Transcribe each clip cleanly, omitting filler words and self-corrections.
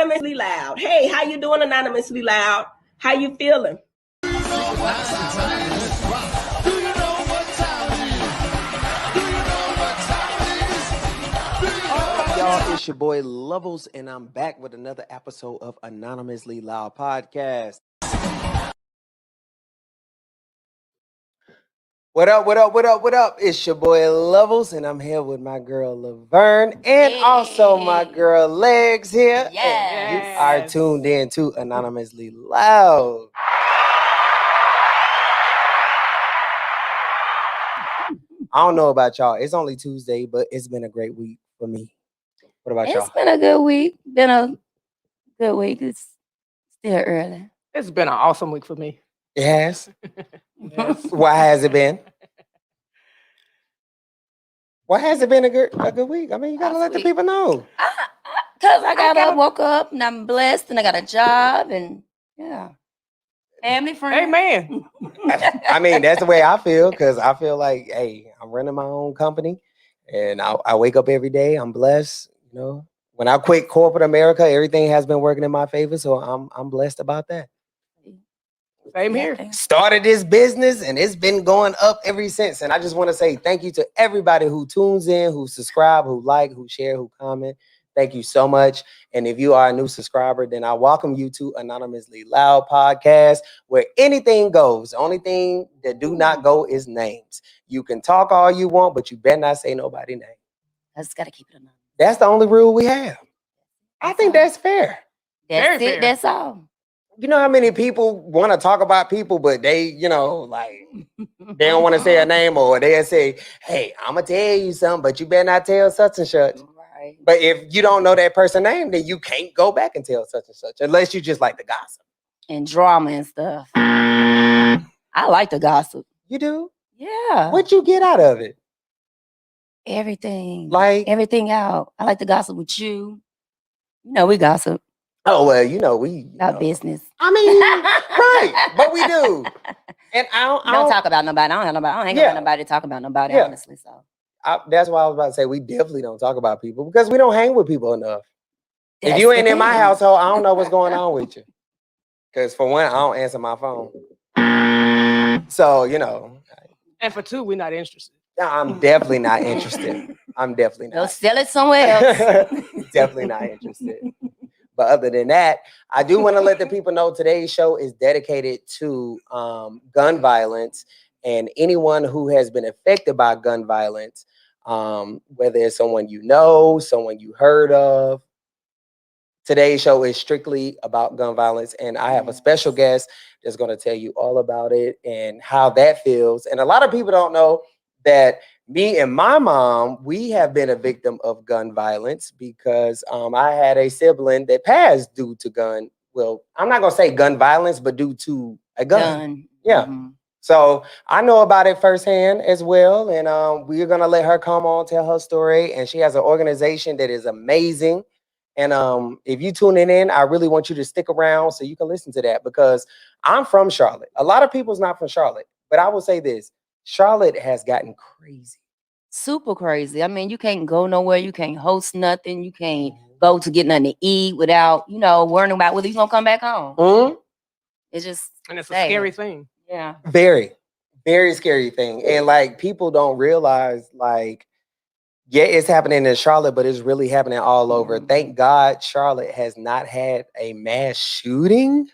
Anonymously Loud. Hey, how you doing, Anonymously Loud? How you feeling? Y'all, it's your boy Levels, and I'm back with another episode of Anonymously Loud Podcast. What up, what up, what up, what up? It's your boy Levels, and I'm here with my girl Laverne, and also my girl Legs here. Yes. And you are tuned in to Anonymously Loud. I don't know about y'all. It's only Tuesday, but it's been a great week for me. What about y'all? It's been a good week. Been a good week. It's still early. It's been an awesome week for me. It has? Yes. Why has it been? Why has it been a good week? I mean, you gotta let the people know. Because I got up, woke up, and I'm blessed, and I got a job, and yeah. Family, friends. Amen. I mean, that's the way I feel, because I feel like, hey, I'm running my own company, and I wake up every day. I'm blessed. You know, when I quit corporate America, everything has been working in my favor, so I'm blessed about that. Same here. Started this business, and it's been going up ever since. And I just want to say thank you to everybody who tunes in, who subscribe, who like, who share, who comment. Thank you so much. And if you are a new subscriber, then I welcome you to Anonymously Loud Podcast, where anything goes. The only thing that do not go is names. You can talk all you want, but you better not say nobody's name. I just got to keep it anonymous. That's the only rule we have. I think that's fair. That's it. That's all. You know how many people want to talk about people, but they, you know, like, they don't want to say a name, or they'll say, hey, I'm going to tell you something, but you better not tell such and such. Right. But if you don't know that person's name, then you can't go back and tell such and such, unless you just like the gossip. And drama and stuff. I like the gossip. You do? Yeah. What you get out of it? Everything. Like? Everything out. I like to gossip with you. You know, we gossip. Oh, well, you know, we... About business. I mean, right, but we do. And I don't talk about nobody. I don't hang out with nobody to talk about nobody, honestly. So that's why I was about to say we definitely don't talk about people, because we don't hang with people enough. If you ain't in my household, I don't know what's going on with you. Because for one, I don't answer my phone. So, you know. And for two, we're not interested. I'm definitely not interested. I'm definitely not. They'll sell it somewhere else. Definitely not interested. But other than that, I do want to let the people know today's show is dedicated to gun violence, and anyone who has been affected by gun violence, whether it's someone you know, someone you heard of. Today's show is strictly about gun violence, and I have a special guest that's going to tell you all about it and how that feels. And a lot of people don't know that me and my mom, we have been a victim of gun violence, because I had a sibling that passed due to gun. Well, I'm not going to say gun violence, but due to a gun. Yeah. Mm-hmm. So I know about it firsthand as well. And we're going to let her come on, tell her story. And she has an organization that is amazing. And if you tuning in, I really want you to stick around so you can listen to that, because I'm from Charlotte. A lot of people's not from Charlotte, but I will say this. Charlotte has gotten crazy. Super crazy. I mean, you can't go nowhere. You can't host nothing. You can't go to get nothing to eat without, you know, worrying about whether you're going to come back home. Mm-hmm. It's just And it's a scary thing. Yeah. Very, very scary thing. And like, people don't realize, like, yeah, it's happening in Charlotte, but it's really happening all over. Thank God Charlotte has not had a mass shooting.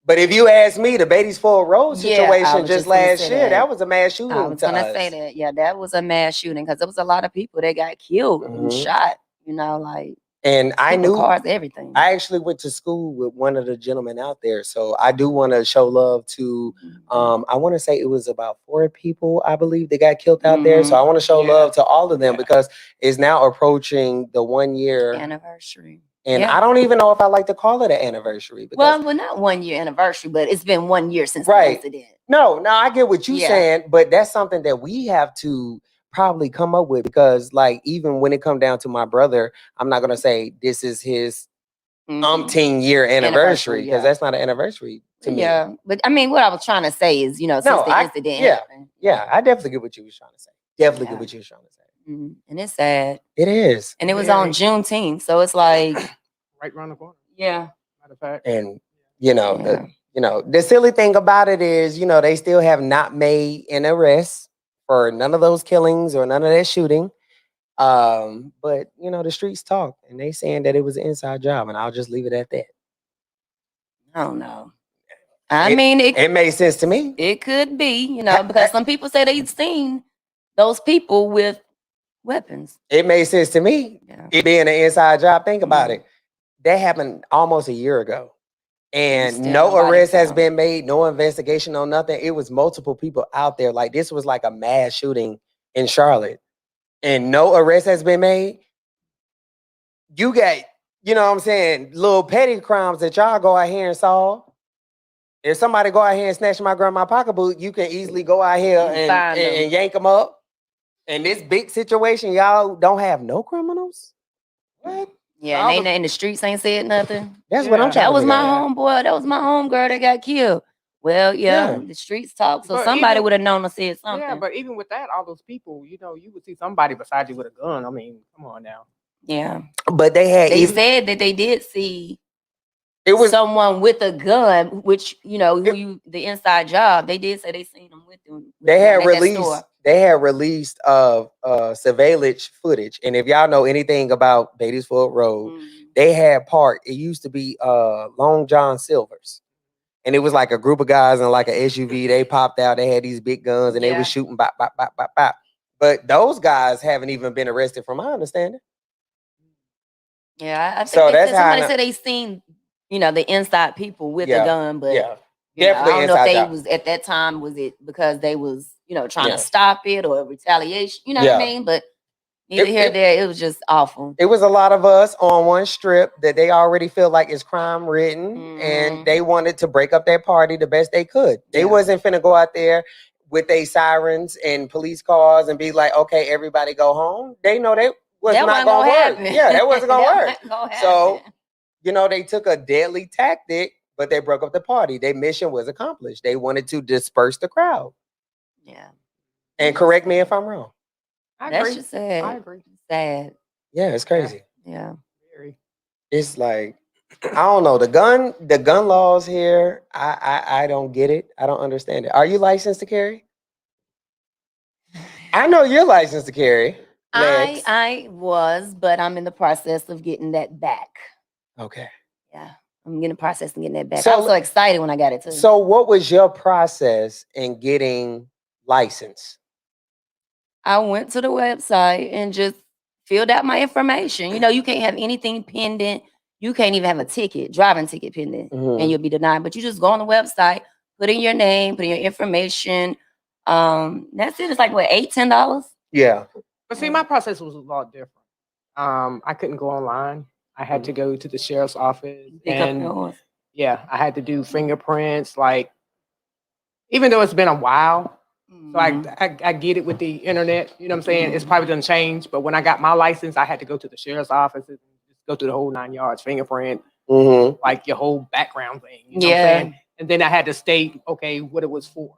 But if you ask me, the Beatties-Ford Road situation just last year, that was a mass shooting. I was going to say that. Yeah, that was a mass shooting, because there was a lot of people that got killed and shot, you know, like. And I knew cars, everything. I actually went to school with one of the gentlemen out there. So I do want to show love to, I want to say it was about 4 people, I believe, that got killed out there. So I want to show love to all of them, because it's now approaching the 1 year anniversary. And I don't even know if I like to call it an anniversary. Well, not 1 year anniversary, but it's been 1 year since the incident. No, I get what you're saying, but that's something that we have to probably come up with, because like, even when it come down to my brother, I'm not going to say this is his umpteen year anniversary, because that's not an anniversary to me. Yeah, but I mean, what I was trying to say is, you know, since the incident happened. Yeah, I definitely get what you was trying to say. Definitely get what you was trying to say. And it's sad. It is. And it was on Juneteenth, so it's like right around the corner. Yeah. Matter of fact. And you know, Yeah. the silly thing about it is, they still have not made an arrest for none of those killings or none of that shooting. But the streets talk, and they saying that it was an inside job, and I'll just leave it at that. I don't know. I It- mean, It made sense to me. it could be, because some people say they've seen those people with weapons. It made sense to me. Yeah. It being an inside job. Think about Mhm. it. That happened almost a year ago. And Still no nobody arrest has found. been made, no investigation, no nothing. It was multiple people out there. Like this was like a mass shooting in Charlotte. And no arrest has been made. You got, what I'm saying, little petty crimes that y'all go out here and solve. If somebody go out here and snatch my grandma's pocketbook, you can easily go out here Find them. and yank them up. In this big situation, y'all don't have no criminals? What? Yeah, and they in the streets ain't said nothing. That's what I'm Yeah. trying That to was figure my out. homeboy. That was my homegirl that got killed. Well, yeah, Yeah. the streets talk. So But somebody even- would have known or said something. Yeah, but even with that, all those people, you would see somebody beside you with a gun. I mean, come on now. Yeah. But they had They said that they did see it was someone with a gun, which the inside job. They did say they seen them with them. they at had that released store. surveillance footage. And if y'all know anything about Beatty'sville Road, Mhm. they had parked. It used to be Long John Silver's. And it was like a group of guys in like an SUV. They popped out. They had these big guns and they Yeah. was shooting bop, bop, bop, bop, bop. But those guys haven't even been arrested from my understanding. Yeah, I think So they that's said, how I somebody know- said they seen the inside people with Yeah, a gun, but Yeah. I Definitely don't know if inside they job. was at that time. Was it because they was trying Yeah. to stop it or retaliation? You know what I Yeah. mean? But neither It- here nor it- there. It was just awful. It was a lot of us on one strip that they already feel like is crime ridden, Mhm. and they wanted to break up their party the best they could. They Yeah. wasn't finna go out there with their sirens and police cars and be like, "Okay, everybody go home." They know they was That not wasn't gonna work. happen. Yeah, that wasn't gonna That work. wasn't gonna So, happen. They took a deadly tactic, but they broke up the party. Their mission was accomplished. They wanted to disperse the crowd. Yeah, And correct me if I'm wrong. I that's agree. just sad. I agree. Sad. Yeah, it's crazy. Yeah. Very. It's like I don't know the gun laws here. I don't get it. I don't understand it. Are you licensed to carry? I know you're licensed to carry. Lex. I was, but I'm in the process of getting that back. Okay. Yeah, I'm in the process of getting that back. So I was so excited when I got it too. So what was your process in getting licensed? I went to the website and just filled out my information. You can't have anything pending. You can't even have a driving ticket pending, Mhm. and you'll be denied. But you just go on the website, put in your name, put in your information. That's it. It's like what, $8-10? Yeah. But see, my process was a lot different. I couldn't go online. I had to go to the sheriff's office, Pick up and yours. yeah, I had to do fingerprints. Like, even though it's been a while, so I get it with the internet. You know what I'm saying? It's probably done change. But when I got my license, I had to go to the sheriff's office and just go through the whole 9 yards, fingerprint, Mm-hmm. like your whole background thing. You know what I'm Yeah. saying? And then I had to state, okay, what it was for.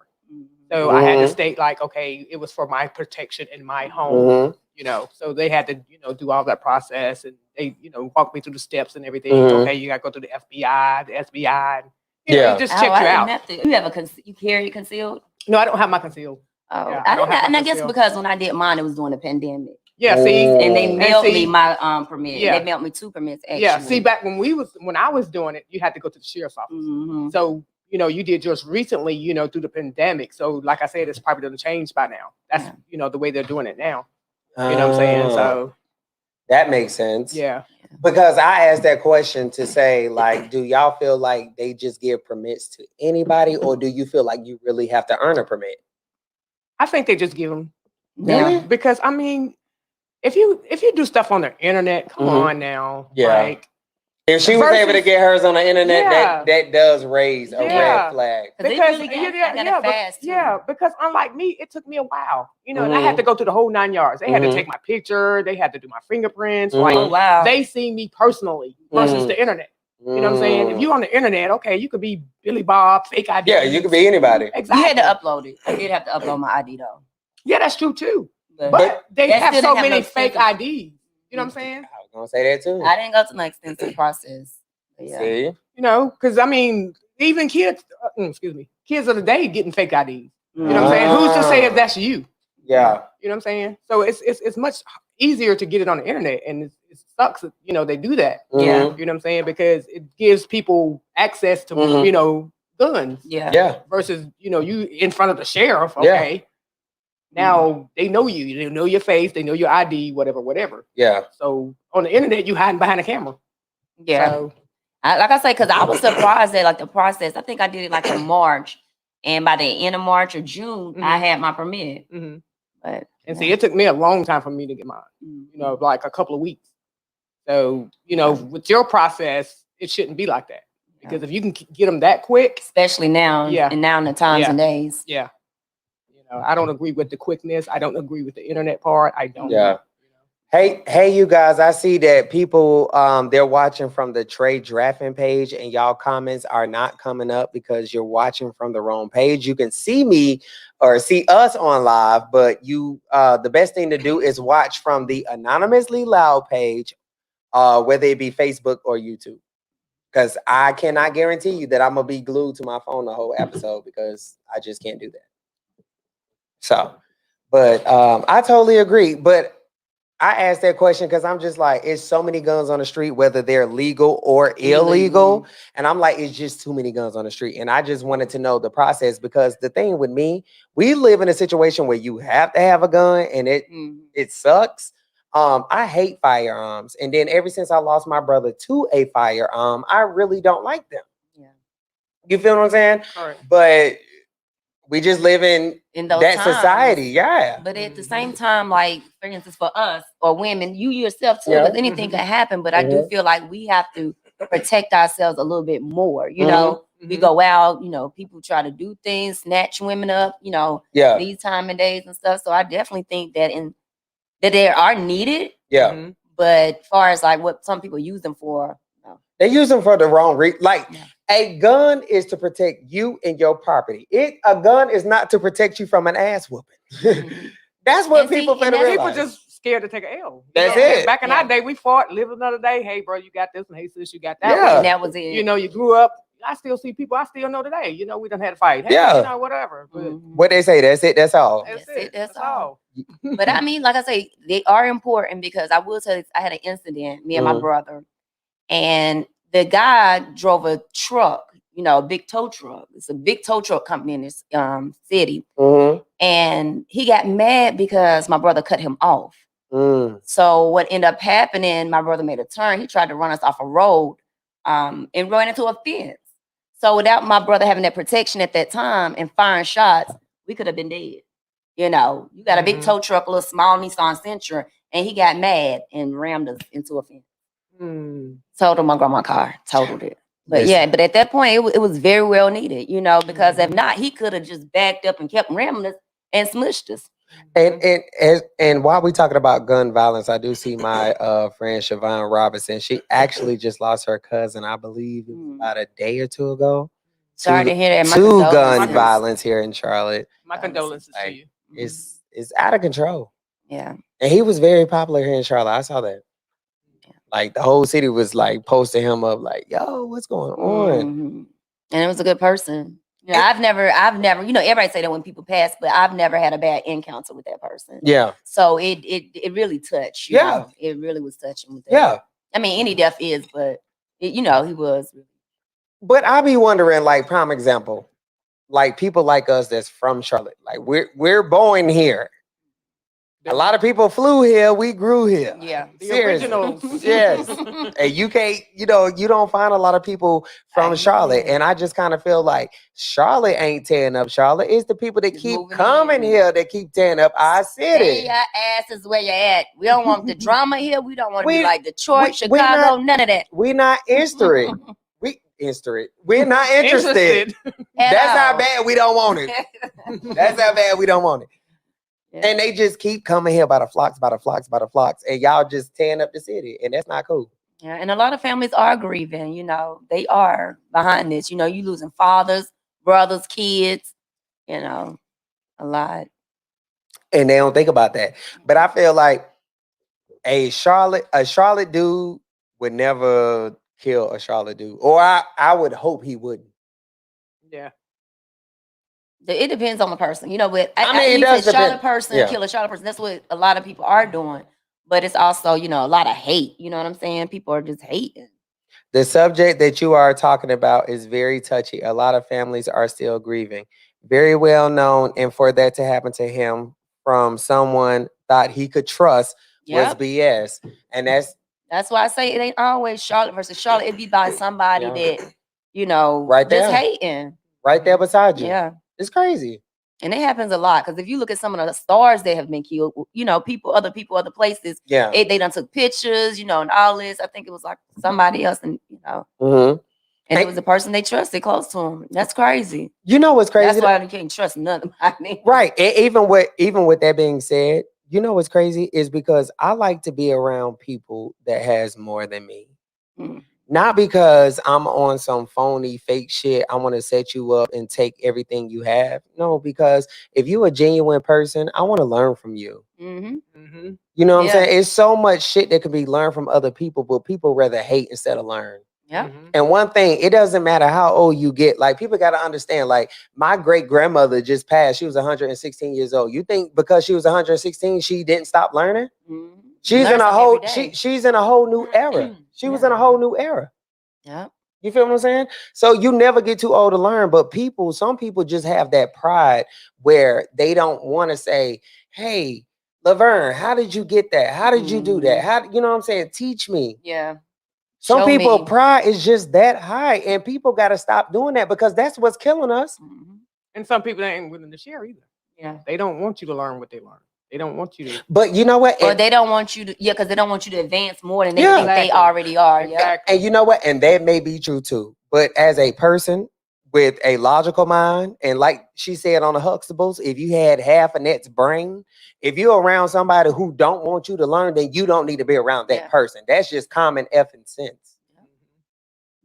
So I had to Mhm. state like, okay, it was for my protection in my home. Mm-hmm. So they had to, do all that process, and they, walk me through the steps and everything. Mhm. Okay, you got to go through the FBI, the SBI. And, Yeah. it just Oh, checked I you didn't out. have to. You have you carry it concealed? No, I don't have my concealed. Oh, Yeah, I don't have and my I guess concealed. because when I did mine, it was during the pandemic, Yeah, see, Oh. and they And mailed see- me my permit. Yeah. They mailed me 2 permits. Actually. yeah, see, back when I was doing it, you had to go to the sheriff's office. Mhm. So, you did yours recently, through the pandemic. So, like I said, it's probably doesn't change by now. That's, the way they're doing it now. You know what I'm saying? So, that makes sense. yeah. Because I asked that question to say, like, do y'all feel like they just give permits to anybody, or do you feel like you really have to earn a permit? I think they just give them. Really? Because, I mean, if you do stuff on the internet, come Mhm. on now. Yeah. Like, If she was able to Versus- get hers on the internet, Yeah. that does raise a Yeah. red flag. 'Cause they because really got it fast. Too. because unlike me, it took me a while. And I had Mhm. to go through the whole 9 yards. They had to Mhm. take my picture. They had to do my fingerprints. Mhm. Oh Like, wow. they see me personally versus Mhm. the internet. You know what I'm saying? If you on the internet, okay, you could be Billy Bob, fake ID. Yeah, you could be anybody. Exactly. You had to upload it. I did have to upload my ID though. Yeah, that's true too. But, But they that have still so didn't have many no fake extensive- IDs. You know what I'm saying? I was gonna say that too. I didn't go to an extensive process. Yeah. See? You know, because I mean, even kids, kids of the day getting fake IDs. You know what I'm saying? Who's to say if that's you? Yeah. You know what I'm saying? So it's much easier to get it on the internet, and it sucks that, you know, they do that. Yeah. Mhm. You know what I'm saying? Because it gives people access to, Mhm. you know, guns. Yeah. Yeah. Versus, you know, you in front of the sheriff. Yeah. Okay. Now they know you. They know your face. They know your ID. Whatever. Yeah. So on the internet, you hiding behind a camera. Yeah. So, Like I say, because I was surprised at like the process. I think I did it like in March, and by the end of March or June, I Mhm. had my permit. mhm. But And see, it took me a long time for me to get mine. You know, like a couple of weeks. So, you know, with your process, it shouldn't be like that. Because if you can get them that quick, especially now, Yeah. and now in the times and days. yeah. You know, I don't agree with the quickness. I don't agree with the internet part. I don't. Yeah. Hey, you guys, I see that people they're watching from the trade drafting page, and y'all comments are not coming up because you're watching from the wrong page. You can see me or see us on live, but you the best thing to do is watch from the Anonymously Loud page, whether it be Facebook or YouTube. Because I cannot guarantee you that I'm gonna be glued to my phone the whole episode because I just can't do that. So, but I totally agree. But I asked that question because I'm just like, it's so many guns on the street, whether they're legal or illegal. And I'm like, it's just too many guns on the street. And I just wanted to know the process because the thing with me, we live in a situation where you have to have a gun and it sucks. I hate firearms. And then ever since I lost my brother to a firearm, I really don't like them. Yeah. You feel what I'm saying? All right. But we just live in those that times. society. Yeah. But at the same time, like for instance, for us or women, you yourself too, Yeah. because anything can happen. But I do feel like we have to protect ourselves a little bit more. You know, we go out, you know, people try to do things, snatch women up, you know, Yeah. these time and days and stuff. So I definitely think that that they are needed. Yeah. But as far as like what some people use them for, no. They use them for the wrong reason. Like a gun is to protect you and your property. A gun is not to protect you from an ass whooping. That's what people finna realize. People just scared to take an L. That's You know, it. Back in our day, we fought, live another day. Hey, bro, you got this, and hey, sis, you got that. Yeah. one. And that was it. You know, you grew up. I still see people I still know today. You know, we done had a fight. Hey, Yeah. you know, whatever. But What they say, that's it, that's all. that's That's it, it. that's That's all. But I mean, like I say, they are important because I will tell you, I had an incident, me and my brother, and the guy drove a truck, you know, a big tow truck. It's a big tow truck company in this city. And he got mad because my brother cut him off. So what ended up happening, my brother made a turn. He tried to run us off a road and ran into a fence. So without my brother having that protection at that time and firing shots, we could have been dead. You know, you got a big tow truck, a little small Nissan Sentra, and he got mad and rammed us into a fence. Totaled my grandma's car, totaled it. But yeah, but at that point, it was very well needed, you know, because if not, he could have just backed up and kept ramming us and smushed us. And while we talking about gun violence, I do see my friend Siobhan Robinson. She actually just lost her cousin, I believe, about a day or two ago. Sorry to hear that. My To gun condolences. violence here in Charlotte. My condolences to you. It's out of control. Yeah. And he was very popular here in Charlotte. I saw that. Like the whole city was like posting him up, like, yo, what's going on? And it was a good person. You know, I've never, you know, everybody say that when people pass, but I've never had a bad encounter with that person. Yeah. So it really touched. You know? It really was touching with that. Yeah. I mean, any death is, but you know, he was. But I be wondering, like, prime example, like people like us that's from Charlotte, like we're born here. A lot of people flew here, we grew here. Yeah. The originals. Yes. And you can't, you know, you don't find a lot of people from Charlotte. And I just kind of feel like Charlotte ain't tearing up Charlotte. It's the people that keep coming here that keep tearing up our city. Stay your asses where you're at. We don't want the drama here. We don't want to be like Detroit, Chicago, none of that. We're not interested. We're not interested. That's how bad we don't want it. That's how bad we don't want it. Yeah. And they just keep coming here by the flocks, and y'all just tearing up the city, and that's not cool. Yeah, and a lot of families are grieving, you know, they are behind this. You know, you losing fathers, brothers, kids, you know, a lot. And they don't think about that. But I feel like a Charlotte dude would never kill a Charlotte dude, or I would hope he wouldn't. Yeah. It depends on the person, you know. But I mean, it you does said Charlotte depend. person, Yeah. kill a Charlotte person. That's what a lot of people are doing. But it's also, you know, a lot of hate. You know what I'm saying? People are just hating. The subject that you are talking about is very touchy. A lot of families are still grieving. Very well known, and for that to happen to him from someone thought he could trust was Yep. BS. And That's why I say it ain't always Charlotte versus Charlotte. It be by somebody Yeah. that, you know, Right just there. hating. right there beside you. Yeah. It's crazy. And it happens a lot. Because if you look at some of the stars that have been killed, you know, other places, Yeah. they done took pictures, you know, and all this. I think it was like somebody else, and you know, Mm-hmm. and Hey. it was a person they trusted close to them. That's crazy. You know what's crazy? That's why you can't trust nobody. Right. Even with that being said, you know what's crazy is because I like to be around people that has more than me. Mm. Not because I'm on some phony fake shit. I want to set you up and take everything you have. No, because if you're a genuine person, I want to learn from you. Mm-hmm. Mm-hmm. You know what Yeah. I'm saying? It's so much shit that can be learned from other people, but people rather hate instead of learn. Yeah. Mm-hmm. And one thing, it doesn't matter how old you get. Like, people got to understand, like, my great grandmother just passed. She was 116 years old. You think because she was 116, she didn't stop learning? Mm-hmm. She's Learn in a something whole every day. she's in a whole new era. She was Yeah. in a whole new era. Yeah. You feel what I'm saying? So you never get too old to learn, but some people just have that pride where they don't want to say, "Hey, Laverne, how did you get that? How did you do that? How, you know what I'm saying? Teach me." Yeah. Some Show people me. pride is just that high, and people got to stop doing that because that's what's killing us. Mhm. And some people ain't willing to share either. Yeah. They don't want you to learn what they learn. They don't want you to. But you know what? Or And, they don't want you to, because they don't want you to advance more than they Yeah. think they Exactly. already are. Yeah. Exactly. and you know what? And that may be true too. But as a person with a logical mind, and like she said on the Huxtables, if you had half Annette's brain, if you're around somebody who don't want you to learn, then you don't need to be around that Yeah. person. That's just common effing sense.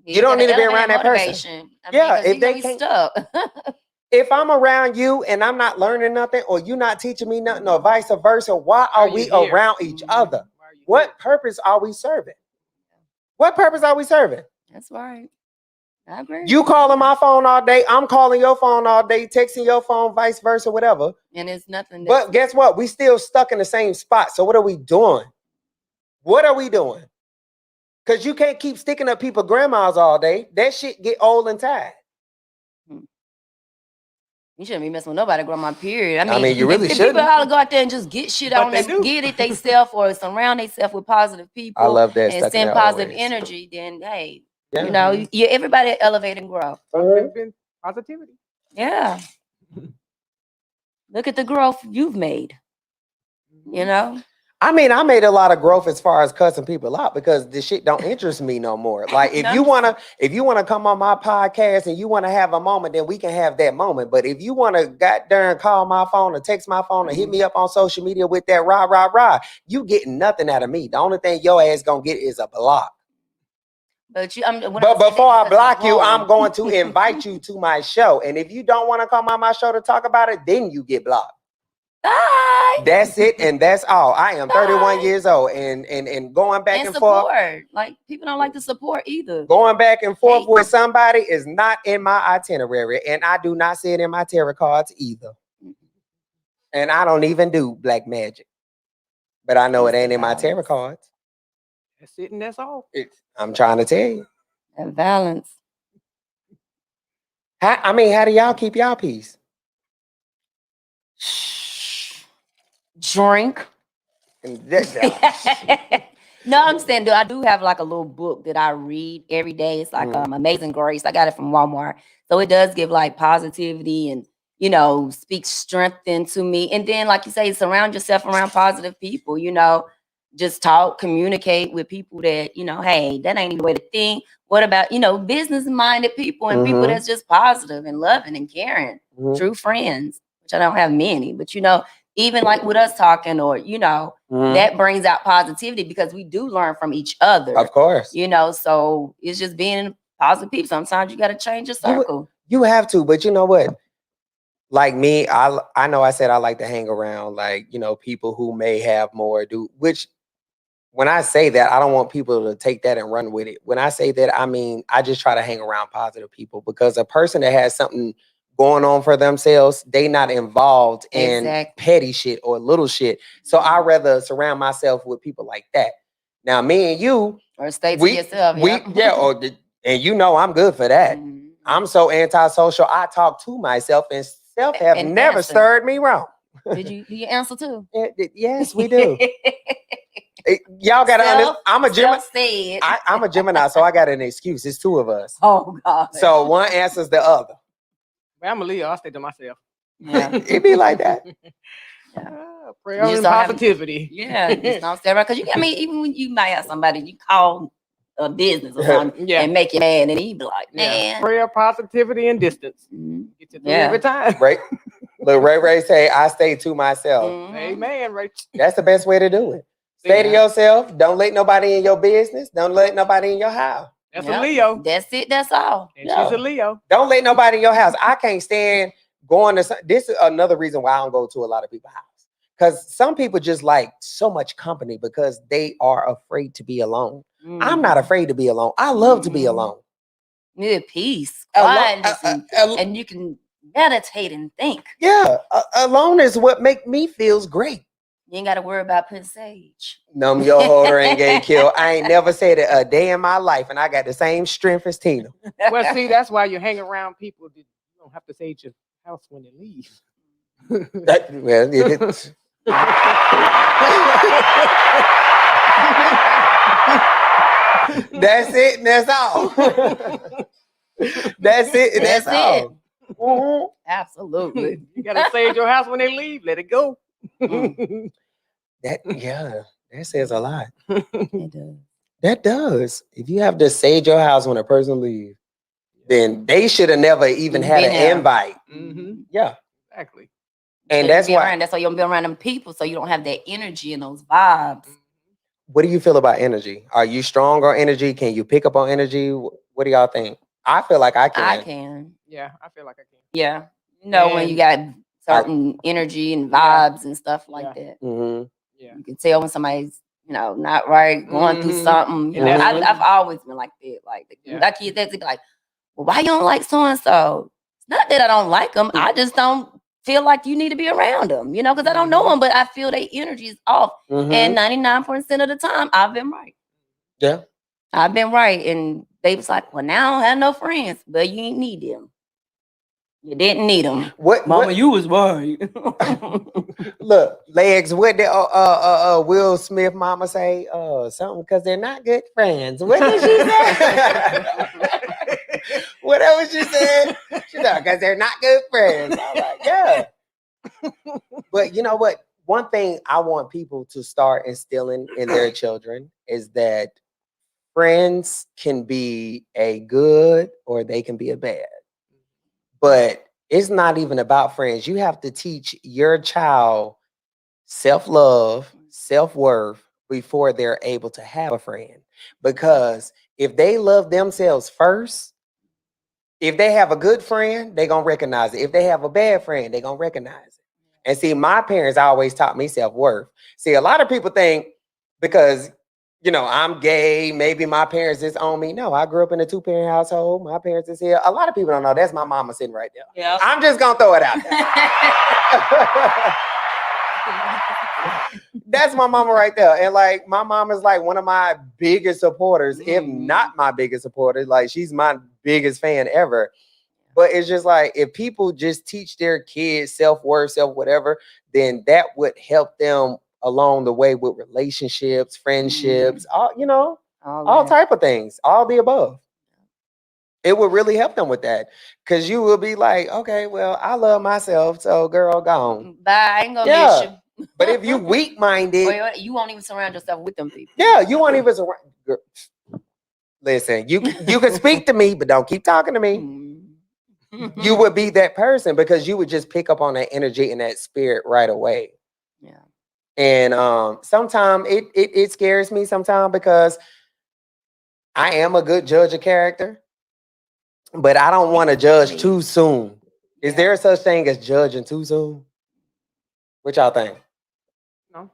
You don't gotta need to be elevate around that person. motivation. I Yeah, mean, 'cause if you know they we can't- stuck. If I'm around you and I'm not learning nothing, or you not teaching me nothing, or vice versa, why are you we here? around each other? Why are you What purpose are we serving? What purpose are we serving? That's right. I agree. You calling my phone all day, I'm calling your phone all day, texting your phone, vice versa, whatever. And it's nothing. But guess what? We still stuck in the same spot. So what are we doing? What are we doing? Because you can't keep sticking up people grandmas all day. That shit get old and tired. You shouldn't be messing with nobody, grandma. Period. I mean, you really if shouldn't. people ought to go out there and just get shit But on they them, do. get it themselves, or surround themselves with positive people. I love that. And stuck in send their positive ways. energy. Then hey, Yeah. you know, you everybody elevate and grow. Positivity. Yeah. Look at the growth you've made. You know. I mean, I made a lot of growth as far as cussing people out because this shit don't interest me no more. Like, if you wanna come on my podcast and you wanna have a moment, then we can have that moment. But if you wanna goddamn call my phone or text my phone or hit me up on social media with that rah, you getting nothing out of me. The only thing your ass gonna get is a block. But But before I block you, I'm going to invite you to my show. And if you don't want to come on my show to talk about it, then you get blocked. Bye. That's it, and that's all. I am 31 Bye. years old, and going back and forth. Support. Like, people don't like the support either. Going back and forth Hey. with somebody is not in my itinerary, and I do not see it in my tarot cards either. And I don't even do black magic, but I know it ain't in my tarot cards. That's it, and that's all. I'm trying to tell you. And balance. How do y'all keep y'all peace? Drink. And that- No, I'm saying, dude, I do have like a little book that I read every day. It's like Amazing Grace. I got it from Walmart. So it does give like positivity and, you know, speaks strength into me. And then, like you say, surround yourself around positive people, you know, just talk, communicate with people that, you know, hey, that ain't the way to think. What about, you know, business-minded people and people that's just positive and loving and caring, true friends, which I don't have many, but, you know, even like with us talking or, you know, that brings out positivity because we do learn from each other. Of course. You know, so it's just being positive people. Sometimes you got to change your circle. You have to, but you know what? Like me, I know I said I like to hang around, like, you know, people who may have more, which when I say that, I don't want people to take that and run with it. When I say that, I mean, I just try to hang around positive people, because a person that has something going on for themselves, they not involved in Exactly. petty shit or little shit. So I rather surround myself with people like that. Now, me and you, Or stay to yourself. and you know I'm good for that. Mhm. I'm so antisocial. I talk to myself, and self have And never answer. stirred me wrong. Do you answer too? Yes, we do. Y'all gotta I'm a Gemini. Said. I'm a Gemini, so I got an excuse. It's two of us. Oh God. So one answers the other. Well, I'm a Leo. I'll stay to myself. Yeah. It be like that. Prayer You just and don't have- positivity. Yeah, just don't stay around. Because even when you might have somebody you call a business or something Yeah. and make you mad, and he be like, Yeah. man. Prayer, positivity, and distance. Mhm. Get you through Yeah. every time. Right. Look, Ray say, I stay to myself. Mhm. Amen, Rachel. That's the best way to do it. Stay to Yeah. yourself. Don't let nobody in your business. Don't let nobody in your house. That's Yep. a Leo. That's it. That's all. And Yeah. she's a Leo. Don't let nobody in your house. I can't stand going to this is another reason why I don't go to a lot of people's house. Because some people just like so much company because they are afraid to be alone. I'm not afraid to be alone. I love to be Mhm. alone. You need peace, Alone- quietness, and you can meditate and think. Yeah, alone is what make me feels great. You ain't got to worry about putting sage. Numb your holder and get killed. I ain't never said it a day in my life, and I got the same strength as Tina. Well, see, that's why you hang around people that you don't have to say at your house when they leave. That's it. And that's all. That's it. And that's all. Mhm. Absolutely. You gotta stay at your house when they leave. Let it go. That says a lot. It does. That does. If you have to sage your house when a person leaves, then they should have never even had Been an there. invite. Mm-hmm. Yeah. Exactly. And So that's you be why. around, that's why you don't be around them people, so you don't have that energy and those vibes. What do you feel about energy? Are you strong on energy? Can you pick up on energy? What do y'all think? I feel like I can. I can. Yeah, I feel like I can. Yeah. You know, when you And- got certain energy and Yeah. vibes and stuff like Yeah. that. hmm Yeah. You can tell when somebody's, not right, going through Mhm. something. You And know, that's when- I've always been like that. Like, Yeah. that kid, that's be like, well, why you don't like so and so? It's not that I don't like them. I just don't feel like you need to be around them, because I don't know them, but I feel their energy is off. And 99% of the time, I've been right. Yeah. I've been right. And they was like, well, now I don't have no friends. But you ain't need them. You didn't need them. What you was right. look, legs, what did Will Smith mama say? Something because they're not good friends. What did she say? Whatever she said. She said, because they're not good friends. I was like, yeah. But you know what? One thing I want people to start instilling in their children is that friends can be a good or they can be a bad. But it's not even about friends. You have to teach your child self-love, self-worth before they're able to have a friend. Because if they love themselves first, if they have a good friend, they're going to recognize it. If they have a bad friend, they're going to recognize it. And see, my parents always taught me self-worth. See, a lot of people think because, I'm gay, maybe my parents just own me. No, I grew up in a 2-parent household. My parents is here. A lot of people don't know. That's my mama sitting right there. Yeah. I'm just going to throw it out there. That's my mama right there. And like, my mom is like one of my biggest supporters, if not my biggest supporter. Like, she's my biggest fan ever. But it's just like, if people just teach their kids self-worth, self-whatever, then that would help them along the way with relationships, friendships, all type of things, all the above. It would really help them with that. Because you will be like, okay, well, I love myself, so girl, gone. Bye. I ain't gonna miss you. But if you weak-minded, Or you won't even surround yourself with them people. yeah, you won't even surround. Listen, you can speak to me, but don't keep talking to me. You would be that person because you would just pick up on that energy and that spirit right away. Yeah. And sometimes it scares me sometimes because I am a good judge of character, but I don't want to judge too soon. Is there such thing as judging too soon? What y'all think? No.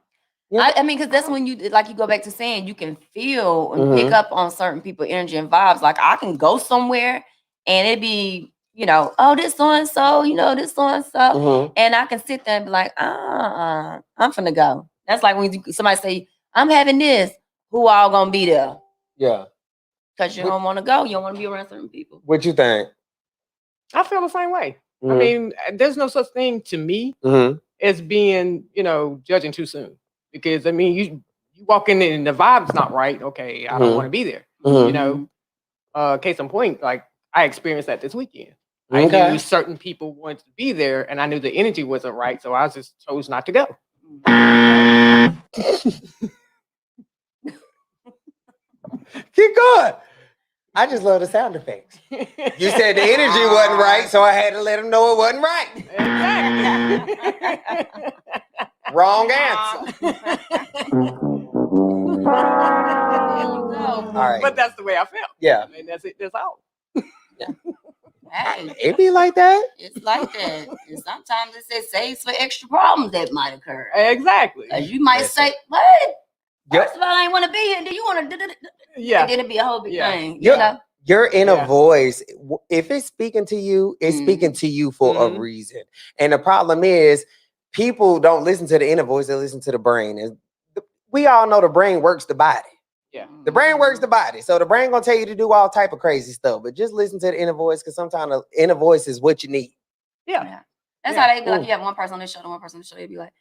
Yeah. I mean, because that's when you like you go back to saying you can feel and Mhm. pick up on certain people energy and vibes. Like I can go somewhere and it be, oh, this so and so, this so and so, Mhm. and I can sit there and be like, I'm finna go. That's like when somebody say, I'm having this, who all gonna be there? Yeah. Because you What- don't want to go, you don't want to be around certain people. What you think? I feel the same way. I Mhm. mean, there's no such thing to me Mhm. as being, judging too soon. Because I mean, you walk in and the vibe's not right. Okay, I don't Mhm. want to be there. Mhm. You know, case in point, like I experienced that this weekend. I Okay. knew certain people wanted to be there, and I knew the energy wasn't right, so I just chose not to go. Keep going. I just love the sound effects. You said the energy wasn't right, so I had to let them know it wasn't right. Exactly. Wrong answer. There you go. All right. But that's the way I felt. Yeah. I mean, that's it. That's all. Hey, It be like that. it's like that. And sometimes it saves for extra problems that might occur. Exactly. You might Listen. say, what? Yep. First of all, I ain't want to be here. Do you want to? Yeah. And then it'd be a whole big Yeah. thing. Yeah. You know? Your inner Yeah. voice, if it's speaking to you, it's speaking to you for a Mhm. reason. And the problem is, people don't listen to the inner voice; they listen to the brain. And we all know the brain works the body. Yeah. The brain works the body, so the brain gonna tell you to do all type of crazy stuff. But just listen to the inner voice, because sometimes the inner voice is what you need. Yeah. Yeah. That's Yeah. how they be like, you have one person on this show, one person on the show. They'd be like,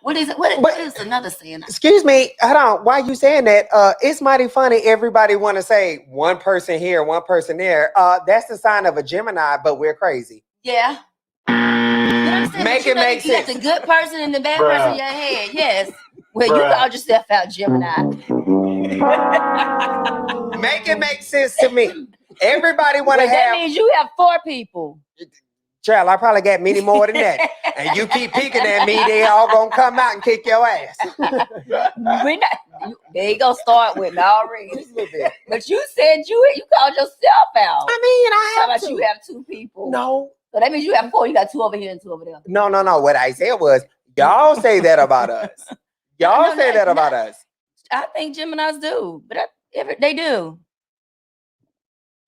what is it? What is another saying? Excuse me, hold on. Why you saying that? It's mighty funny. Everybody want to say one person here, one person there. That's the sign of a Gemini, but we're crazy. Yeah. You understand? Make But it make you got sense. the good person and the bad person in your head. Yes. Well, you called yourself out, Gemini. Make it make sense to me. Everybody want to Well, that have. means you have 4 people. Child, I probably got many more than that. And you keep picking at me, they all gonna come out and kick your ass. There you go, start with me already. Just a little bit. But you said you called yourself out. I mean, How I have about to. you have 2 people? No. So that means you have 4. You got 2 over here and 2 over there. No. What I said was, y'all say that about us. Y'all No, say that about us. I think Geminis do, but they do.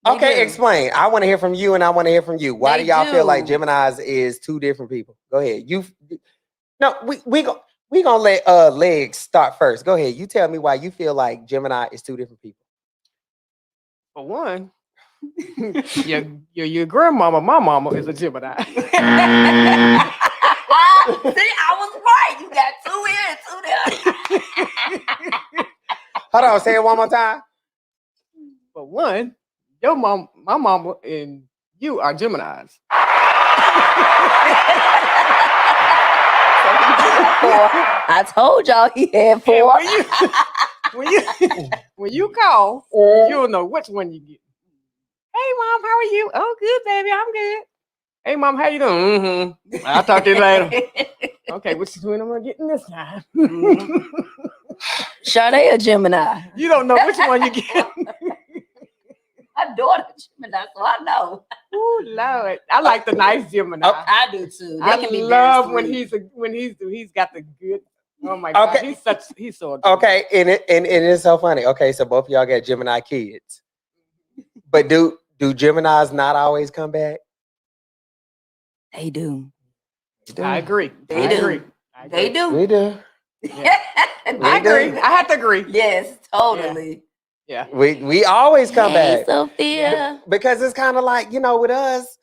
They Okay, do. explain. I want to hear from you, and I want to hear from you. Why They do y'all feel like do. Geminis is 2 different people? Go ahead. We gonna let Legs start first. Go ahead. You tell me why you feel like Gemini is 2 different people. For one, your grandmama, my mama is a Gemini. See, I was right. You got 2 in, 2 there. Hold on, say it one more time. For one, my mama, and you are Geminis. I told y'all he had 4. When you call, you'll know which one you get. Hey, Mom, how are you? Oh, good, baby. I'm good. Hey, Mom, how you doing? Mm-hmm. I'll talk to you later. Okay, which twin am I getting this time? Sade a Gemini. You don't know which one you get. My daughter Gemini, so I know. Oh, Lord. I like the nice Gemini. I do too. They I can be love very when sweet. he's got the good. Oh my God, Okay. he's so adorable. Okay, and it's so funny. Okay, so both of y'all got Gemini kids. But do Geminis not always come back? They do. I agree. They I do. agree. They do. We do. I agree. I have to agree. Yes, totally. Yeah. We always come Hey, back. Sophia. Because it's kind of like, with us,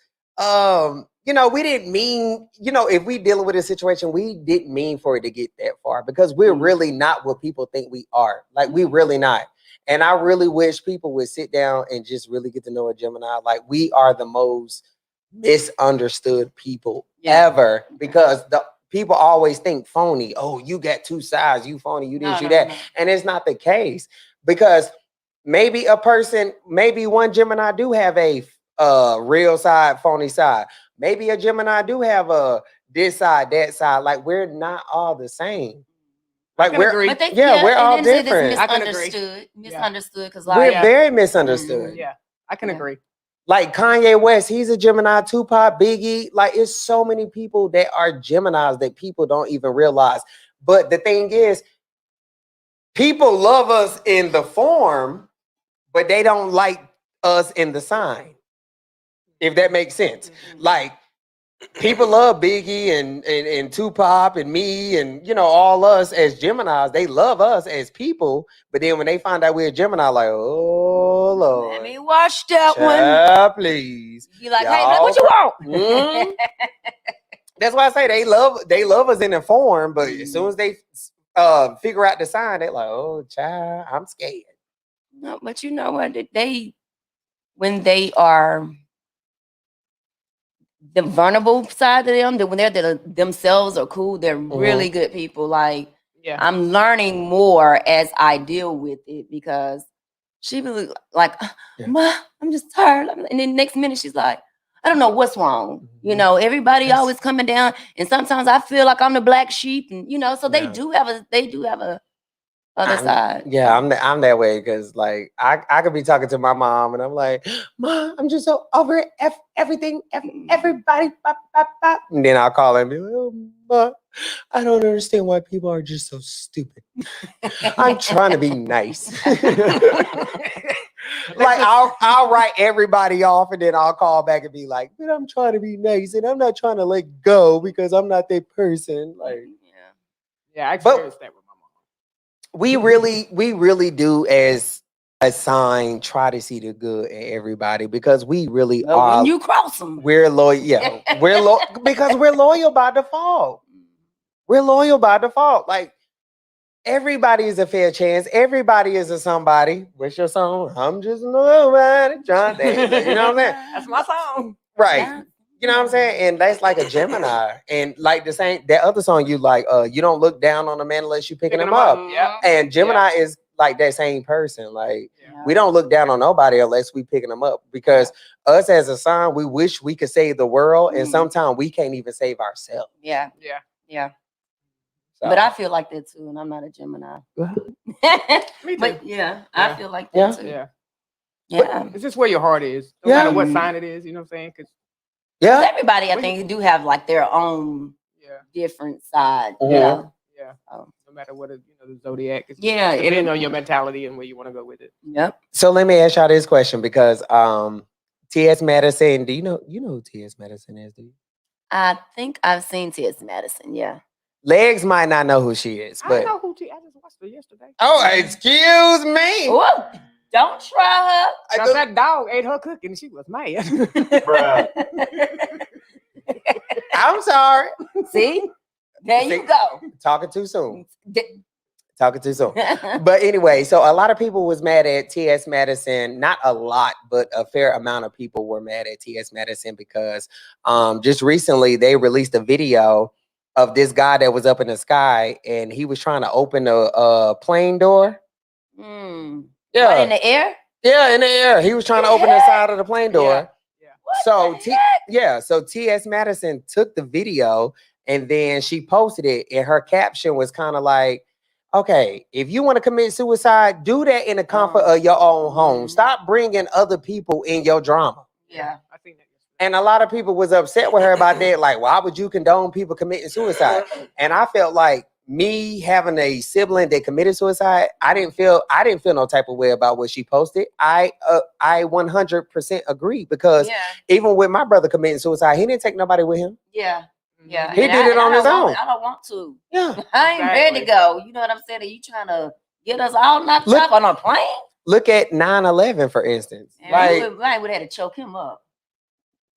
we didn't mean, if we dealing with a situation, we didn't mean for it to get that far, because we're really not what people think we are. Like, we really not. And I really wish people would sit down and just really get to know a Gemini. Like, we are the most misunderstood people ever, because the people always think phony. Oh, you got 2 sides, you phony, you this, you that. And it's not the case, because maybe one Gemini do have a real side, phony side. Maybe a Gemini do have a this side, that side. Like, we're not all the same. Like, can agree. But we're all different. It's I can agree. misunderstood because We're like very misunderstood. Yeah, I can agree. Like Kanye West, he's a Gemini. Tupac, Biggie, like, it's so many people that are Geminis that people don't even realize. But the thing is, people love us in the form, but they don't like us in the sign. If that makes sense. Like, people love Biggie and Tupac and me and, you know, all us as Geminis. They love us as people. But then when they find out we're Gemini, like, oh, Lord. Let me watch that Child, please. one. You like, hey, look what you want. Mhm. That's why I say they love us in the form, but as soon as they figure out the sign, they're like, oh, child, I'm scared. No, but you know what? When they are the vulnerable side of them, that when they're themselves are cool, they're really good people. Like, Yeah. I'm learning more as I deal with it, because she be like, Ma, I'm just tired. And then next minute she's like, I don't know what's wrong. You know, everybody always coming down, and sometimes I feel like I'm the black sheep, and you know, so they do have a other side. Yeah, I'm that way, because like I could be talking to my mom and I'm like, Mom, I'm just so over everything, everybody, and then I'll call her and be like, oh, Ma, I don't understand why people are just so stupid. I'm trying to be nice. Like, I'll write everybody off and then I'll call back and be like, but I'm trying to be nice and I'm not trying to let go because I'm not that person. Like, I experienced that with my mom. we really do as a sign try to see the good in everybody, because we really are. When you cross them, We're loyal. Yeah, we're loyal because we're loyal by default. We're loyal by default. Like, everybody is a fair chance. Everybody is a somebody. What's your song? I'm just nobody. Jonathan. You know what I'm saying? That's my song. Right. Yeah. You know what I'm saying? And that's like a Gemini. And like the same, that other song you like, you don't look down on a man unless you're picking him up. Yeah. And Gemini is like that same person. Like, we don't look down on nobody unless we picking them up, because us as a sign, we wish we could save the world. And sometimes we can't even save ourselves. Yeah. So. But I feel like that too, and I'm not a Gemini. Me too. But I feel like Yeah. that too. Yeah. It's just where your heart is. No matter what sign it is, you know what I'm saying? 'Cause everybody, I think, do have like their own different side. You know? Yeah. Oh. No matter what the zodiac is. Yeah. Depending on your mentality and where you want to go with it. Yep. So let me ask y'all this question, because T.S. Madison, do you know who T.S. Madison is, do you? I think I've seen T.S. Madison. Yeah. Legs might not know who she is, I but know who I just watched her yesterday. oh, excuse me. Whoa, don't try Because that dog ate her cooking and she was mad. Bruh. I'm sorry. her. See? There you go. Talking too soon. Talking too soon. But anyway, so a lot of people was mad at T.S. Madison. Not a lot, but a fair amount of people were mad at T.S. Madison because just recently they released a video of this guy that was up in the sky and he was trying to open a plane door. Yeah. Right in the air? Yeah, in the air. He was trying to open the side of the plane door. So T.S. Madison took the video and then she posted it, and her caption was kind of like, okay, if you want to commit suicide, do that in the comfort of your own home. Stop bringing other people in your drama. Yeah. I think that. And a lot of people was upset with her about that. Like, why would you condone people committing suicide? And I felt like me having a sibling that committed suicide, I didn't feel no type of way about what she posted. I 100% agree, because even with my brother committing suicide, he didn't take nobody with him. Yeah. Yeah. He did it on his own. I don't want to. Yeah. I ain't ready to go. You know what I'm saying? Are you trying to get us all knocked up on a plane? Look at 9/11, for instance. And like, I would have had to choke him up.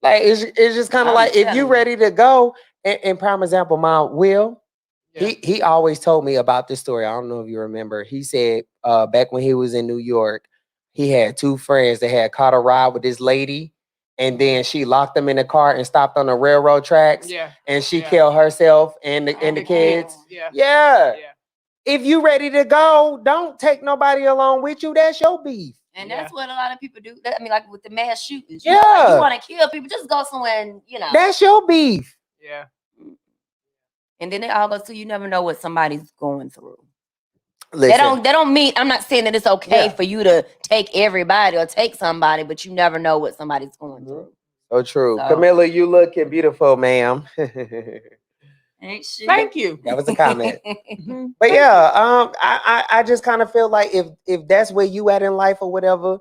Like, it's just kind of like, if you ready to go, and prime example, my Will, he always told me about this story. I don't know if you remember. He said back when he was in New York, he had two friends that had caught a ride with this lady, and then she locked them in the car and stopped on the railroad tracks. Yeah. And she killed herself and the kids. Yeah. If you ready to go, don't take nobody along with you. That's your beef. And that's what a lot of people do. I mean, like with the mass shootings. Yeah. You want to kill people, just go somewhere and, That's your beef. Yeah. And then they all go to, you never know what somebody's going through. Listen. They don't mean, I'm not saying that it's okay for you to take everybody or take somebody, but you never know what somebody's going through. So true. So, Camilla, you looking beautiful, ma'am. Ain't shit. Thank you. That was a comment. Mhm. But yeah, I just kind of feel like if that's where you at in life or whatever,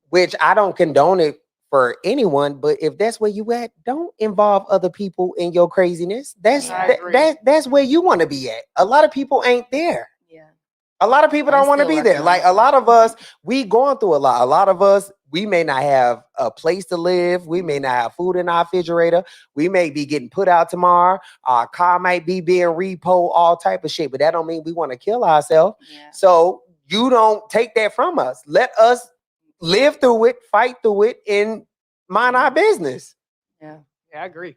which I don't condone it for anyone, but if that's where you at, don't involve other people in your craziness. That's I agree. that's where you want to be at. A lot of people ain't there. Yeah. A lot of people I'm don't want to still be there. working on Like it. a lot of us, we going through a lot. A lot of us, we may not have a place to live. We may not have food in our refrigerator. We may be getting put out tomorrow. Our car might be being repo, all type of shit. But that don't mean we want to kill ourselves. Yeah. So you don't take that from us. Let us live through it, fight through it, and mind our business. Yeah. Yeah, I agree.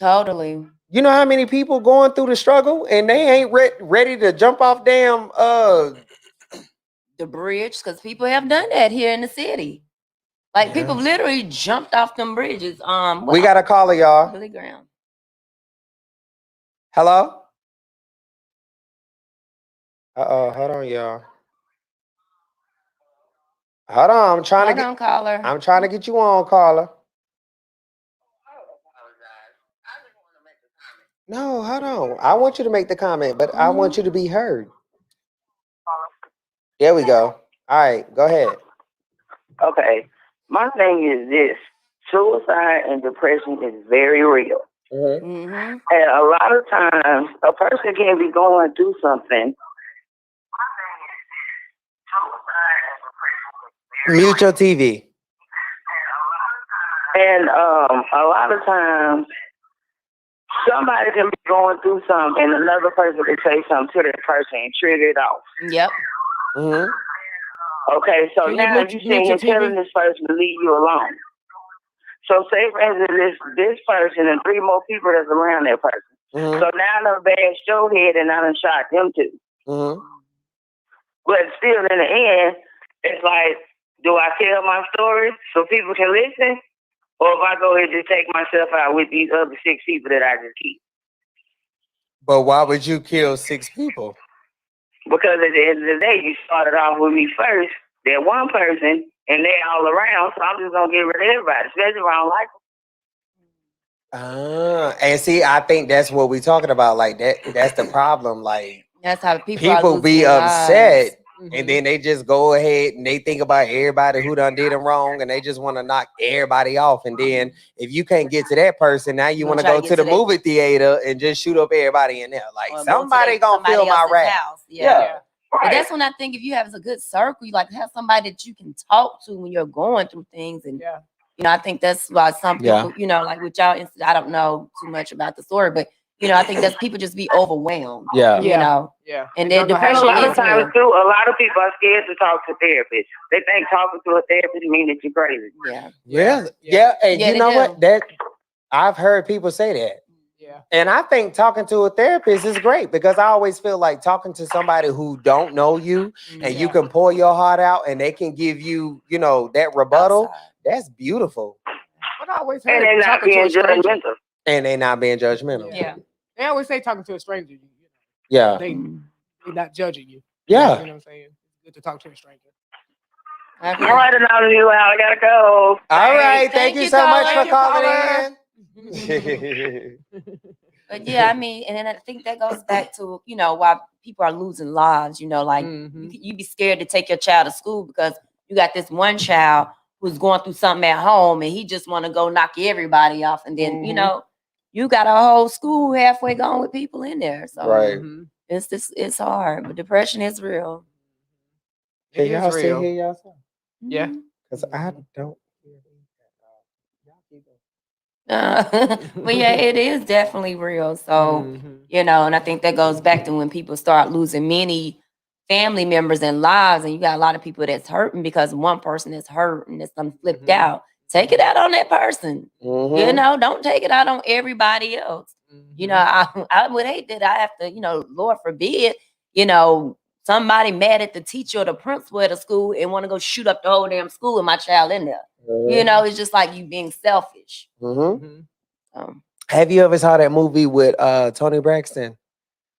Totally. You know how many people going through the struggle and they ain't ready to jump off damn The bridge, because people have done that here in the city. Like Yeah. people literally jumped off them bridges. We got a caller, y'all. Billy Graham. Hello? Hold on, y'all. Hold on, I'm trying Hold to on, caller. I'm trying to get you on, caller. No, hold on. I want you to make the comment, but I want you to be heard. There we go. All right, go ahead. Okay. My thing is this. Suicide and depression is very real. Mhm. Mm-hmm. And a lot of times, a person can be going through something. Mute your TV. And a lot of times, somebody can be going through something, and another person can say something to that person and trigger it off. Yep. Mm-hmm. Okay, so Can you now mute- you mute sitting your here telling TV? this person to leave you alone. So say for instance, this person and 3 more people that's around that person. Mm-hmm. So now I done bashed your head and I done shot them too. Mm-hmm. But still in the end, it's like, do I tell my story so people can listen? Or if I go ahead and just take myself out with these other 6 people that I just keep? But why would you kill 6 people? Because at the end of the day, you started off with me first, that one person, and they all around, so I'm just going to get rid of everybody, especially if I don't like them. And see, I think that's what we're talking about. Like that's the problem. Like That's how people are people losing be their upset lives. and then they just go ahead and they think about everybody who done did them wrong and they just want to knock everybody off. And then if you can't get to that person, now you Gonna want to try go to to get the to that- movie theater and just shoot up everybody in there. Like Or go to somebody gonna somebody feel my else's wrath. house. Yeah. Yeah. But that's when I think if you have a good circle, you like have somebody that you can talk to when you're going through things. And Yeah. you know, I think that's why some Yeah. people, you know, like with y'all, I don't know too much about the story, but you know, I think that's people just be overwhelmed. Yeah. You know, Yeah. and They then don't know how And to a depression lot deal of is with it. times, real. too, a lot of people are scared to talk to therapists. They think talking to a therapist means that you're crazy. Yeah. Yeah. Yeah. And Yeah, you they know do. what? That I've heard people say that. Yeah. And I think talking to a therapist is great because I always feel like talking to somebody who don't know you and you Yeah. can pour your heart out and they can give you, you know, that rebuttal. Outside. That's beautiful. But I always And heard they're not talking to being a stranger. judgmental. And they not being judgmental. Yeah. They always say talking to a stranger. Yeah. They not judging you. Yeah. You know what I'm saying? It's good to talk to a stranger. All right, and I'll you out. I gotta go. All right. Thank Thank you you, so much caller. for calling Caller. in. But yeah, I mean, and then I think that goes back to, you know, why people are losing lives, you know, like Mhm. you be scared to take your child to school because you got this one child who's going through something at home and he just want to go knock everybody off. And then, you Mhm. know, you got a whole school halfway gone with people in there. So Right. Mhm. it's hard, but depression is real. Can It y'all is still real. hear y'all song? Yeah. Mhm. Because I don't hear y'all keep going. But yeah, it is definitely real. So, Mhm. you know, and I think that goes back to when people start losing many family members and lives, and you got a lot of people that's hurting because one person is hurt and it's flipped Mhm. out. Take it out on that person. You Mhm. know, don't take it out on everybody else. You know, I would hate that I have to, you know, Lord forbid, you know, somebody mad at the teacher or the principal at a school and want to go shoot up the whole damn school with my child in there. You know, it's just like you being selfish. Mhm. Mhm. Have you ever saw that movie with Tony Braxton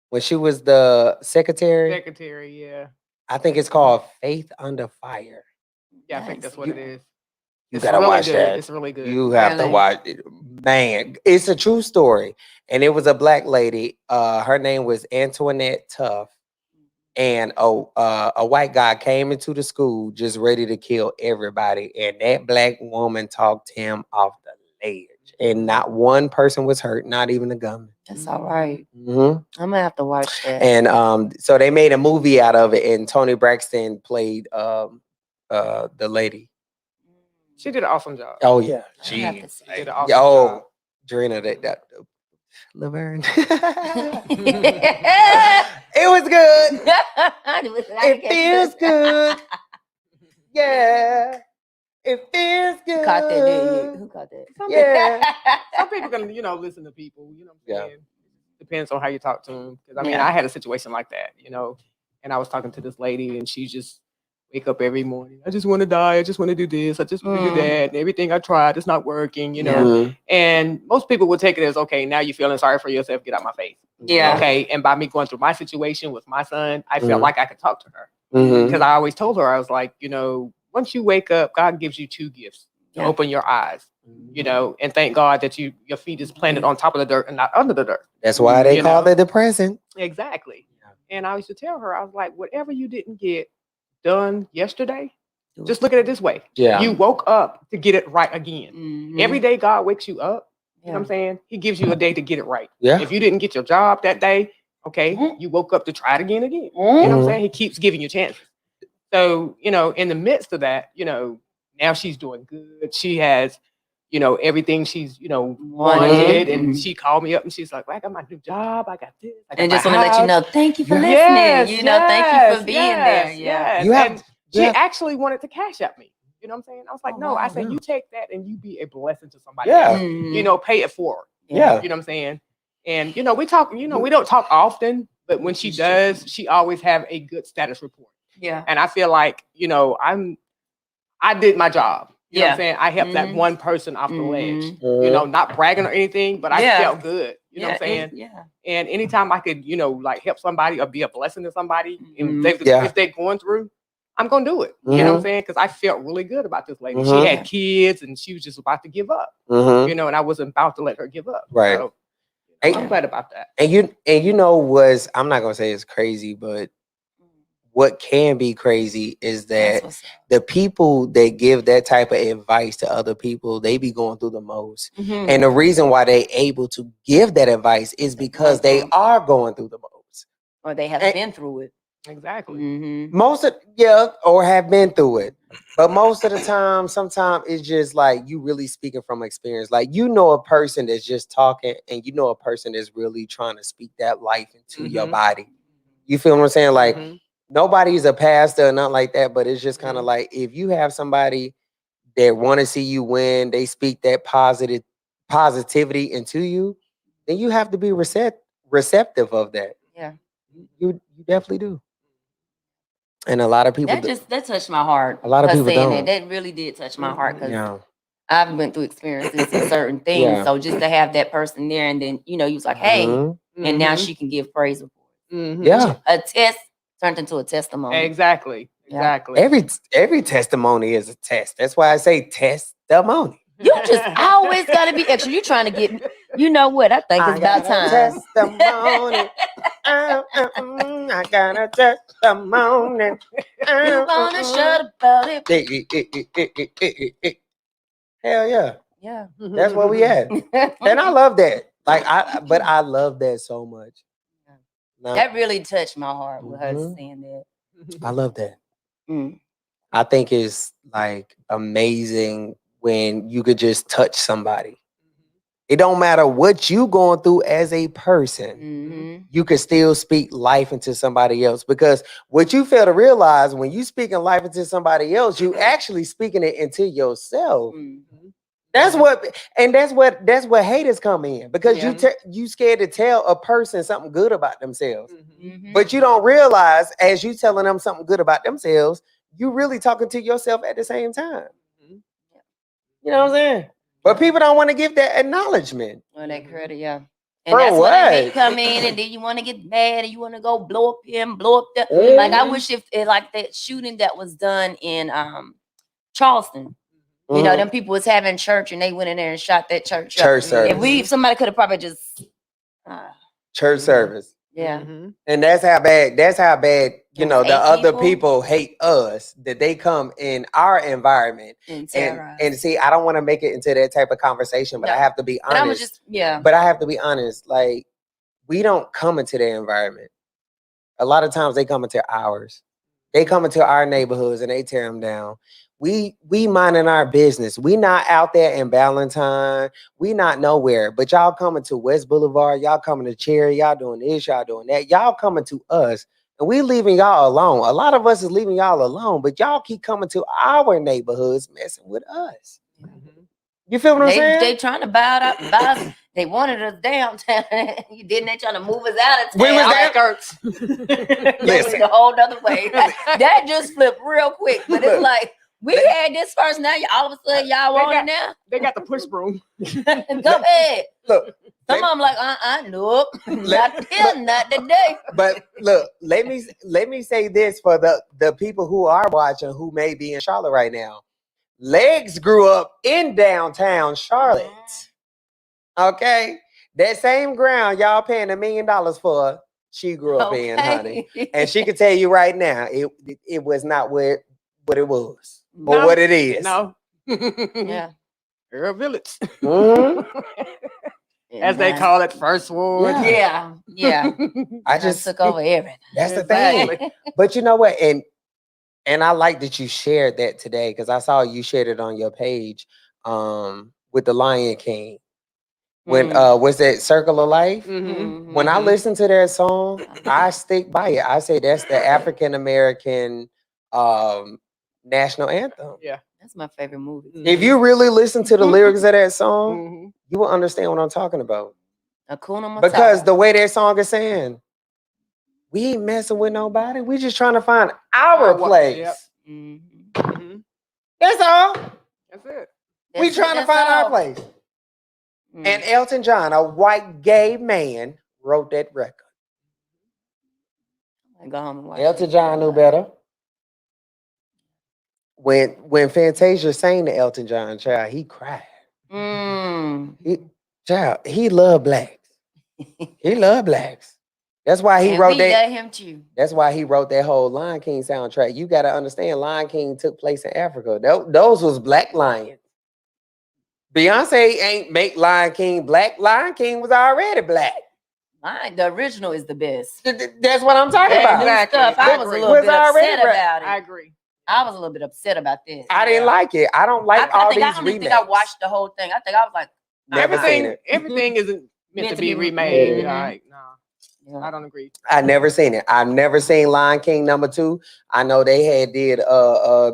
when she was the secretary? Secretary, yeah. I think it's called Faith Under Fire. Yeah, I think that's what it is. You It's gotta really watch good. that. It's really good. You have to Really? watch it. Man, it's a true story. And it was a black lady. Her name was Antoinette Tuff. And a white guy came into the school just ready to kill everybody. And that black woman talked him off the ledge. And not one person was hurt, not even the gunman. That's all right. Mm-hmm. I'm gonna have to watch that. And so they made a movie out of it, and Toni Braxton played the lady. She did an awesome job. Oh yeah, I she have to see did it. an awesome job. Drina, that Laverne. it It was good. It feels good. Yeah, it feels good. Caught that, did you? Who caught that? Yeah. Some people can, listen to people, what I'm Yeah. saying? Depends on how you talk to them. Because I mean, Yeah. I had a situation like that, and I was talking to this lady and she just wake up every morning. I just want to die. I just want to do this. I just want to do that. And everything I tried, it's not working, Mhm. And most people would take it as, okay, now you're feeling sorry for yourself. Get out my face. Yeah. Okay. And by me going through my situation with my son, I felt Mhm. like I could talk to her. Mhm. Because I always told her, I was like, once you wake up, God gives you two gifts to Yeah. open your eyes, and thank God that your feet is planted on top of the dirt and not under the dirt. That's why they You call know. it the present. Exactly. And I used to tell her, I was like, whatever you didn't get done yesterday, just look at it this way. Yeah. You woke up to get it right again. Mhm. Every day God wakes you up, you know Yeah. what I'm saying? He gives you a day to get it right. Yeah. If you didn't get your job that day, okay, Mhm. you woke up to try it again. You know Mhm. what I'm Mhm. saying? He keeps giving you chances. So, in the midst of that, now she's doing good. She has, everything she's, wanted. And she called me up and she's like, well, I got my new job. I got this. I got And just my want to let you house." know, thank you for listening. Yes, Thank you for being there. yes, Yeah. yes. You have- And she yeah. actually wanted to cash at me. You know what I'm saying? I was like, Oh, no, I wow. said, Yeah. you take that and you be a blessing to somebody Yeah. else. Mhm. Pay it forward. Yeah. You know what I'm saying? And, we talk, we don't talk often, but when she does, she always have a good status report. Yeah. And I feel like, I did my job. You know what I'm Yeah. saying? I helped that Mhm. one person off the ledge. Mhm. Not bragging or anything, but I Yeah. felt good. You know what I'm saying? Yeah. And anytime I could, help somebody or be a blessing to somebody, Mhm. if they're going through, I'm gonna do it. You know what I'm Mhm. saying? Because I felt really good about this lady. Mhm. She had kids and she was just about to give up. Mhm. And I wasn't about to let her give up. Right. So, And- I'm glad about that. And you know was I'm not gonna say it's crazy, but what can be crazy is That's that what's up. the people that give that type of advice to other people, they be going through the most. Mhm. And the reason why they able to give that advice is because they are going through the most. Or they have and- been through it. Exactly. Mhm. Or have been through it. But most of the time, sometimes it's just like you really speaking from experience. Like a person that's just talking, and a person that's really trying to speak that life into your Mhm. body. You feel what I'm saying? Like Mhm. nobody's a pastor or nothing like that, but it's just kind of Mhm. like if you have somebody that want to see you win, they speak that positivity into you, then you have to be receptive of that. Yeah. You definitely do. And a lot of people That touched my heart. A lot of her people saying don't. That really did touch my heart because yeah. I've been through experiences and certain things. Yeah. So just to have that person there and then, he was like, hey, Mhm. and now Mhm. she can give praise reports. Mhm. Yeah. A test turned into a testimony. Exactly. Yeah. Exactly. Every testimony is a test. That's why I say testimony. You just always got to be extra. You trying to get me. You know what? I think it's about got a time. testimony. I got a testimony. You gonna shut about it. Hell yeah. Yeah. That's where we at. And I love that. But I love that so much. Now, That really touched my heart with her Mhm. saying that. I love that. Mm. I think it's like amazing when you could just touch somebody. It don't matter what you going through as a person. Mhm. You can still speak life into somebody else, because what you fail to realize when you speaking life into somebody else, you actually speaking it into yourself. Mhm. That's what haters come in, because you scared to tell a person something good about themselves. Mhm. But you don't realize as you telling them something good about themselves, you really talking to yourself at the same time. You know what I'm saying? But people don't want to give that acknowledgement. Well, that credit, yeah. And For that's when the hate what? come in, and then you want to get mad, and you want to go blow up him, blow up that. Like I wish if like that shooting that was done in Charleston, You know, Mhm. them people was having church and they went in there and shot that church up. Church service. If somebody could have probably just, Church service. yeah. Mhm. And that's how bad, you It know, was the 8 other people? people hate us, that they come in our environment. And And terrorize. see, I don't want to make it into that type of conversation, but I No. have to be But I'm honest. just, yeah. But I have to be honest, like, we don't come into their environment. A lot of times they come into ours. They come into our neighborhoods and they tear them down. We minding our business. We not out there in Ballantyne. We not nowhere. But y'all coming to West Boulevard. Y'all coming to Cherry. Y'all doing this. Y'all doing that. Y'all coming to us. And we leaving y'all alone. A lot of us is leaving y'all alone. But y'all keep coming to our neighborhoods messing with us. Mhm. You feel what I'm saying? They trying to buy us. They wanted us downtown. You didn't. They trying to move us out of town. We was All there. skirts. Listen. The whole other way. That just flipped real quick. But it's Look. like we had this first. Now all of a sudden y'all They want it now. They got the push broom. Go ahead. Look, Some of them like nope, not here, not today. but look, let me say this for the people who are watching who may be in Charlotte right now. Legs grew up in downtown Charlotte. Okay, that same ground y'all paying $1 million for, she grew up in, honey, and she can tell you right now, it was not what it was or No. what it is. No. Yeah. Girl Village. Mhm. As they call it, First Ward. Yeah. Yeah. I I just took over everything. that's the thing. Exactly. But you know what? And I like that you shared that today because I saw you shared it on your page with the Lion King. When was that Circle of Life? Mhm. When I Mhm. listen to that song, I stick by it. I say that's the African American national anthem. Yeah. That's my favorite movie. If you really listen to the lyrics of that song, Mhm. you will understand what I'm talking about. Hakuna Matata. Because the way that song is saying, we ain't messing with nobody. We just trying to find our Our place. yep. Mhm. Mhm. That's all. That's it. We That's it, trying to that's find our all. place. Mm. And Elton John, a white gay man, wrote that record. I go home and watch Elton it. John knew better. When Fantasia sang to Elton John, child, he cried. Mm. He loved blacks. He loved blacks. That's why he And wrote we that. let him too. That's why he wrote that whole Lion King soundtrack. You got to understand, Lion King took place in Africa. Those was black lions. Beyonce ain't make Lion King black. Lion King was already black. The original is the best. That's what I'm talking That about. new Exactly. stuff, I I was a agree. little Was bit already upset right. about I it. agree. I was a little bit upset about this. I didn't Yeah. like it. I don't like all I think these I don't even think remakes. I watched the whole thing. I think I was like, Never seen it. Everything isn't meant to be Mhm. remade. Like, no, yeah. I don't agree. I never seen it. I've never seen Lion King #2. I know they did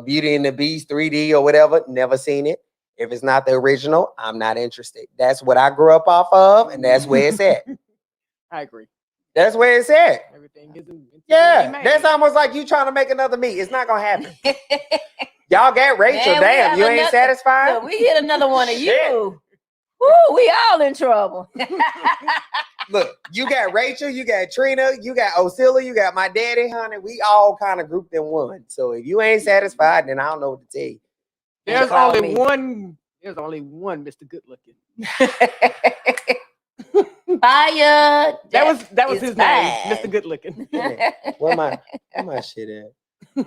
Beauty and the Beast 3D or whatever. Never seen it. If it's not the original, I'm not interested. That's what I grew up off of, and that's where it's at. I agree. That's where it's at. Everything isn't meant to be Yeah, remade. that's almost like you trying to make another me. It's not gonna happen. Y'all got Rachel. Man, we Damn, have you ain't another- satisfied. Look, we hit another one of Shit. you. Woo, we all in trouble. Look, you got Rachel, you got Trina, you got Oscilla, you got my daddy, honey. We all kind of grouped in one. So if you ain't satisfied, then I don't know what to tell you. There's Call only me. one. There's only one Mr. Good Looking. Fire. That was is his fine. name, Mr. Good Looking. Where my shit at?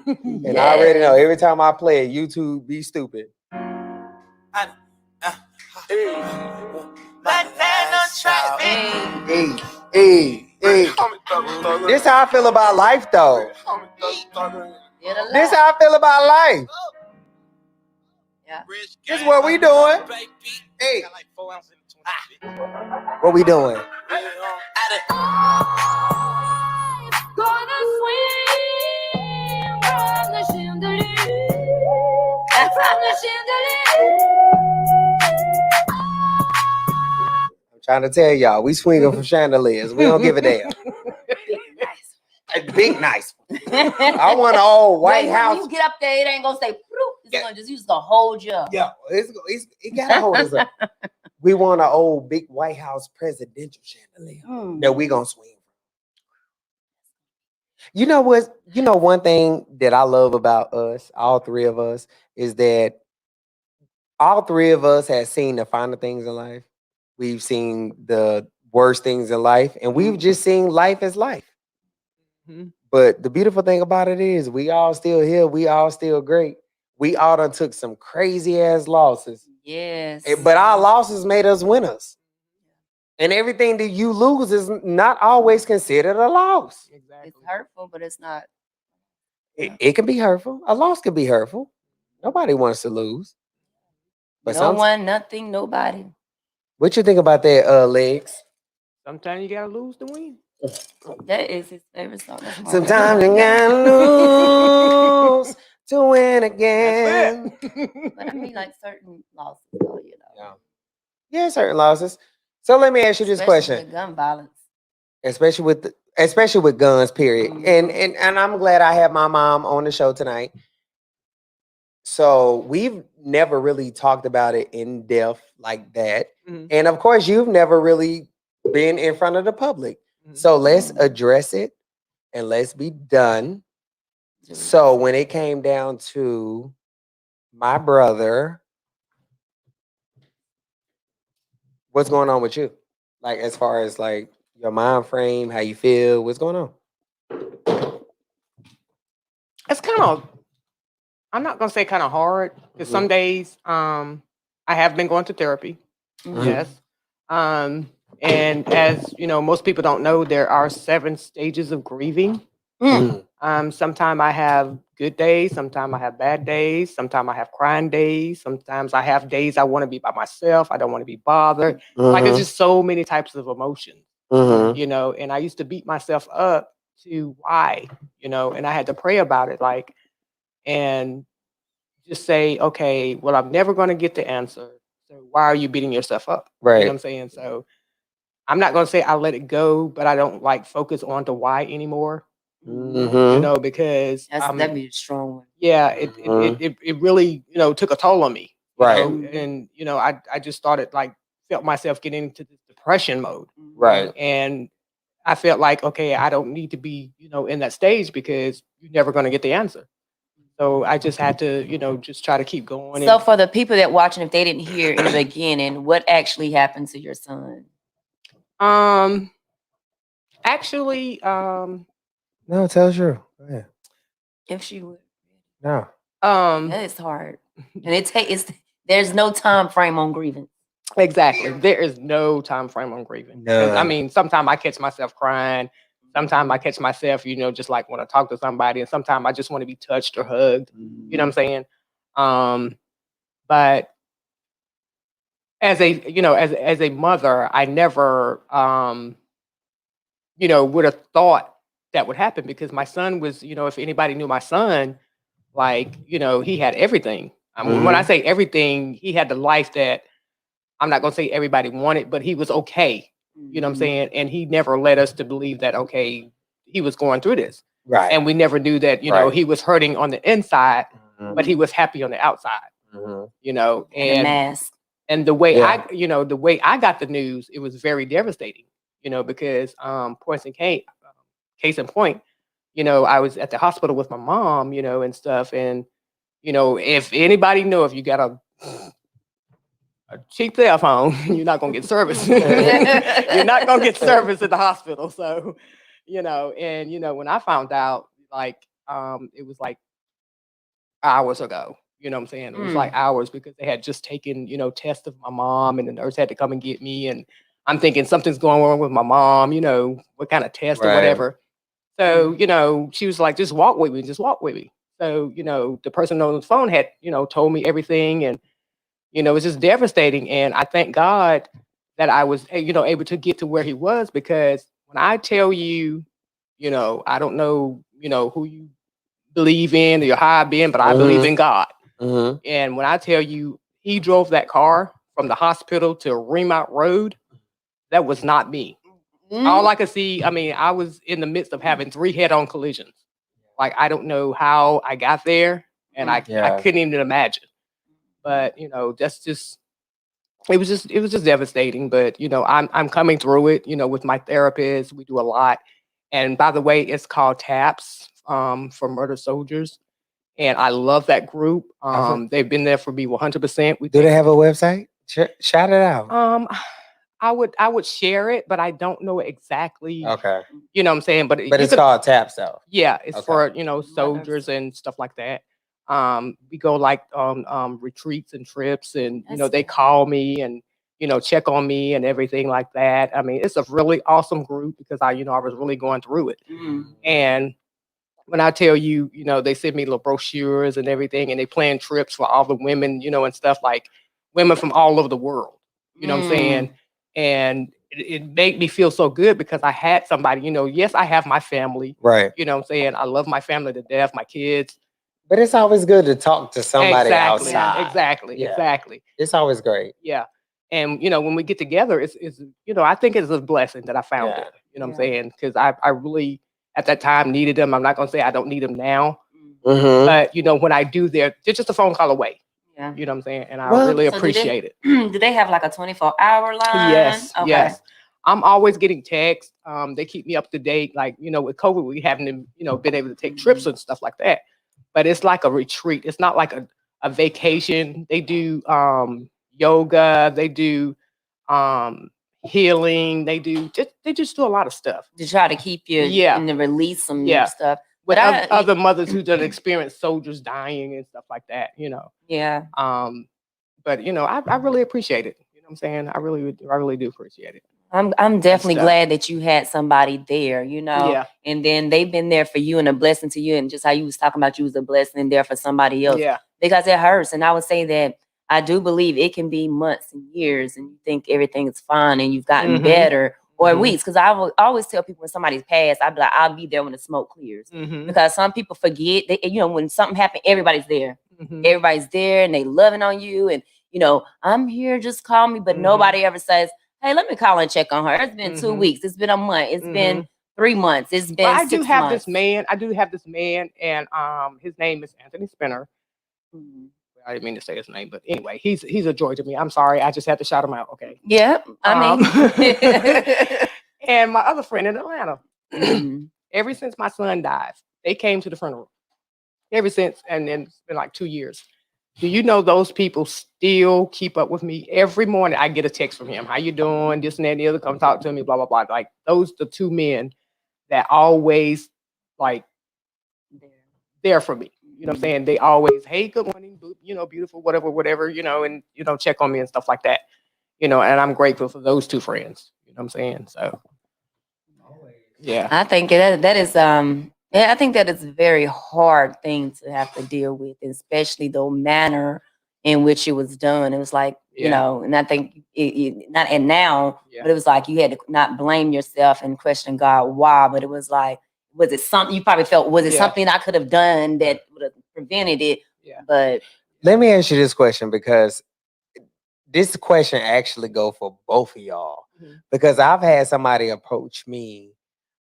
And Yeah. I already know every time I play it, YouTube be stupid. Hey. This how I feel about life though. This how I feel about life. Yeah. This is what we doing. Hey. What we doing? I'm trying to tell y'all, we swinging from chandeliers. We don't give a damn. A big nice one. I want an old White When House. you get up there, it ain't gonna say "Bloop." It's gonna just gonna hold you up. Yeah, it gotta hold us up. We want an old big White House presidential chandelier that we gonna swing. You know what? You know one thing that I love about us, all three of us, is that all three of us have seen the finer things in life. We've seen the worst things in life, and we've just seen life as life. Mhm. But the beautiful thing about it is we all still here. We all still great. We all done took some crazy ass losses. Yes. But our losses made us winners. And everything that you lose is not always considered a loss. Exactly. It's hurtful, but it's not. It can be hurtful. A loss can be hurtful. Nobody wants to lose. But No one, nothing, nobody. what you think about that, Legs? Sometimes you gotta lose to win. That is his favorite song. That's my Sometimes you favorite. gotta lose to win again. That's it. But I mean, like certain losses, though, you know. Yeah, certain losses. So let me ask you this Especially question. with gun violence. Especially with guns, period. Mhm. And I'm glad I have my mom on the show tonight. So we've never really talked about it in depth like that. Mhm. And of course, you've never really been in front of the public. Mhm. So let's address it and let's be done. So when it came down to my brother, what's going on with you? Like as far as like your mind frame, how you feel, what's going on? It's kind of, I'm not gonna say kind of hard because some days I have been going to therapy. Mhm. Yes. And as you know, most people don't know there are 7 stages of grieving. Sometimes I have good days, sometimes I have bad days, sometimes I have crying days, sometimes I have days I want to be by myself, I don't want to be bothered. Like it's just so many types of emotions, you know, and I used to beat myself up to why, you know, and I had to pray about it, like, and just say, okay, well, I'm never going to get the answer. So why are you beating yourself up? You know what I'm saying? So I'm not going to say I let it go, but I don't like focus on the why anymore. You know, because That'd be a strong one. yeah, it really, you know, took a toll on me. You Right. know? And you know, I just started like felt myself getting into this depression mode. Right. And I felt like, okay, I don't need to be, you know, in that stage because you're never going to get the answer. So I just had to, you know, just try to keep going. So for the people that watching, if they didn't hear in the beginning, what actually happened to your son? Actually, No, tell us true. Go ahead. If she would. No. That is hard. And there's no time frame on grievance. exactly. There is no time frame on grieving. 'Cause, I None. mean, sometimes I catch myself crying. Sometimes I catch myself, you know, just like want to talk to somebody, and sometimes I just want to be touched or hugged. You know what I'm saying? But as a, you know, as a mother, I never, you know, would have thought that would happen because my son was, you know, if anybody knew my son, like, you know, he had everything. I mean, when I say everything, he had the life that I'm not gonna say everybody wanted, but he was okay. You know what I'm saying? And he never led us to believe that, okay, he was going through this. Right. And we never knew that, you know, Right. he was hurting on the inside, but he was happy on the outside, you know, And a mask. and the way Yeah. you know, the way I got the news, it was very devastating, you know, because case in point, you know, I was at the hospital with my mom, you know, and stuff. And, you know, if anybody know if you got a cheap cell phone, you're not gonna get service. You're not gonna get service at the hospital. So, you know, and you know, when I found out, like, it was like hours ago. You know what I'm saying? It was like hours because they had just taken, you know, tests of my mom and the nurse had to come and get me. And I'm thinking something's going on with my mom, you know, what kind of test or Right. whatever. So, you know, she was like, just walk with me, just walk with me. So, you know, the person on the phone had, you know, told me everything. And, you know, it was just devastating. And I thank God that I was, you know, able to get to where he was, because when I tell you, you know, I don't know, you know, who you believe in or your high been, but I believe in God. And when I tell you he drove that car from the hospital to Remount Road, that was not me. All I could see, I mean, I was in the midst of having 3 head-on collisions. Like, I don't know how I got there, and I couldn't even imagine. But, you know, that's just, it was just devastating. But, you know, I'm coming through it, you know, with my therapist. We do a lot. And by the way, it's called TAPS, for murder soldiers. and I love that group. They've been there for me 100%. Do they have a website? Shout it out. I would share it, but I don't know exactly. Okay. You know what I'm saying? But it's called TAPS though. Yeah, it's Okay. for soldiers and stuff like that. We go like on retreats and trips, and they call me and check on me and everything like that. I mean, it's a really awesome group because I was really going through it. And when I tell you, they send me little brochures and everything, and they plan trips for all the women, and stuff, like women from all over the world. You know what I'm saying? And it made me feel so good because I had somebody, yes, I have my family. Right. You know what I'm saying? I love my family to death, my kids. But it's always good to talk to somebody outside. Exactly. It's always great. Yeah. And, when we get together, it's I think it's a blessing that I found it. You know what I'm saying? Because I really, at that time, needed them. I'm not going to say I don't need them now. But, when I do, they're just a phone call away. Yeah. You know what I'm saying? And I really appreciate it. Do they have like a 24-hour line? Yes. Okay. Yes. I'm always getting texts. They keep me up to date. Like, with COVID, we haven't, been able to take trips and stuff like that. But it's like a retreat. It's not like a vacation. They do yoga. They do healing. They just do a lot of stuff to try to keep you and to release some stuff. With other mothers who done experienced soldiers dying and stuff like that, Yeah. But I really appreciate it. You know what I'm saying? I really do appreciate it. I'm definitely glad that you had somebody there, Yeah. And then they've been there for you and a blessing to you. And just how you was talking about you was a blessing there for somebody else. Yeah. Because it hurts. And I would say that I do believe it can be months and years and you think everything is fine and you've gotten better, or weeks. Because I will always tell people when somebody's passed, I'd be like, I'll be there when the smoke clears. Because some people forget that, when something happened, everybody's there. Everybody's there and they loving on you. And, I'm here, just call me. But nobody ever says, hey, let me call and check on her. It's been 2 weeks. It's been a month. It's been 3 months. It's been I 6 do have months. I do have this man, and his name is Anthony Spinner. I didn't mean to say his name, but anyway, he's a joy to me. I'm sorry, I just had to shout him out. Okay. Yeah, I mean. And my other friend in Atlanta. Ever since my son died, they came to the funeral. Ever since, and then it's been like 2 years. Do you know those people still keep up with me? Every morning I get a text from him. How you doing? This and that and the other. Come talk to me, blah, blah, blah. Like those the two men that always like there for me. You know what I'm saying? They always, hey, good morning, beautiful, whatever, and check on me and stuff like that. And I'm grateful for those two friends. You know what I'm saying? So yeah. I think that is I think that is a very hard thing to have to deal with, especially the manner in which it was done. It was like, and I think not and now, but it was like you had to not blame yourself and question God why, but it was like, was it something you probably felt, was it something I could have done that would have prevented it? Yeah. But let me ask you this question, because this question actually go for both of y'all. Because I've had somebody approach me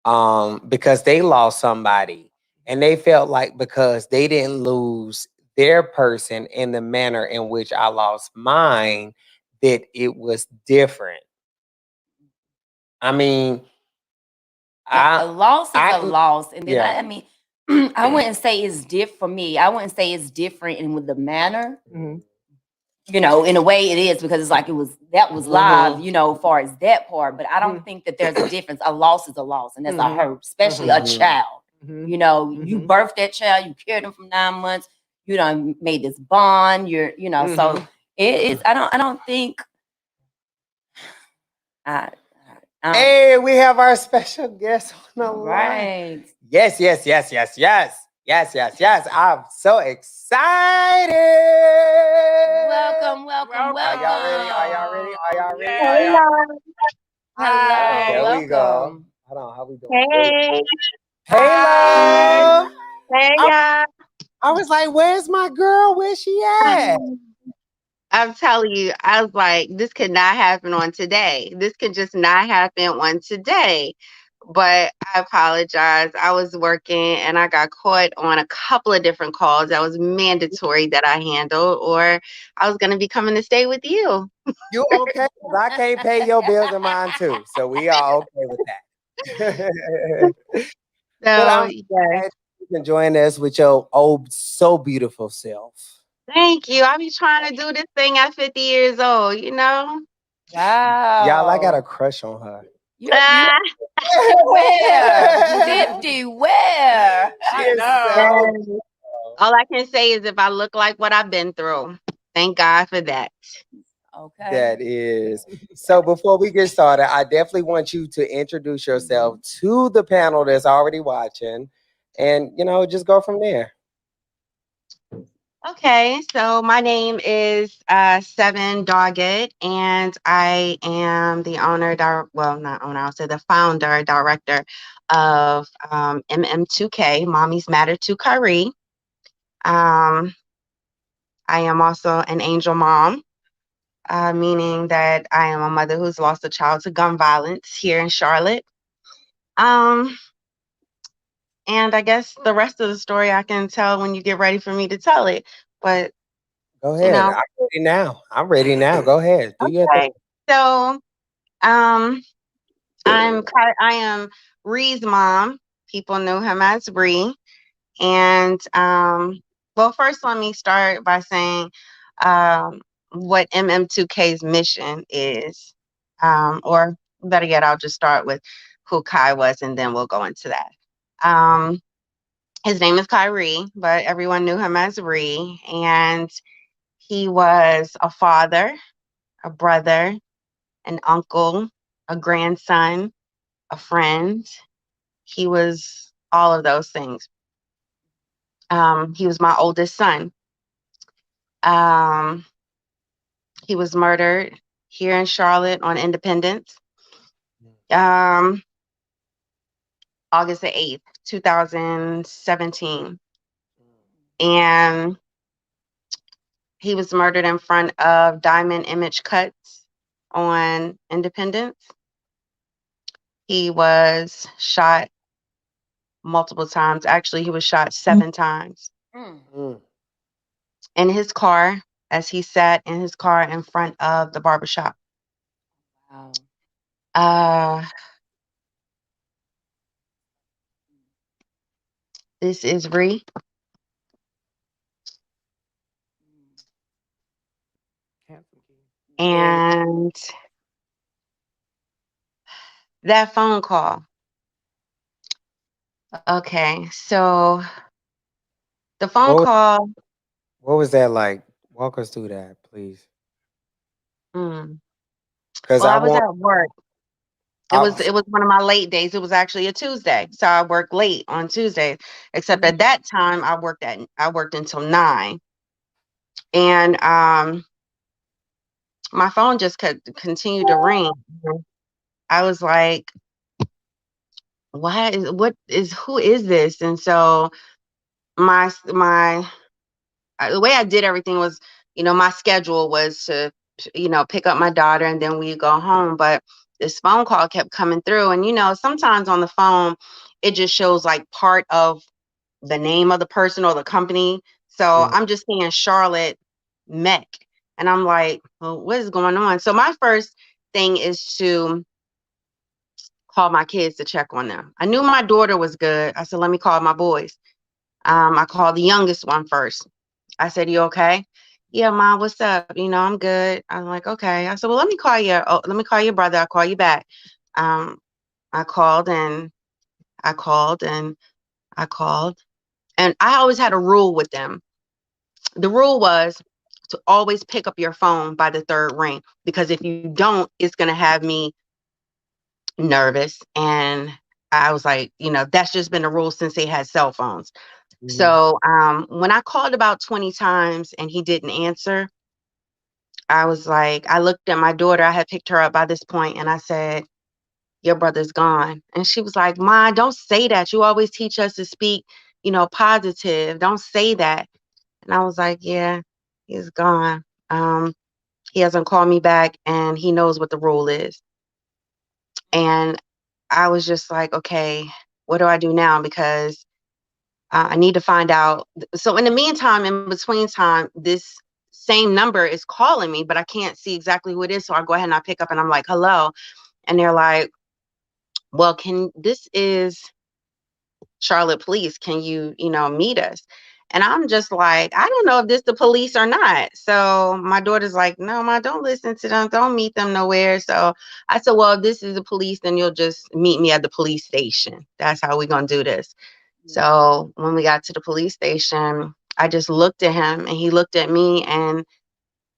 because they lost somebody and they felt like because they didn't lose their person in the manner in which I lost mine, that it was different. I mean, a loss is a loss. And then I mean, I wouldn't say it's different for me. I wouldn't say it's different in with the manner. In a way it is, because it's like that was live, as far as that part. But I don't think that there's a difference. A loss is a loss, and that's a hurt, especially a child. You birthed that child, you cared him for 9 months, you done made this bond, so it's I don't think hey, we have our special guest on the line. Right. Yes. I'm so excited. Welcome. Are y'all ready? Hello. There we go. Welcome. Hold on, how we doing? Hey. Hey, love. Hey, y'all. I was like, where's my girl? Where's she at? I'm telling you, I was like, this could not happen on today. This could just not happen on today. But I apologize. I was working and I got caught on a couple of different calls that was mandatory that I handled, or I was going to be coming to stay with you. You okay? 'Cause I can't pay your bills and mine too. So we are okay with that. So, But I'm yeah. glad for joining us with your so beautiful self. Thank you. I be trying to do this thing at 50 years old, you know? Wow. Y'all, I got a crush on her. You Ah, where? 50 where? I know. yes. All I can say is if I look like what I've been through, thank God for that. Okay. That is. So before we get started, I definitely want you to introduce yourself to the panel that's already watching and, just go from there. Okay, so my name is Seven Doggett, and I am the well, not owner, I'll say the founder, director of MM2K, Mommy's Matter to Kyrie. I am also an angel mom, meaning that I am a mother who's lost a child to gun violence here in Charlotte. And I guess the rest of the story I can tell when you get ready for me to tell it. But Go you ahead. know, I'm ready now. Go ahead. Do your thing. okay. So, I am Ree's mom. People knew him as Ree. And well, first let me start by saying what MM2K's mission is. Or better yet, I'll just start with who Kai was and then we'll go into that. His name is Kyrie, but everyone knew him as Ree. And he was a father, a brother, an uncle, a grandson, a friend. He was all of those things. He was my oldest son. He was murdered here in Charlotte on Independence, August the 8th, 2017. And he was murdered in front of Diamond Image Cuts on Independence. He was shot multiple times. Actually, he was shot 7 times. Mm. In his car, as he sat in his car in front of the barbershop. Wow. This is Ree. And that phone call. Okay, so the phone call. What was that like? Walk us through that, please. Because Well, I was at work. It was one of my late days. It was actually a Tuesday, so I worked late on Tuesdays. Except at that time, I worked until 9, and my phone just continued to ring. I was like, who is this? And so the way I did everything was, my schedule was to, pick up my daughter and then we go home. But this phone call kept coming through. And, sometimes on the phone, it just shows like part of the name of the person or the company. So I'm just seeing Charlotte Mech. And I'm like, well, what is going on? So my first thing is to call my kids to check on them. I knew my daughter was good. I said, let me call my boys. I called the youngest one first. I said, you okay? Yeah, Mom, what's up? I'm good. I'm like, okay. I said, well, let me call your brother. I'll call you back. I called and I called and I called. And I always had a rule with them. The rule was to always pick up your phone by the 3rd ring, because if you don't, it's going to have me nervous. And I was like, that's just been a rule since they had cell phones. So when I called about 20 times and he didn't answer, I was like, I looked at my daughter. I had picked her up by this point and I said, your brother's gone. And she was like, Ma, don't say that. You always teach us to speak, positive. Don't say that. And I was like, yeah, he's gone. He hasn't called me back and he knows what the rule is. And I was just like, okay, what do I do now? Because I need to find out. So in the meantime, in between time, this same number is calling me, but I can't see exactly who it is. So I go ahead and I pick up and I'm like, hello. And they're like, well, this is Charlotte police, can you, meet us? And I'm just like, I don't know if this the police or not. So my daughter's like, no, Ma, don't listen to them. Don't meet them nowhere. So I said, well, if this is the police, then you'll just meet me at the police station. That's how we're going to do this. So when we got to the police station, I just looked at him and he looked at me and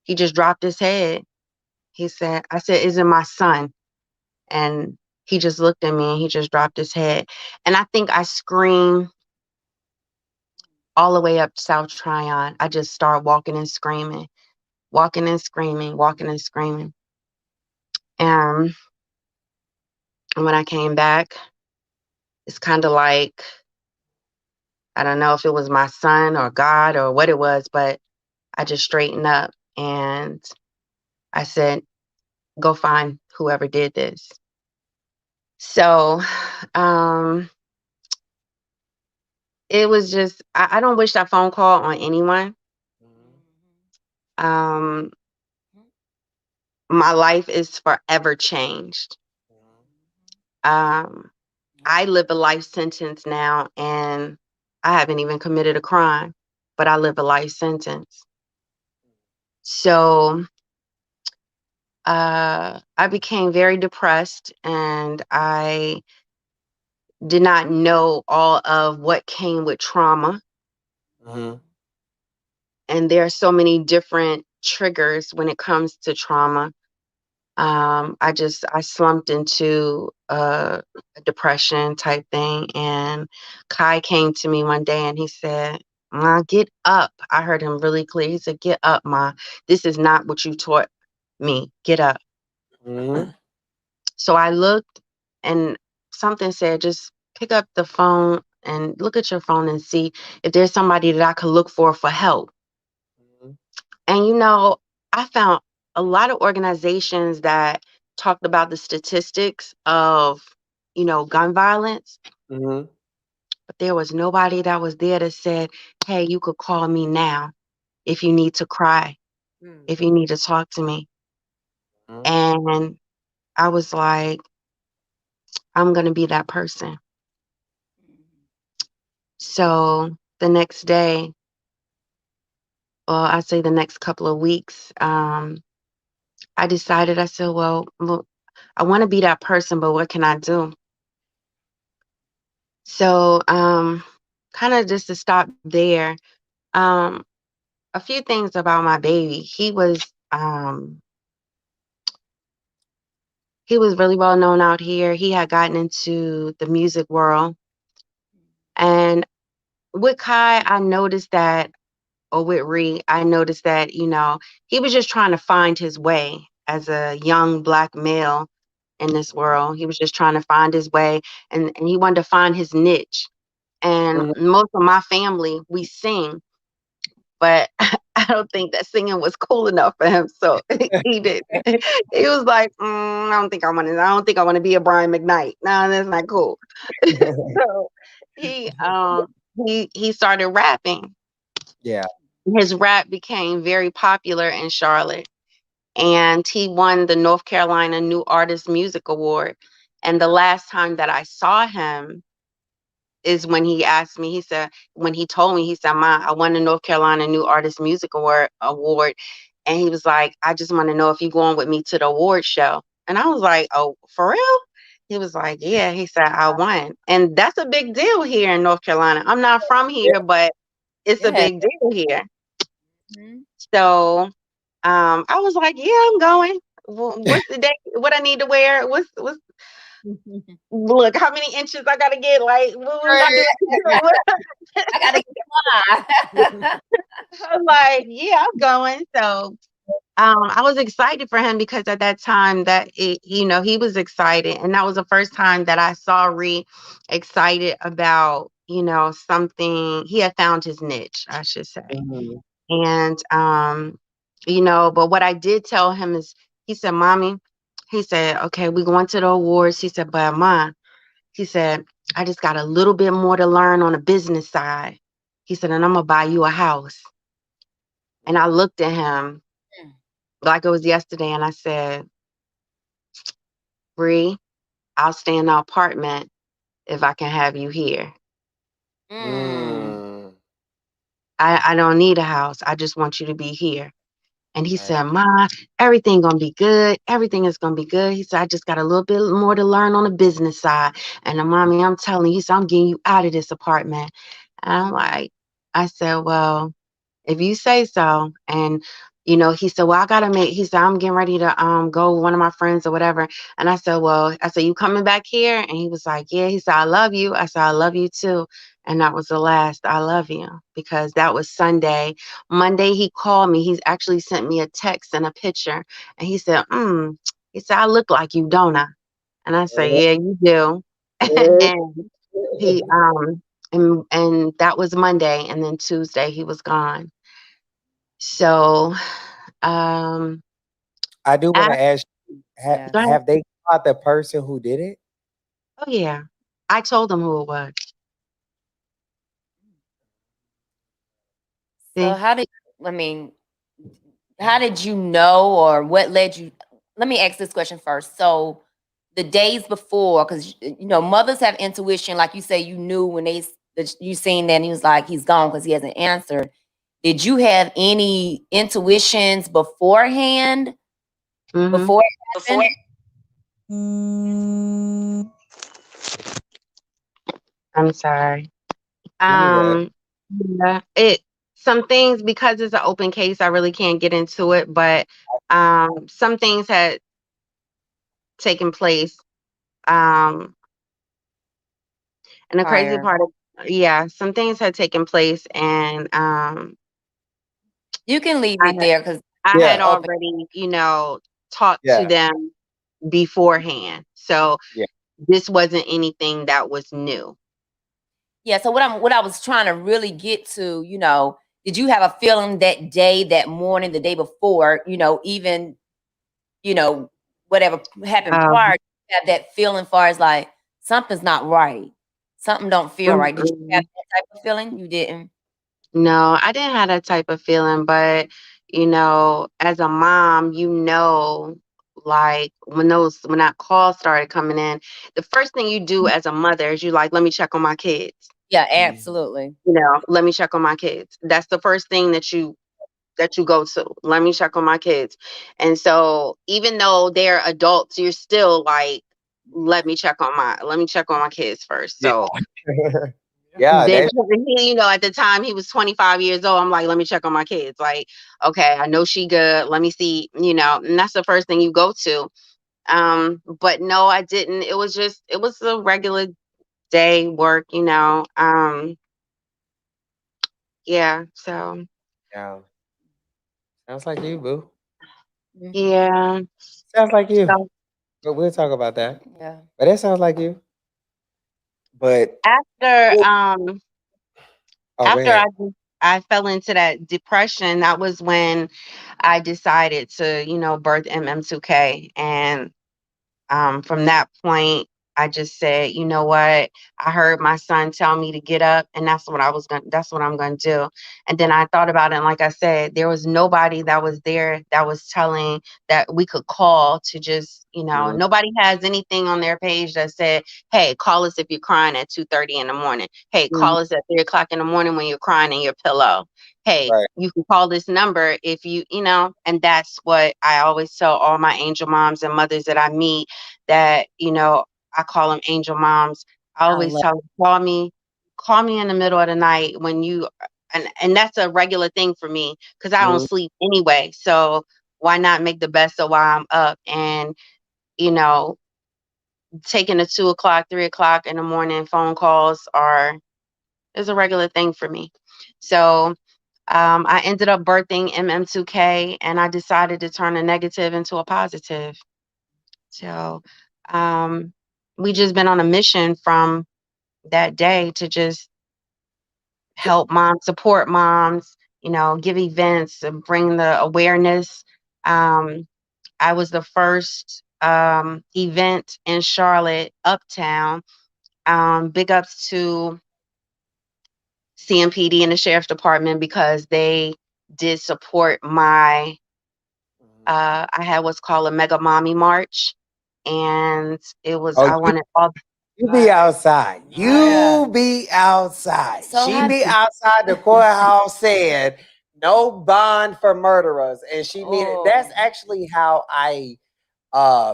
he just dropped his head. I said, is it my son? And he just looked at me and he just dropped his head. And I think I screamed all the way up South Tryon. I just started walking and screaming, walking and screaming, walking and screaming. And when I came back, it's kind of like, I don't know if it was my son or God or what it was, but I just straightened up and I said, go find whoever did this. So it was just, I don't wish that phone call on anyone. My life is forever changed. I live a life sentence now, and I haven't even committed a crime, but I live a life sentence. So I became very depressed, and I did not know all of what came with trauma. And there are so many different triggers when it comes to trauma. I slumped into a depression type thing. And Kai came to me one day and he said, Ma, get up. I heard him really clear. He said, get up, Ma. This is not what you taught me. Get up. So I looked and something said, just pick up the phone and look at your phone and see if there's somebody that I could look for help. And, I found a lot of organizations that talked about the statistics of, gun violence. But there was nobody that was there that said, hey, you could call me now if you need to cry, if you need to talk to me. And I was like, I'm going to be that person. So the next day, well, I say the next couple of weeks, I decided, I said, well, look, I want to be that person, but what can I do? So kind of just to stop there, a few things about my baby. He was really well known out here. He had gotten into the music world. And with Kai, I noticed that, or with Ree, I noticed that, he was just trying to find his way as a young Black male in this world. He was just trying to find his way and he wanted to find his niche. And most of my family, we sing, but I don't think that singing was cool enough for him. So he did. He was like, I don't think I want to be a Brian McKnight. No, that's not cool. So he started rapping. Yeah. His rap became very popular in Charlotte, and he won the North Carolina New Artist Music Award. And the last time that I saw him is when he asked me, he said, when he told me, he said, Ma, I won the North Carolina New Artist Music Award. And he was like, I just want to know if you're going with me to the award show. And I was like, oh, for real? He was like, yeah. He said, I won. And that's a big deal here in North Carolina. I'm not from here, but it's a big deal here. So I was like, yeah, I'm going. What's the day? What I need to wear? Look, how many inches I gotta get? Like, what I gotta get I was like, yeah, I'm going. So I was excited for him because at that time he was excited. And that was the first time that I saw Ree excited about, something. He had found his niche, I should say. And, but what I did tell him is, he said, Mommy, he said, okay, we're going to the awards. He said, but Mom, he said, I just got a little bit more to learn on the business side. He said, and I'm going to buy you a house. And I looked at him like it was yesterday. And I said, Bree, I'll stay in the apartment if I can have you here. Mm. I don't need a house. I just want you to be here. And he Right. said, Ma, everything gonna be good. Everything is gonna be good. He said, I just got a little bit more to learn on the business side. And the mommy, I'm telling you, he said, I'm getting you out of this apartment. And I'm like, I said, well, if you say so. And he said, well, he said, I'm getting ready to go with one of my friends or whatever. And I said, well, you coming back here? And he was like, yeah. He said, I love you. I said, I love you too. And that was the last I love you, because that was Sunday. Monday he called me. He's actually sent me a text and a picture. And he said, he said, I look like you, don't I? And I said, yeah, you do. And he and that was Monday, and then Tuesday he was gone. So, um, I do want af- to ask you, Yeah. go ahead. have they caught the person who did it? Oh yeah, I told them who it was. So See, how did you know, or what led you? Let me ask this question first. So the days before, because mothers have intuition, like you say, you knew when you seen that and he was like, he's gone because he hasn't answered. Did you have any intuitions beforehand? hmm Before it happened? I'm sorry. You good. Yeah, some things, because it's an open case, I really can't get into it. But some things had taken place. Um, and the crazy Prior. part yeah, some things had taken place, and You can leave I it there because I had Yeah, open. already, talked to yeah, them beforehand. So yeah. this wasn't anything that was new. Yeah. So what I was trying to really get to, did you have a feeling that day, that morning, the day before, even, you know, whatever happened Um, prior, you have that feeling far as like something's not right. Something don't feel right. Did you have mm-mm. that type of feeling? You didn't. No, I didn't have that type of feeling, but as a mom, like when that call started coming in, the first thing you do as a mother is you like, let me check on my kids. Yeah, Mhm. absolutely. Let me check on my kids. That's the first thing that you go to. Let me check on my kids. And so even though they're adults, you're still like, let me check on my kids first. Yeah. So Yeah, then, that's at the time he was 25 years old, I'm like, let me check on my kids. Like, okay, I know she good. Let me see, and that's the first thing you go to. But no, I didn't. It was a regular day work, yeah. So yeah. Sounds like you, boo. Mhm. yeah. Sounds like you. So But we'll talk about that. Yeah. But that sounds like you. But after oh, go after ahead. I fell into that depression, that was when I decided to, birth MM2K. And from that point, I just said, you know what? I heard my son tell me to get up, and that's what I'm gonna do. And then I thought about it, and like I said, there was nobody that was there that was telling that we could call to just, Mhm. nobody has anything on their page that said, hey, call us if you're crying at 2:30 in the morning. Hey, Mhm. call us at 3 o'clock in the morning when you're crying in your pillow. Hey, Right. you can call this number if and that's what I always tell all my angel moms and mothers that I meet, that I call them angel moms. I I always love. tell them, call me in the middle of the night when you, and that's a regular thing for me because I don't Mhm. sleep anyway. So why not make the best of while I'm up? And you know taking the 2 o'clock, 3 o'clock in the morning phone calls is a regular thing for me. So I ended up birthing MM2K, and I decided to turn a negative into a positive. So um, we just been on a mission from that day to just help moms, support moms, give events and bring the awareness. Um, I was the first event in Charlotte, Uptown. Big ups to CMPD and the Sheriff's Department because they did support Mhm. I had what's called a Mega Mommy March. And it was, Oh, I wanted all, You be outside. You Yeah. be outside. So She how be did- outside the courthouse saying no bond for murderers. And she mean it. That's Oh. actually how I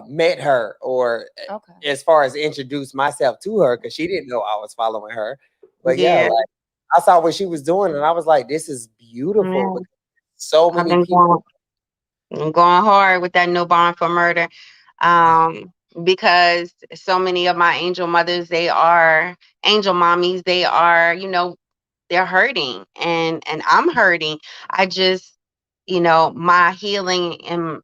met her, or Okay. as far as introduced myself to her, because she didn't know I was following her. But yeah, Yeah. like I saw what she was doing and I was like, this is beautiful. Yeah. Because so I've many been people. going hard with that no bond for murder. Because so many of my angel mothers, they are angel mommies, they are, you know, they're hurting and I'm hurting. I just, you know, my healing and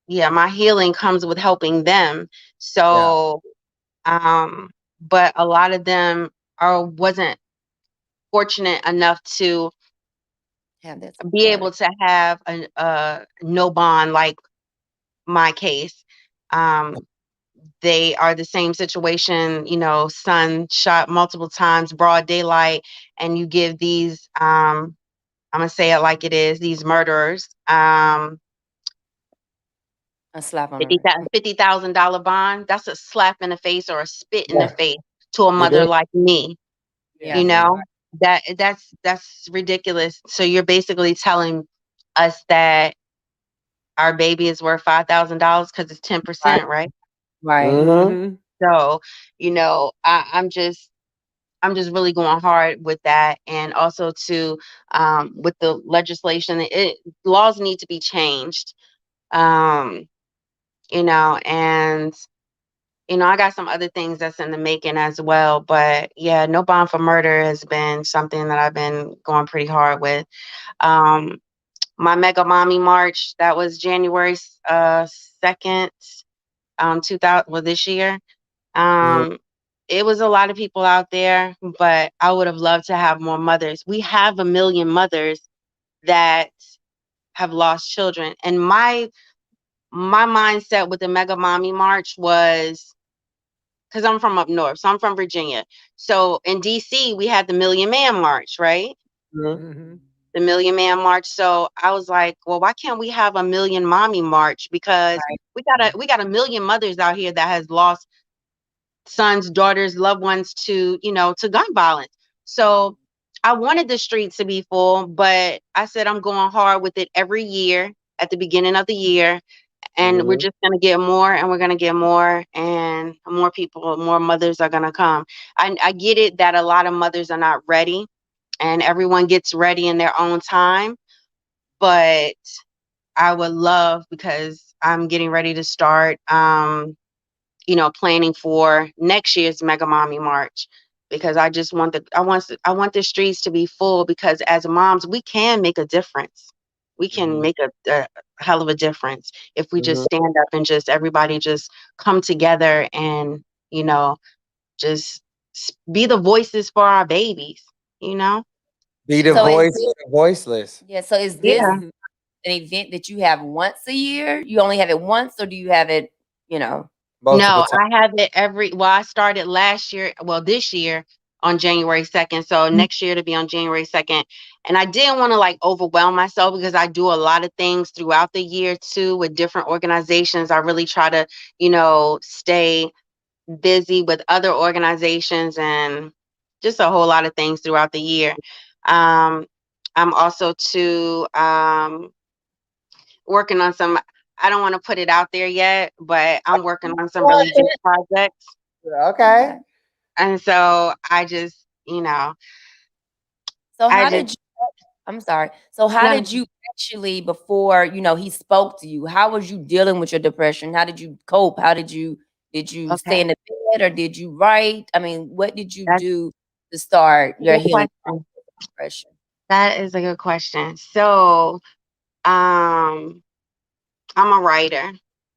my healing comes with helping them. Yeah. So but a lot of them wasn't fortunate enough to Have that be support. able to have a no bond like my case. They are the same situation, you know, son shot multiple times, broad daylight, and you give these, I'm gonna say it like it is, these murderers, A slap on $50,000 her. $50,000 bond. That's a slap in the face or a spit in the Yeah. face to a It mother is. like me. Yeah. You know, that's ridiculous. So you're basically telling us that our baby is worth $5,000 because it's 10%, right? Right. Mm-hmm. So, you know, I'm just really going hard with that, and also to with the legislation, laws need to be changed. Um, you know, and you know, I got some other things that's in the making as well. But yeah, no bond for murder has been something that I've been going pretty hard with. Um, my Mega Mommy March, that was January 2nd, 2000, well, this year. Um, it was a lot of people out there, but I would have loved to have more mothers. We have 1 million mothers that have lost children. And my mindset with the Mega Mommy March was, because I'm from up north, so I'm from Virginia. So in DC, we had the Million Man March, right? Mm-hmm. The Million Man March. So I was like, well, why can't we have a Million Mommy March? Because we got 1 million mothers out here that has lost sons, daughters, loved ones to, you know, to gun violence. So I wanted the streets to be full, but I said I'm going hard with it every year at the beginning of the year. And we're Mm-hmm. just going to get more, and we're going to get more, and more people, more mothers are going to come. I get it that a lot of mothers are not ready, and everyone gets ready in their own time. But I would love, because I'm getting ready to start, you know, planning for next year's Mega Mommy March, because I just want I want the streets to be full, because as moms, we can make a difference. We can Mm-hmm. make a hell of a difference if we just Mm-hmm. stand up and just everybody just come together and, you know, just be the voices for our babies, you know? Be the So is voice this, of the voiceless. yeah, so is this Yeah. an event that you have once a year? You only have it once, or do you have it, you know? Multiple No, times. I have it I started last year, well, this year on January 2nd. So next year to be on January 2nd. And I didn't want to like overwhelm myself, because I do a lot of things throughout the year too with different organizations. I really try to, you know, stay busy with other organizations and just a whole lot of things throughout the year. Um, I'm also too working on some, I don't want to put it out there yet, but I'm working on some religious projects. Okay. And so I just, you know, So I how just, did you, I'm sorry. So how no, did you actually, before, you know, he spoke to you, how was you dealing with your depression? How did you cope? How did you stay okay, in the bed, or did you write? I mean, what did you that's do to start a your good healing question. depression? That is a good question. So, um, I'm a writer.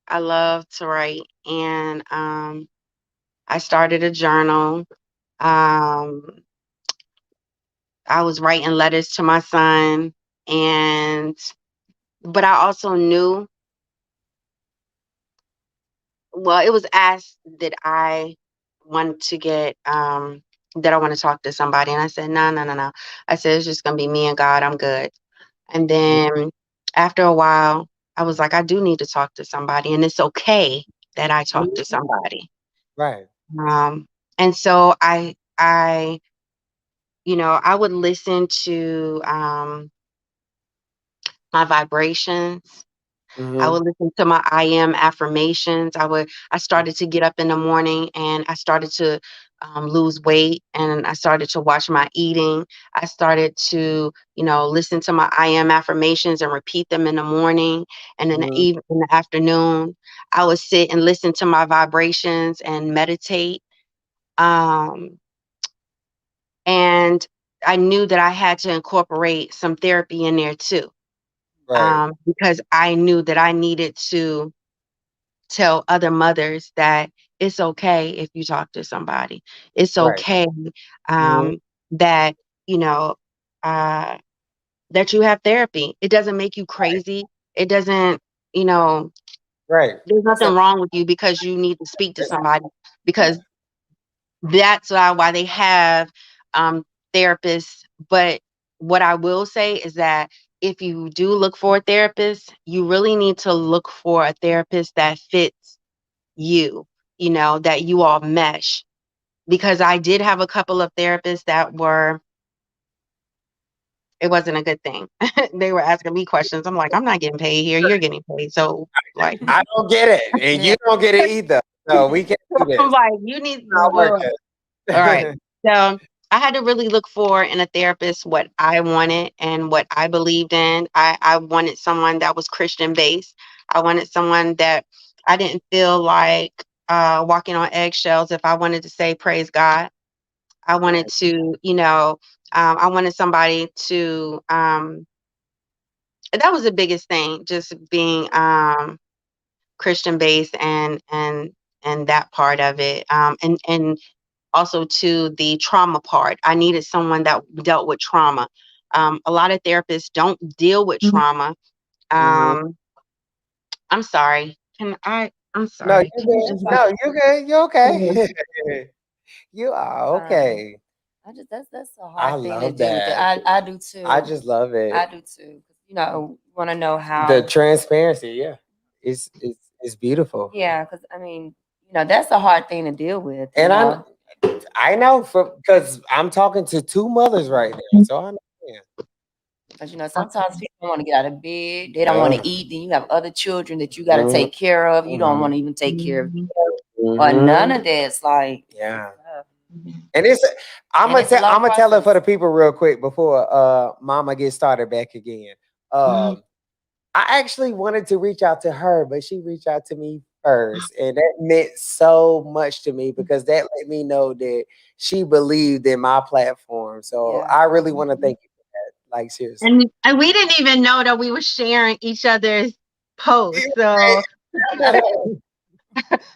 I love to write. And I started a journal. Um, I was writing letters to my son, and but I also knew, well, it was asked that I wanted to get that I want to talk to somebody, and I said no, no, no, no. I said it's just gonna be me and God. I'm good. And then after a while, I was like, I do need to talk to somebody, and it's okay that I talk to somebody. Right. Um, And so I would listen to my vibrations. I would listen to my I am affirmations. I started to get up in the morning and I started to lose weight, and I started to watch my eating. I started to, listen to my I am affirmations and repeat them in the morning, and in the in the afternoon, I would sit and listen to my vibrations and meditate. Um, and I knew that I had to incorporate some therapy in there too, Right. because I knew that I needed to tell other mothers that it's okay if you talk to somebody. It's Right. okay Mhm. that you know uh, that you have therapy. It doesn't make you crazy. It doesn't, you know, Right. there's It's a nothing wrong with you because you need to speak to somebody, because that's why they have therapists. But what I will say is that if you do look for a therapist, you really need to look for a therapist that fits you, that you all mesh. Because I did have a couple of therapists that it wasn't a good thing. They were asking me questions. I'm like, I'm not getting paid here. You're getting paid. So, like, I don't get it, and you don't get it either. No, we can't do I'm this. like, you need to Not do it. working. All right. So I had to really look for in a therapist what I wanted and what I believed in. I wanted someone that was Christian based. I wanted someone that I didn't feel like walking on eggshells if I wanted to say praise God. I wanted to, I wanted somebody to, that was the biggest thing, just being Christian based and that part of it. And also to the trauma part. I needed someone that dealt with trauma. A lot of therapists don't deal with trauma. Mhm. I'm sorry. I'm No, sorry. you're Can you good. just No, you're good. You're Mhm. okay. You are okay. I just that's a I hard thing to love deal with. that. I do I too. just love it. I do too. Want to know The how. transparency, yeah. It's beautiful. Yeah, because I mean, that's a hard thing to deal with. And I know because I'm talking to two mothers right now, so I understand. Because sometimes people don't want to get out of bed. They don't want to eat. Then you have other children that you got to Mhm, take care of. You don't want mhm, to even take care of, Mhm. or none mhm. of this. Like, Yeah. tough. And And it's a lot I'm of gonna tell it for process. the people real quick before Mama gets started back again. Um, I actually wanted to reach out to her, but she reached out to me first, and that meant so much to me because that let me know that she believed in my platform. So Yeah. I really want to thank you for that. Like seriously. And we didn't even know that we were sharing each other's posts. So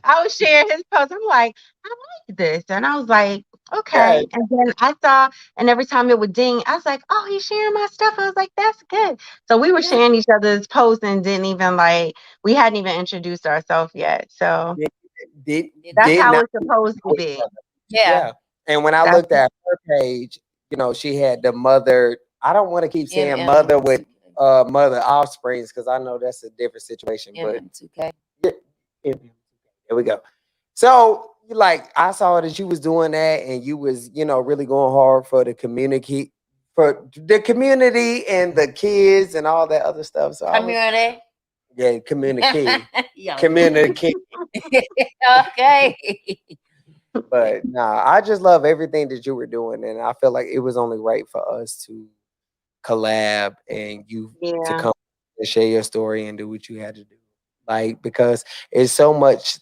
I was sharing his post. I'm like, I like this. And I was like, Yeah, okay. And then I saw, and every time it would ding, I was like, oh, he's sharing my stuff. I was like, that's good. So we were yeah. sharing each other's posts and didn't even we hadn't even introduced ourselves yet. So Did that's did how not it's supposed to know each be. other. Yeah. Yeah. And when I That's looked at her page, she had the mother. I don't want to keep saying mother with mother offsprings because I know that's a different situation, but MM2K. yeah, there we go. So like I saw that you was doing that and you was, really going hard for the community and the kids and all that other stuff. So I was Community. communicate. Yeah. Communicate. Okay. But nah, I just love everything that you were doing, and I feel like it was only right for us to collab and you to yeah. come and share your story and do what you had to do. Like because it's so much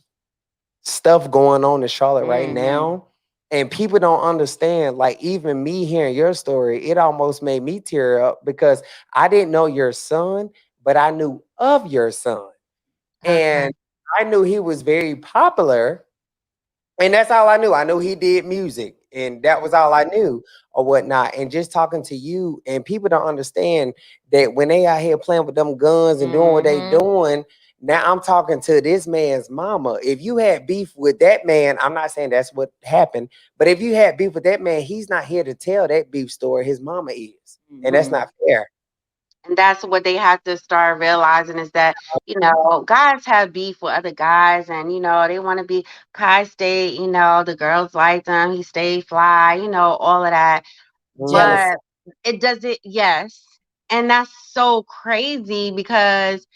stuff going on in Charlotte right now, and people don't understand. Like even me hearing your story, it almost made me tear up because I didn't know your son, but I knew of your son, Okay. and I knew he was very popular. And that's all I knew. I knew he did music, and that was all I knew or whatnot. And just talking to you, and people don't understand that when they out here playing with them guns and doing what they doing. Now I'm talking to this man's mama. If you had beef with that man, I'm not saying that's what happened, but if you had beef with that man, he's not here to tell that beef story. His mama is, and that's not fair. And that's what they have to start realizing is that, guys have beef with other guys and, they want to be Kai State, the girls like them, he stayed fly, all of that. Jealous. But it doesn't, yes. And that's so crazy because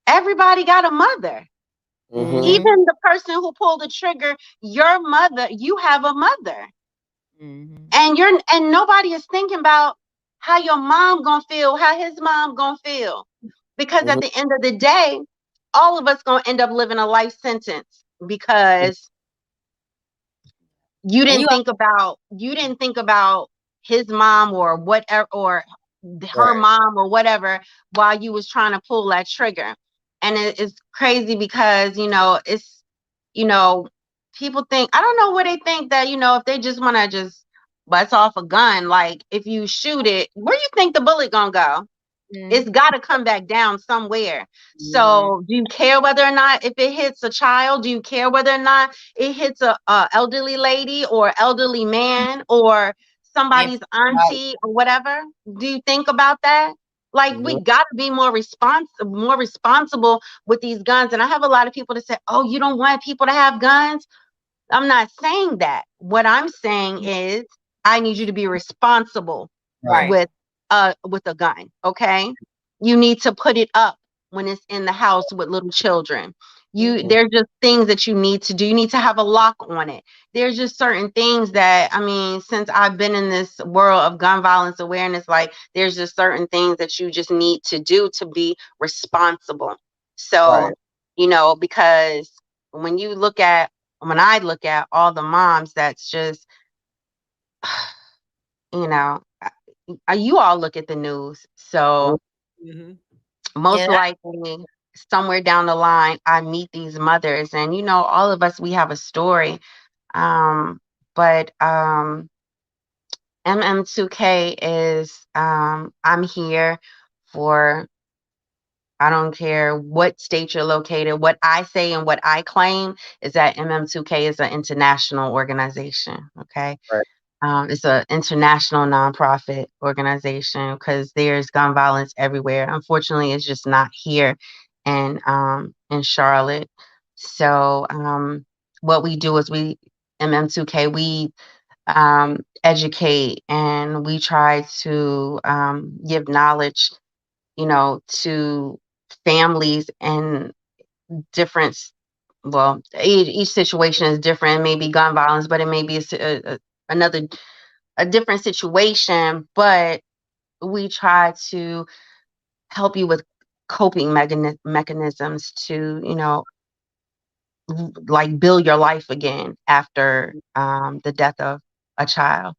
everybody got a mother. Mhm. Even the person who pulled the trigger, your mother, you have a mother. And nobody is thinking about how your mom gonna feel, how his mom gonna feel. Because at the end of the day, all of us gonna end up living a life sentence because you didn't think about his mom or whatever or her Right. mom or whatever while you was trying to pull that trigger. And it's crazy because it's people think, I don't know what they think that if they just want to just bust off a gun, like if you shoot it, where you think the bullet gonna go? It's got to come back down somewhere. So do you care whether or not if it hits a child? Do you care whether or not it hits a elderly lady or elderly man or somebody's auntie or whatever? Do you think about that? Like we got to be more responsible with these guns. And I have a lot of people that say, "Oh, you don't want people to have guns." I'm not saying that. What I'm saying is I need you to be responsible Right. with a gun, okay? You need to put it up when it's in the house with little children. There's just things that you need to do. You need to have a lock on it. There's just certain things that, I mean, since I've been in this world of gun violence awareness, like there's just certain things that you just need to do to be responsible. So, Right. Because when I look at all the moms that's just, you know, you all look at the news. So most Yeah. likely somewhere down the line, I meet these mothers and, all of us, we have a story. But MM2K is, I'm here for, I don't care what state you're located. What I say and what I claim is that MM2K is an international organization. Okay. Right. It's an international nonprofit organization because there's gun violence everywhere. Unfortunately, it's just not here in Charlotte. So what we do is MM2K, we educate and we try to give knowledge, to families and different. Well, each situation is different. It may be gun violence, but it may be another a different situation, but we try to help you with coping mechanisms to, like build your life again after the death of a child.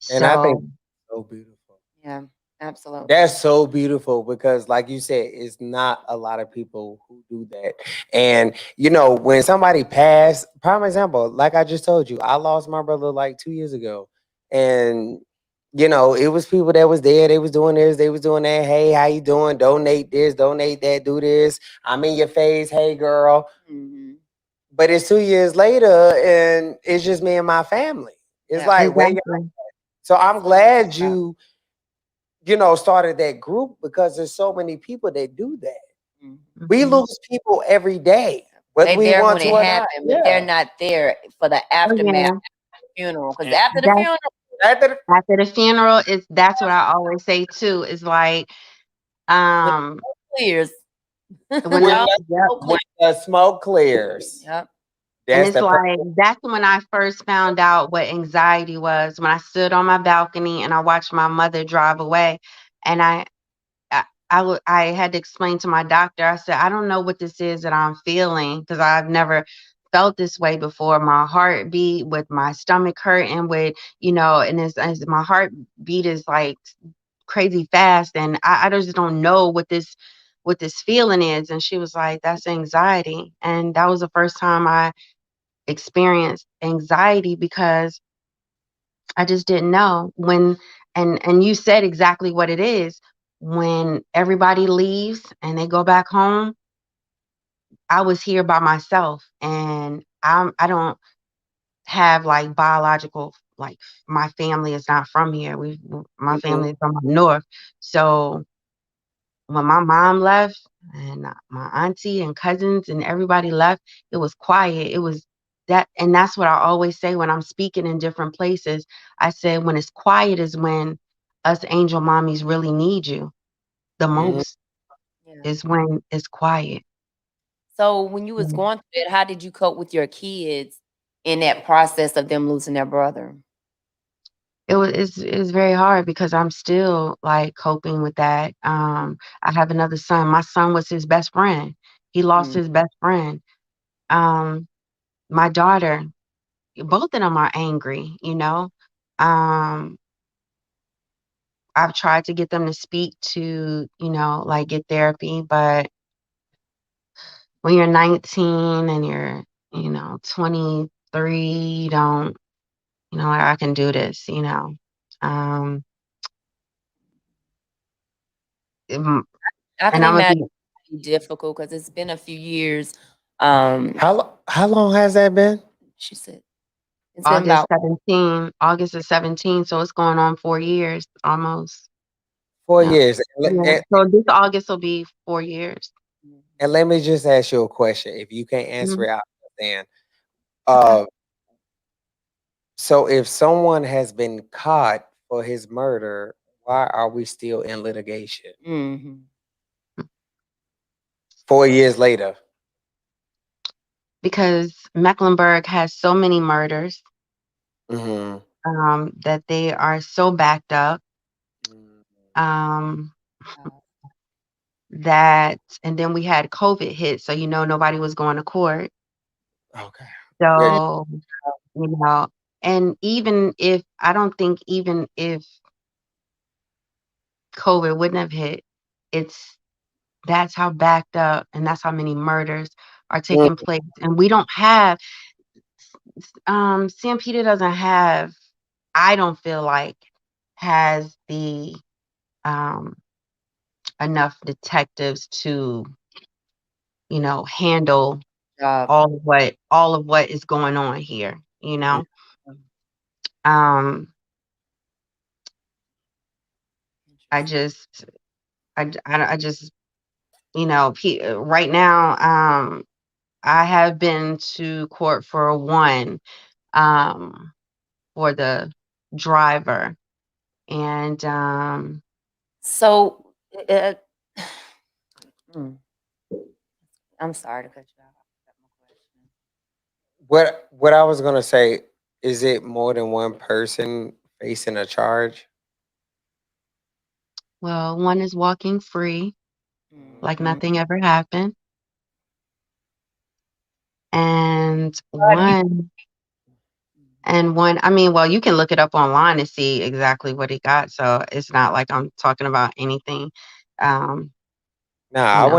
And I think So so beautiful. Yeah, absolutely. That's so beautiful because, like you said, it's not a lot of people who do that. And when somebody passed, prime example, like I just told you, I lost my brother like 2 years ago, and it was people that was there. They was doing this, they was doing that. Hey, how you doing? Donate this, donate that, do this. I'm in your face. Hey, girl. But it's 2 years later, and it's just me and my family. It's Yeah. like, wait. exactly. So I'm glad you started that group because there's so many people that do that. We Mhm. lose people every day, whether They we there want when to it or not. happened, but they're not there for the Oh aftermath yeah. of the funeral. Because And after the That's funeral, after the, after the funeral that's what I always say too. Is like when um it clears, when when the all the, yep. smoke when clears. the smoke clears, Yep. And that's it's the like that's when I first found out what anxiety was when I stood on my balcony and I watched my mother drive away. And I had to explain to my doctor. I said, I don't know what this is that I'm feeling because I've never felt this way before. My heartbeat with my stomach hurting with, and as my heartbeat is like crazy fast. And I just don't know what this feeling is. And she was like, that's anxiety. And that was the first time I experienced anxiety because I just didn't know and you said exactly what it is. When everybody leaves and they go back home, I was here by myself and I don't have like biological, like my family is not from here. My Mhm. family is from up north. So when my mom left and my auntie and cousins and everybody left, it was quiet. It was that, and that's what I always say when I'm speaking in different places. I said, when it's quiet is when us angel mommies really need you the Mhm. most, Yeah. is when it's quiet. So when you was Mm. going through it, how did you cope with your kids in that process of them losing their brother? It's very hard because I'm still like coping with that. I have another son. My son was his best friend. He lost Mm. his best friend. My daughter, both of them are angry, you know. Um, I've tried to get them to speak to, you know, like get therapy, but when you're 19 and you're, you know, 23, you don't, you know, like, I can do this, you know. Um, mm, I can and I'm gonna imagine be it be difficult because it's been a few years. How long has that been? She said it's been about August of 17, so it's going on 4 years almost. 4 yeah. years. Yeah, so this August will be 4 years. And let me just ask you a question. If you can't answer Mhm. it, I understand. Okay. Uh, so if someone has been caught for his murder, why are we still in litigation Mm-hmm. 4 years later? Because Mecklenburg has so many murders, Mhm. that they are so backed up, um, that and then we had COVID hit, so, you know, nobody was going to court. Okay. Yeah. So, you know, and even if I don't think even if COVID wouldn't have hit, it's that's how backed up and that's how many murders are Mm, taking place. And we don't have San Peter doesn't have, I don't feel like, has the um enough detectives to, you know, handle Job. all of what is going on here, you mm. know. Um I just I just, you know, right now, I have been to court for one, um, for the driver, and So mm, I'm sorry to cut you off. I forgot my question. What I was gonna say, is it more than one person facing a charge? well, one is walking free, like Mhm. nothing ever happened, and Right. one, I mean, well, you can look it up online and see exactly what he got. So it's not like I'm talking about anything, um, Nah, you know.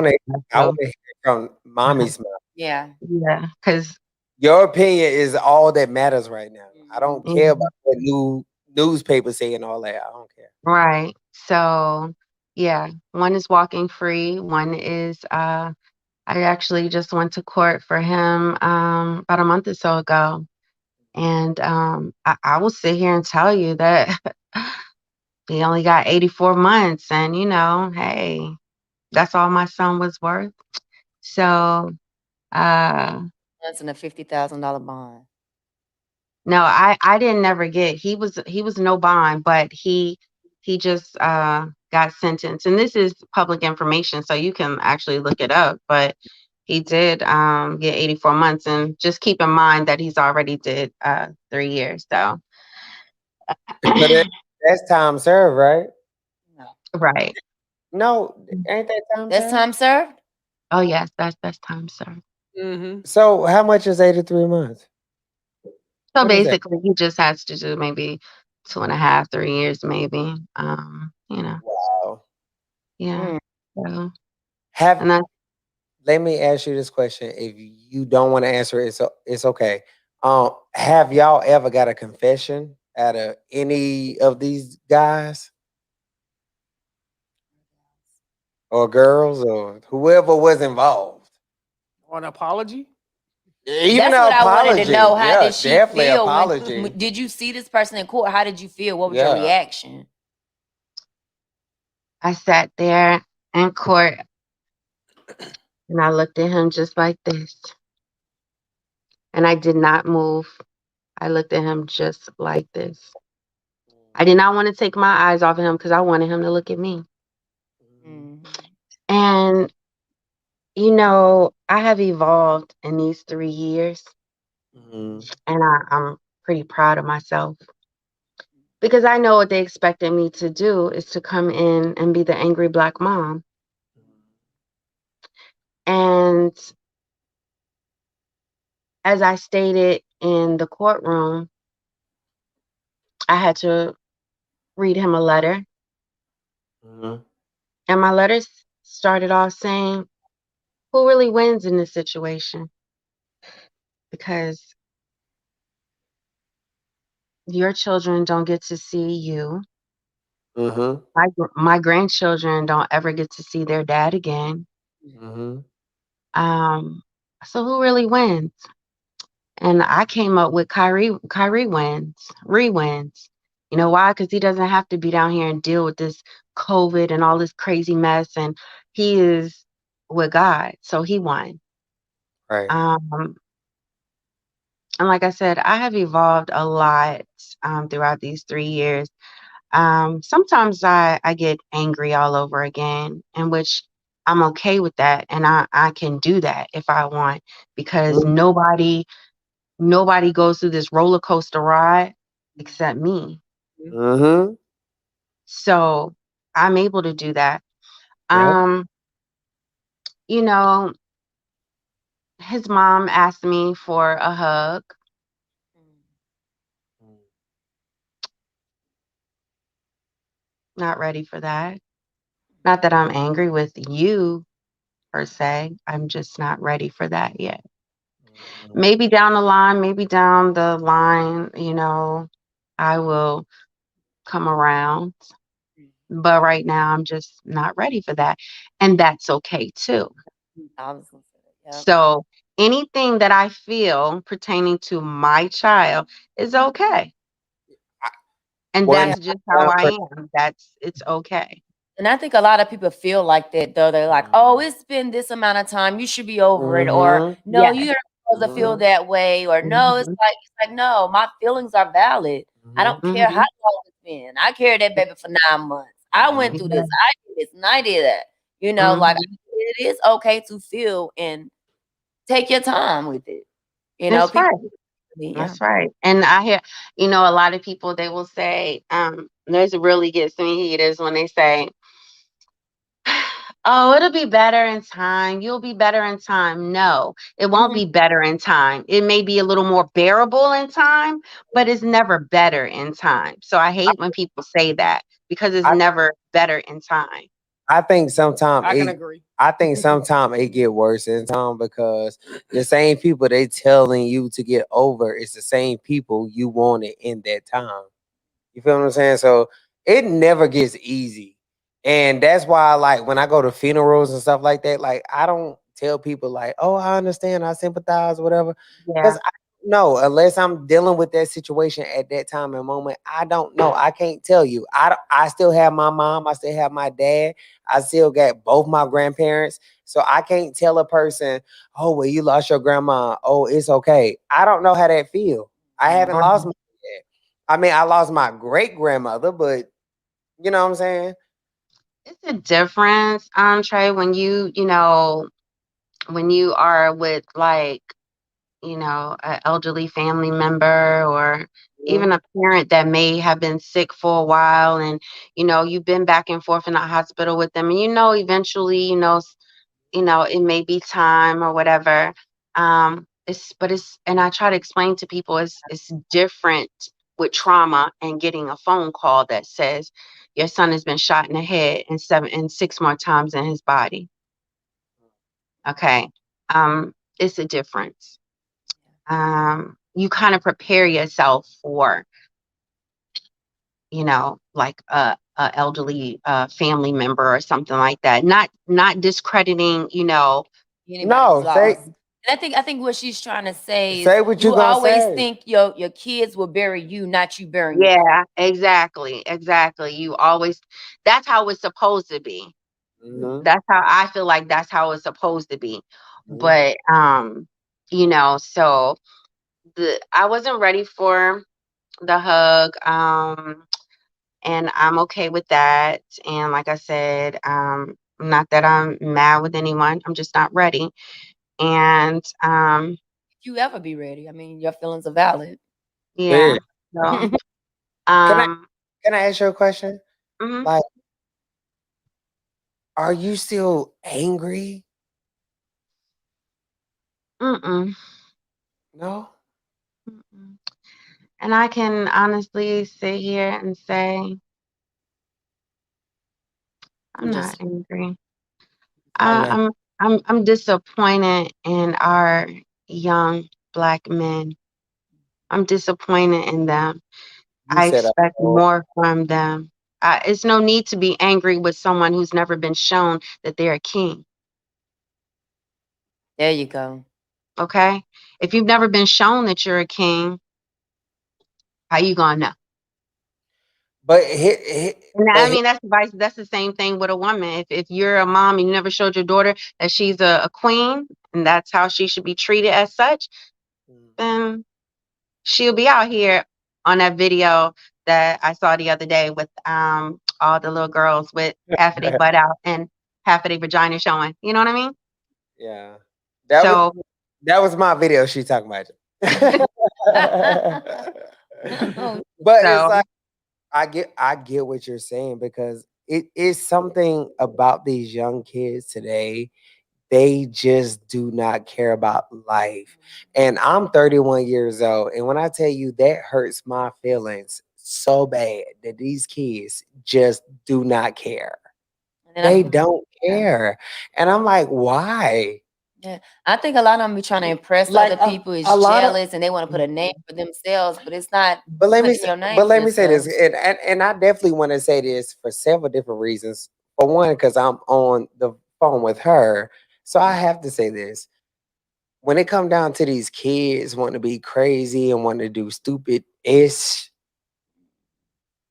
I So wanna hear from mommy's mouth. Yeah. yeah, because Your opinion is all that matters right now. I Mhm. don't care about what newspapers say and all that. I don't care. right. So yeah, one is walking free. One is I actually just went to court for him about a month or so ago. And I will sit here and tell you that he only got 84 months. And, you know, hey, that's all my son was worth. So, uh, That's in a $50,000 bond. no, I didn't never get, he was no bond, but he just got sentenced. And this is public information, so you can actually look it up. But he did get 84 months, and just keep in mind that he's already did 3 years. So But that's time served, right? No. right. No, ain't that time That's served? time served? Oh yes, that's time, sir. Mhm. So how much is 83 months? So What is that? basically he just has to do maybe 2.5, 3 years maybe. You know, Wow. yeah. Mm. So Have and that's Let me ask you this question. If you don't want to answer it, it's okay. Have y'all ever got a confession out of any of these guys or girls or whoever was involved? Or an apology? Even That's an what I wanted to apology. know. How Yeah, did she definitely feel when apology. did you see this person in court? How did you feel? What was your Yeah. reaction? I sat there in court, and I looked at him just like this. And I did not move. I looked at him just like this. I did not want to take my eyes off of him because I wanted him to look at me. Mhm. And, you know, I have evolved in these 3 years, Mhm. and I'm pretty proud of myself because I know what they expected me to do is to come in and be the angry Black mom. And as I stated in the courtroom, I had to read him a letter. Mhm. And my letter started off saying, who really wins in this situation? Because your children don't get to see you. Mhm. My grandchildren don't ever get to see their dad again. Mhm. Um, so who really wins? And I came up with Kyrie wins, wins. You know why? Because he doesn't have to be down here and deal with this COVID and all this crazy mess, and he is with God, so he won. Right. And like I said, I have evolved a lot throughout these 3 years. Sometimes I get angry all over again, in which I'm okay with that, and I can do that if I want, because Mhm. nobody goes through this roller coaster ride except me. Mhm. So I'm able to do that. Yep. Um, you know, his mom asked me for a hug. Not ready for that. Not that I'm angry with you per se. I'm just not ready for that yet. Maybe down the line, you know, I will come around. But right now, I'm just not ready for that. And that's okay too. I was gonna say that. Yep. So anything that I feel pertaining to my child is okay. And One that's just how one I per- am. It's okay. And I think a lot of people feel like that though. They're like, "Oh, it's been this amount of time. You should be over it," or Mhm. "No, Yes. you're not supposed to feel Mhm. that way," or "No, Mhm. it's like no, my feelings are valid. I Mhm. don't care how Mhm. long it's been. I carried that baby for 9 months. I went Mhm. through Yeah. this. I did this, and I did that. You know, like Mhm. it is okay to feel and take your time with it. You know, That's right. people. Yeah. That's right. And I hear, you know, a lot of people, they will say, there's really gets me heat is when they say, oh, it'll be better in time. You'll be better in time. No, it won't Mhm. be better in time. It may be a little more bearable in time, but it's never better in time. So I hate when people say that because it's I never better in time. I think sometimes I can agree. it get worse in time because the same people they telling you to get over is the same people you wanted in that time. You feel what I'm saying? So it never gets easy. And that's why like when I go to funerals and stuff like that, like I don't tell people like, oh, I understand, I sympathize, whatever. Yeah. Because I know unless I'm dealing with that situation at that time and moment, I don't know. I can't tell you. I still have my mom, I still have my dad, I still got both my grandparents. So I can't tell a person, oh, well, you lost your grandma. Oh, it's okay. I don't know how that feel. I haven't lost Mhm. my dad. I mean, I lost my great grandmother, but you know what I'm saying? It's a difference, Trey, when when you are with like, an elderly family member or Mhm. even a parent that may have been sick for a while and you've been back and forth in the hospital with them and eventually it may be time or whatever. It's and I try to explain to people it's different with trauma and getting a phone call that says your son has been shot in the head and 6 more times in his body. Okay. It's a difference. You kind of prepare yourself for like a elderly family member or something like that, not discrediting Anybody's No, loss. And I think what she's trying to say is say what you you gonna always say. think your kids will bury you, not you burying your kids. Yeah, exactly. You always, that's how it's supposed to be. Mhm. That's how I feel like that's how it's supposed to be. Mhm. But you know, so I wasn't ready for the hug. And I'm okay with that. And like I said, not that I'm mad with anyone. I'm just not ready. And If you ever be ready, I mean, your feelings are valid. yeah. Very. So Can I um can I ask you a question? mhm, Like, are you still angry? mm-mm, No. mm-mm. And I can honestly sit here and say I'm I'm not just angry. I'm not. I'm disappointed in our young black men. I'm disappointed in them. You I said a expect whole. more from them. It's no need to be angry with someone who's never been shown that they're a king. there you go. Okay, if you've never been shown that you're a king, how you gonna know? But hit, And but I hit, mean, that's vice. That's the same thing with a woman. If you're a mom and you never showed your daughter that she's a queen and that's how she should be treated as such, then she'll be out here on that video that I saw the other day with all the little girls with half of their butt out and half of their vagina showing. You know what I mean? yeah. That was So that was my video she talking about. Oh, But it's so like I get what you're saying because it is something about these young kids today. They just do not care about life. And I'm 31 years old. And when I tell you that hurts my feelings so bad that these kids just do not care. and then They I, don't care. And I'm like, why? yeah, I think a lot of them be trying to impress Like other people, is a lot of jealous, and they want to put a name for themselves, but it's not but let me putting say, your name but for let me say this, yourself. and I definitely want to say this for several different reasons. For one, because I'm on the phone with her, so I have to say this. When it come down to these kids wanting to be crazy and wanting to do stupid ish,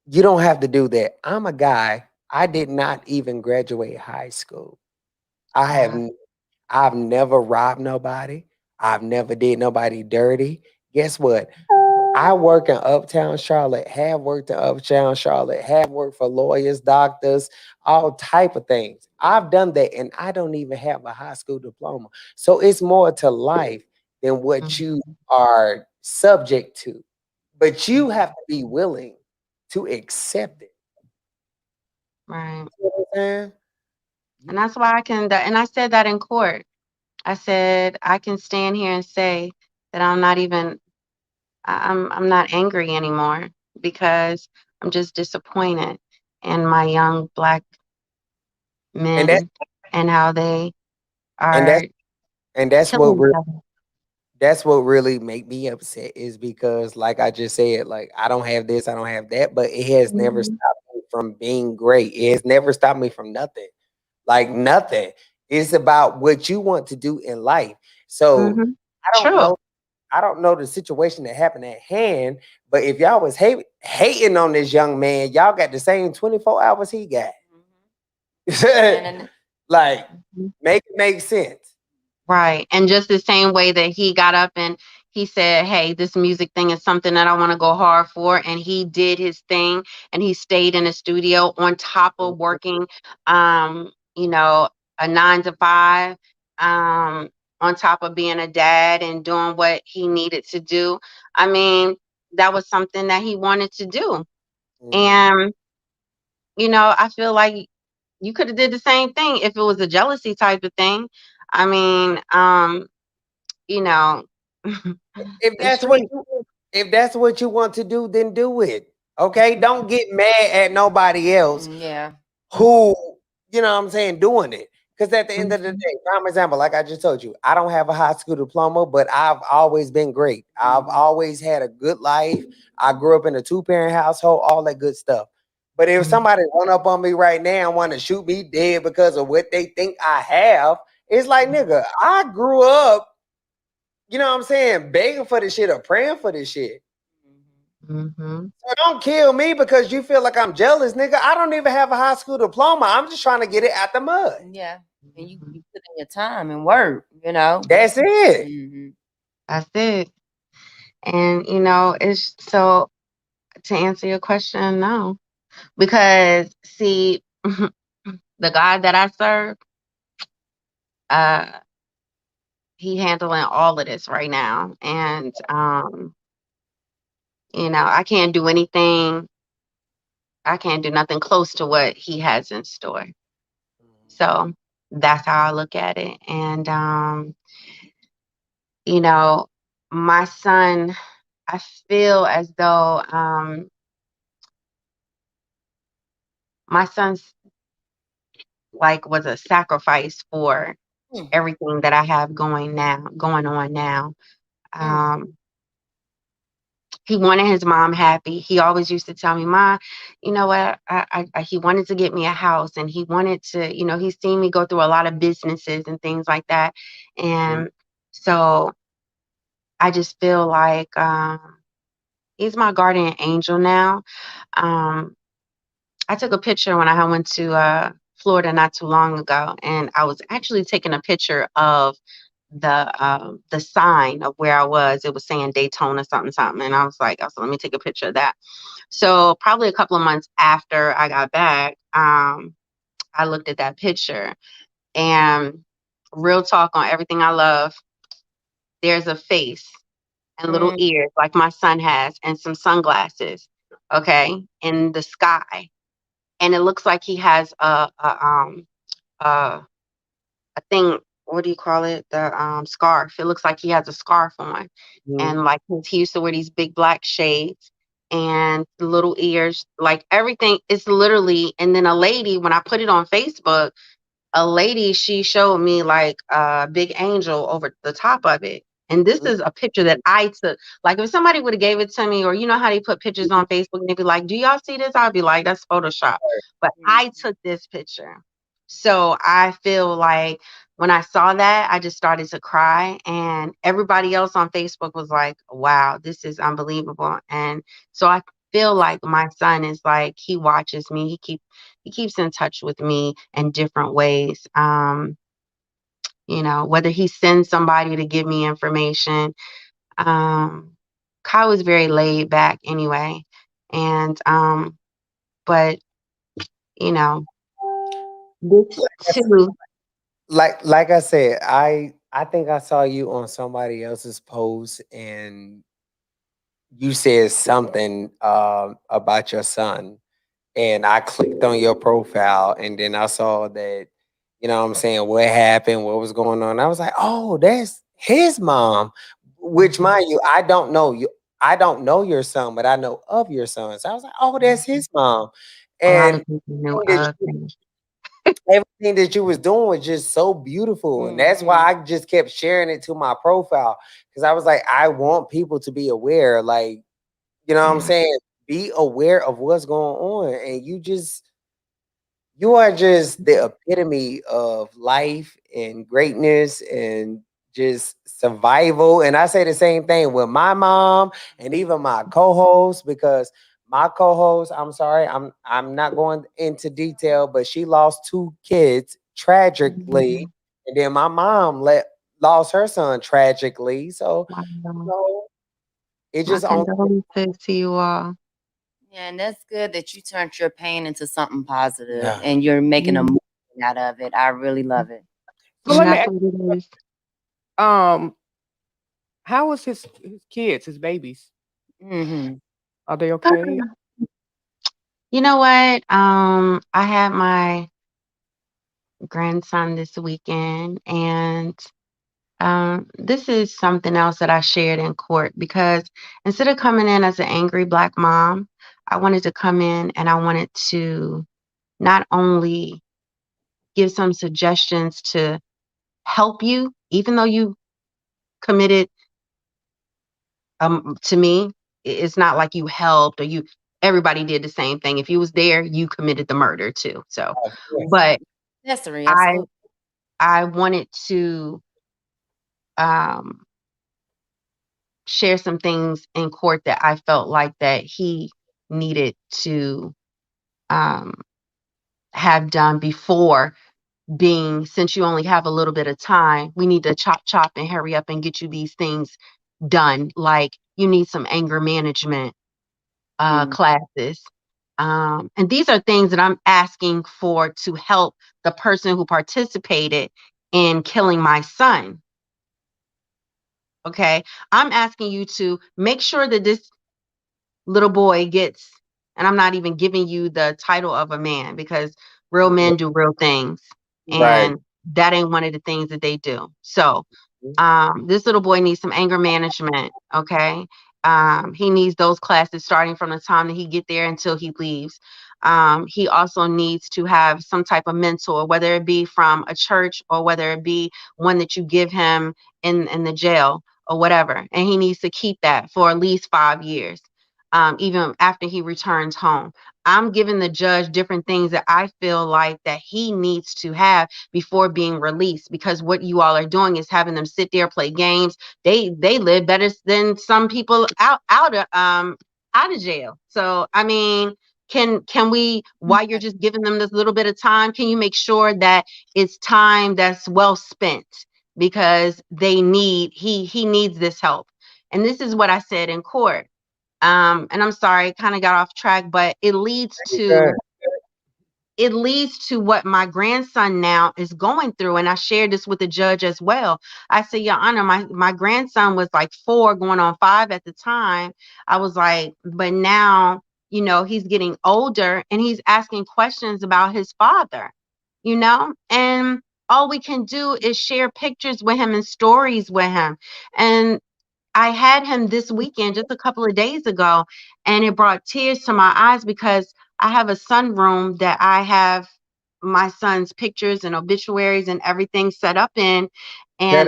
you don't have to do that. I'm a guy. I did not even graduate high school. I have yeah. I've never robbed nobody. I've never did nobody dirty. Guess what? I work in Uptown Charlotte, have worked in Uptown Charlotte, have worked for lawyers, doctors, all type of things. I've done that and I don't even have a high school diploma. So it's more to life than what you Mhm. are subject to. But you Mhm. have to be willing to accept it. Right. You know what I'm saying? And that's why and I said that in court. I said I can stand here and say that I'm not even I'm not angry anymore because I'm just disappointed in my young black And that men and how they and that's are and that's what killing each other. that's what really make me upset is because like I just said, like I don't have this, I don't have that, but it has never Mhm, stopped me from being great. It has never stopped me from nothing. Like nothing. It's about what you want to do in life. So mhm. I don't True. know. I don't know the situation that happened at hand, but if y'all was hating on this young man, y'all got the same 24 hours he got. And Like, Mhm. make it make sense. Right. And just the same way that he got up and he said, "Hey, this music thing is something that I want to go hard for." And he did his thing and he stayed in the studio on top of working you know, a 9 to 5, on top of being a dad and doing what he needed to do. I mean, that was something that he wanted to do. Mhm. And, you know, I feel like you could have did the same thing if it was a jealousy type of thing. I mean, you know, If the that's what street. you if that's what you want to do, then do it. Okay? Don't get mad at nobody else yeah, who, you know what I'm saying, doing it. Because at the end of the Mhm, day, prime example, like I just told you, I don't have a high school diploma, but I've always been great. I've always had a good life. I grew up in a two-parent household, all that good stuff. But if mhm, somebody run up on me right now and want to shoot me dead because of what they think I have, it's like, nigga, I grew up, you know what I'm saying, begging for this shit or praying for this shit. Mm-hmm. So don't kill me because you feel like I'm jealous, nigga. I don't even have a high school diploma. I'm just trying to get it out the mud. Yeah. And you put in your time and work, you know. That's it. Mhm. That's it. And you know, it's so to answer your question, no. Because see, the God that I serve, uh, he handling all of this right now. And you know, I can't do anything, I can't do nothing close to what he has in store. So that's how I look at it. And you know, my son, I feel as though my son's like was a sacrifice for Mm. everything that I have going on now. Um, he wanted his mom happy. He always used to tell me, "Ma, you know what? He wanted to get me a house, and he wanted to, you know, he's seen me go through a lot of businesses and things like that, and so I just feel like he's my guardian angel now. Um, I took a picture when I went to Florida not too long ago, and I was actually taking a picture of the sign of where I was. It was saying Daytona something something, and I was like, let me take a picture of that. So probably a couple of months after I got back, I looked at that picture, and real talk on everything I love. There's a face and little ears like my son has, and some sunglasses. Okay, in the sky, and it looks like he has a a thing. What do you call it? The scarf. It looks like he has a scarf on, and like he used to wear these big black shades and the little ears. Like everything is literally. And then a lady, when I put it on Facebook, a lady, she showed me like a big angel over the top of it. And this is a picture that I took. Like if somebody would have gave it to me, or you know how they put pictures on Facebook and they be like, "Do y'all see this?" I'd be like, "That's Photoshop." But I took this picture. So I feel like when I saw that, I just started to cry. And everybody else on Facebook was like, "Wow, this is unbelievable." And so I feel like my son is like, he watches me. He keeps in touch with me in different ways. You know, whether he sends somebody to give me information. Kyle was very laid back anyway. And but you know, this too. Like I said, I think I saw you on somebody else's post and you said something about your son, and I clicked on your profile and then I saw that, you know what I'm saying, what happened, what was going on. I was like, oh, that's his mom. Which mind you, I don't know you. I don't know your son, but I know of your son. So I was like, oh, that's his mom. A lot of And people knew that of him. everything that you was doing was just so beautiful, and that's why I just kept sharing it to my profile, because I was like, I want people to be aware, like, you know what I'm saying, be aware of what's going on. And you are just the epitome of life and greatness and just survival. And I say the same thing with my mom and even my co-host, because my co-host, I'm sorry, I'm not going into detail, but she lost 2 kids tragically, and then my mom lost her son tragically. So Wow. you know, it My just only condolences to you all. Yeah, and that's good that you turned your pain into something positive yeah. and you're making a movie out of it. I really love it. So And let me that's ask, what it is. how was his kids, his babies? Mm-hmm. Are they okay? You know what? I had my grandson this weekend, and this is something else that I shared in court, because instead of coming in as an angry Black mom, I wanted to come in and I wanted to not only give some suggestions to help you, even though you committed to me, it's not like you helped, or everybody did the same thing. If you was there, you committed the murder too. So, but That's the real. I Absolutely. I wanted to um share some things in court that I felt like that he needed to have done before since you only have a little bit of time, we need to chop and hurry up and get you these things done. Like you need some anger management classes. And these are things that I'm asking for to help the person who participated in killing my son. Okay. I'm asking you to make sure that this little boy gets, and I'm not even giving you the title of a man because real men do real things. Right. And that ain't one of the things that they do. So this little boy needs some anger management. Okay. He needs those classes starting from the time that he get there until he leaves. He also needs to have some type of mentor, whether it be from a church or whether it be one that you give him in the jail or whatever. And he needs to keep that for at least 5 years. Even after he returns home. I'm giving the judge different things that I feel like that he needs to have before being released, because what you all are doing is having them sit there, play games. They live better than some people out of jail. So I mean, can we, while you're just giving them this little bit of time, can you make sure that it's time that's well spent, because he needs this help. And this is what I said in court. And I'm sorry, kind of got off track, but it leads to what my grandson now is going through. And I shared this with the judge as well. I said, Your Honor, my grandson was like 4 going on 5 at the time. I was like, but now, he's getting older and he's asking questions about his father, and all we can do is share pictures with him and stories with him. And I had him this weekend, just a couple of days ago, and it brought tears to my eyes because I have a sunroom that I have my son's pictures and obituaries and everything set up in. And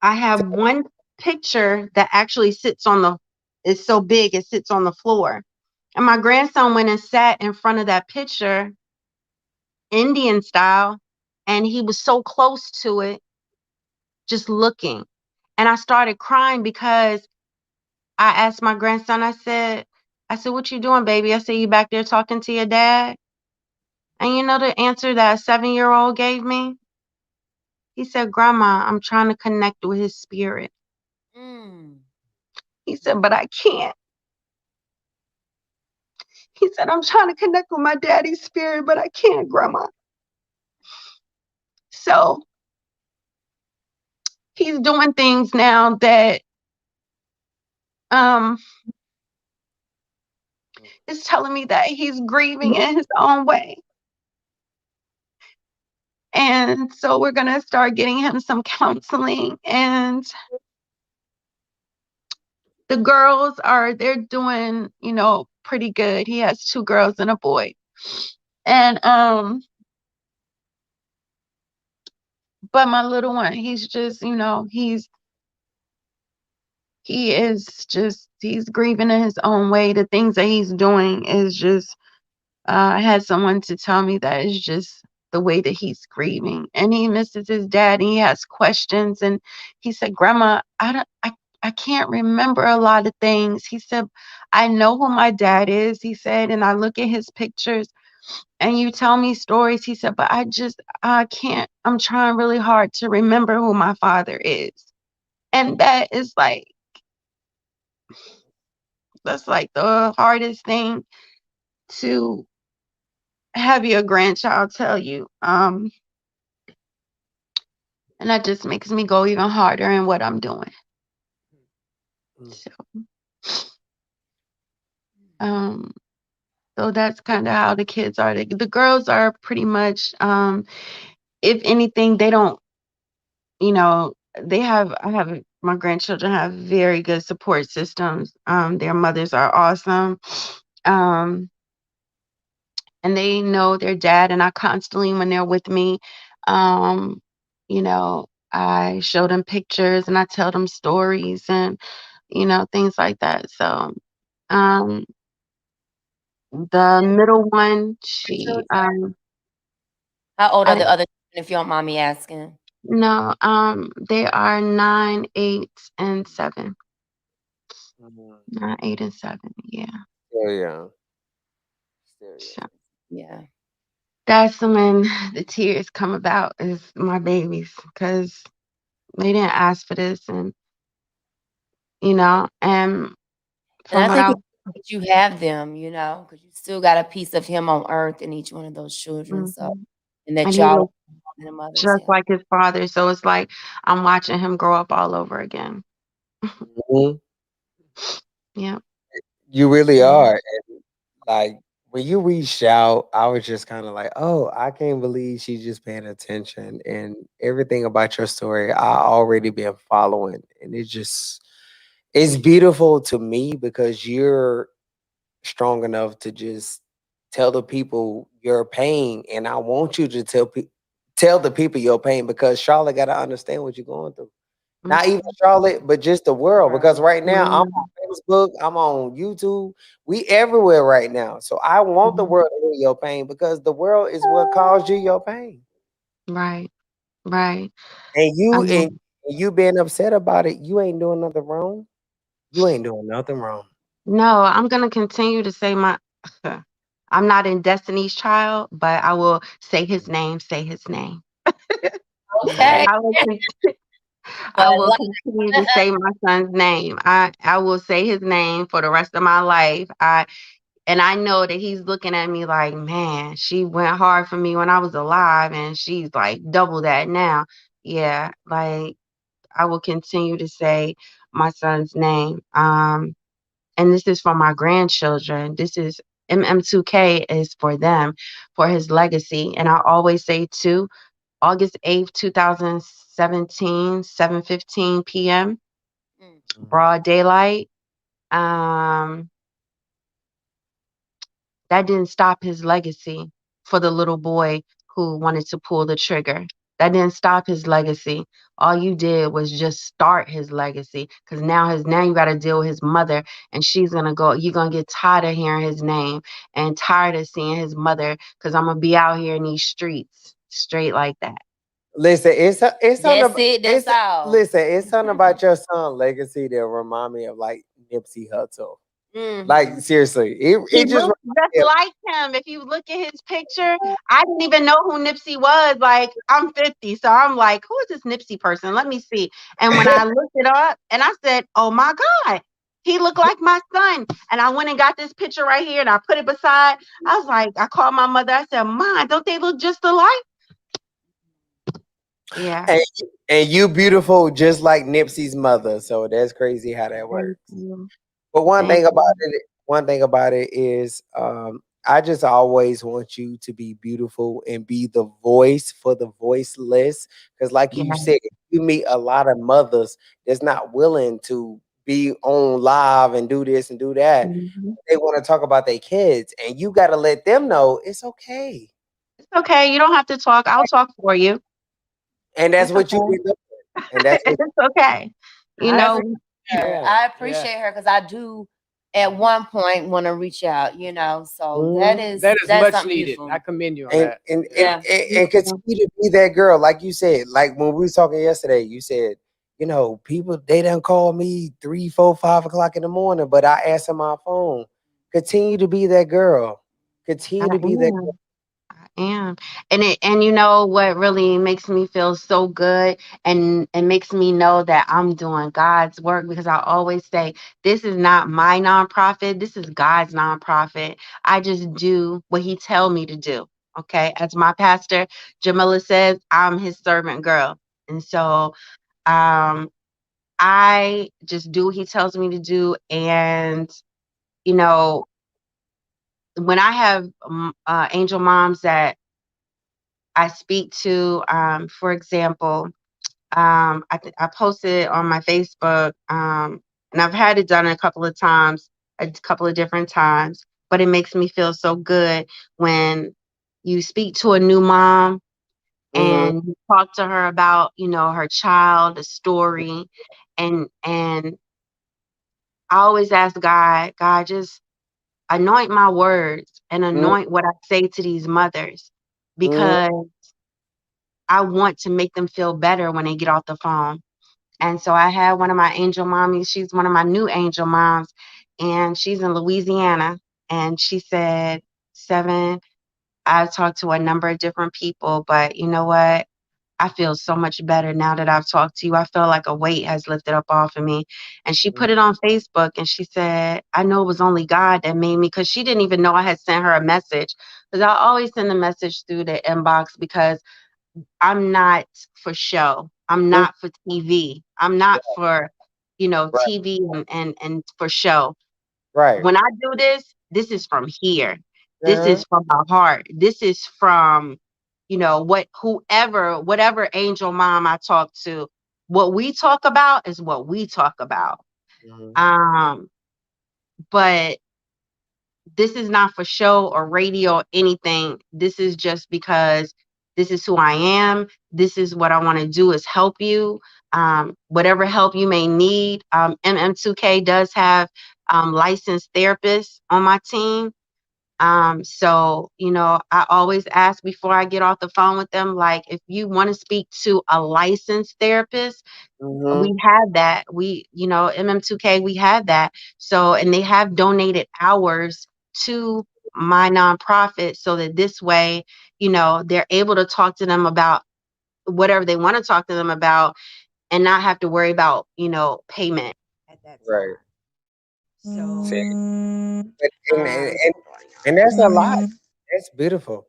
I have one picture that actually it's so big, it sits on the floor. And my grandson went and sat in front of that picture, Indian style, and he was so close to it, just looking. And I started crying because I asked my grandson, I said, what you doing, baby? I said, you back there talking to your dad? And you know the answer that a 7-year-old gave me? He said, Grandma, I'm trying to connect with his spirit. He said, but I can't. He said, I'm trying to connect with my daddy's spirit, but I can't, Grandma. So he's doing things now that is telling me that he's grieving in his own way. And so we're going to start getting him some counseling. And the girls they're doing, pretty good. He has 2 girls and a boy. And, but my little one, he's just, he's grieving in his own way. The things that he's doing is just, I had someone to tell me that it's just the way that he's grieving, and he misses his dad, and he has questions. And he said, Grandma, I can't remember a lot of things. He said, I know who my dad is. He said, and I look at his pictures and you tell me stories. He said, but I can't, I'm trying really hard to remember who my father is. And that's like the hardest thing to have your grandchild tell you. And that just makes me go even harder in what I'm doing. So that's kind of how the kids are. The girls are pretty much, if anything, they don't, my grandchildren have very good support systems. Their mothers are awesome. And they know their dad, and I constantly, when they're with me, I show them pictures and I tell them stories and, things like that. So, the middle one, How old are the other children, if you don't mind me asking? No, they are 9, 8, and 7. Not 8 and 7. Yeah. Still young. Still So young. Yeah. that's when the tears come about is my babies because they didn't ask for this, and and And from I what think I it's good that you have them, because you still got a piece of him on earth in each one of those children. So, Mhm. and that And he y'all looks and the mothers, just yeah. like his father, so it's like I'm watching him grow up all over again. Mhm. Yeah. You really So are. And like when you reached out, I was just kind of like, oh, I can't believe she's just paying attention. And everything about your story, I already been following. And it's beautiful to me because you're strong enough to just tell the people your pain. And I want you to tell the people your pain because Charlotte got to understand what you're going through. Not even mhm. Charlotte, but just the world. Because right now I'm Mhm. on Facebook, I'm on YouTube. We everywhere right now. So I want the Mhm. world to hear your pain because the world is what caused you your pain. Right. Right. And you and Um, you being upset about it, you ain't doing nothing wrong. You ain't doing nothing wrong. no, I'm gonna continue to say my I'm not in Destiny's Child, but I will say his name, say his name. Okay. Right. I will But I will like, continue to say my son's name. I will say his name for the rest of my life. I know that he's looking at me like, man, she went hard for me when I was alive, and she's like double that now. Yeah, like I will continue to say my son's name. And this is for my grandchildren. This is MM2K is for them, for his legacy. And I always say too, August 8th, 2017, 7:15 p.m., mm, broad daylight. Um, that didn't stop his legacy for the little boy who wanted to pull the trigger. That didn't stop his legacy. All you did was just start his legacy. Cause now you gotta deal with his mother, and she's gonna go, you're gonna get tired of hearing his name and tired of seeing his mother, cause I'm gonna be out here in these streets straight like that. Listen, it's something that's about it. That's all. it's something about your son legacy that remind me of like Nipsey Hussle. Like Mhm. seriously, He it just looks reminds just me of like him. If you look at his picture, I didn't even know who Nipsey was. Like, I'm 50, so I'm like, who is this Nipsey person? Let me see. And when I looked it up, and I said, oh my God, he looked like my son. And I went and got this picture right here, and I put it beside. I was like, I called my mother. I said, Ma, don't they look just alike? Yeah. and, and you beautiful just like Nipsey's mother. So that's crazy how that Thank works. you. But Thank you. one thing about it is, I just always want you to be beautiful and be the voice for the voiceless. Because, like you Yeah. said, you meet a lot of mothers that's not willing to be on live and do this and do that. Mhm. They want to talk about their kids, and you got to let them know it's okay. It's okay. You don't have to talk. I'll talk for you. And that's It's what you okay. be doing. And that's what, It's okay. You I know, appreciate her. yeah. I Yeah. appreciate her because I do at one point want to reach out. So Mhm. That is that's much something needed. I beautiful. commend you on and that. and and, Yeah. Yeah. and, and continue to be that girl, like you said. Like when we was talking yesterday, you said, people they done call me 3, 4, 5 o'clock in the morning, but I answer my phone. Continue to be that girl. I Continue to be that girl. am. I am. And you know what really makes me feel so good, and makes me know that I'm doing God's work, because I always say this is not my nonprofit, this is God's nonprofit. I just do what he tell me to do. Okay? As my pastor Jamila says, I'm his servant girl. And so um I just do what he tells me to do. And you know, when I have angel moms that I speak to, for example, I posted on my Facebook, and I've had it done a couple of times, a couple of different times, but it makes me feel so good when you speak to a new mom Mhm. and you talk to her about, her child, the story, and I always ask God, just anoint my words and Mhm. anoint what I say to these mothers, Mhm. because I want to make them feel better when they get off the phone. And so I had one of my angel mommies. She's one of my new angel moms, and she's in Louisiana. And she said, Seven, I've talked to a number of different people, but you know what? I feel so much better now that I've talked to you. I feel like a weight has lifted up off of me. And she put it on Facebook and she said, I know it was only God that made me, because she didn't even know I had sent her a message. Because I always send a message through the inbox, because I'm not for show. I'm not for TV. I'm not for, Right. TV and for show. Right. When I do this is from here. This Uh-huh. is from my heart. This is from, whatever angel mom I talk to. What we talk about is what we talk about. Mhm. But this is not for show or radio or anything. This is just because this is who I am. This is what I want to do, is help you. Whatever help you may need. MM2K does have licensed therapists on my team. So, I always ask before I get off the phone with them, like, if you want to speak to a licensed therapist, we have that. MM2K, we have that. So, and they have donated hours to my nonprofit so that this way, they're able to talk to them about whatever they want to talk to them about and not have to worry about, payment at that time. Right. So, See, and that's a lot. That's beautiful.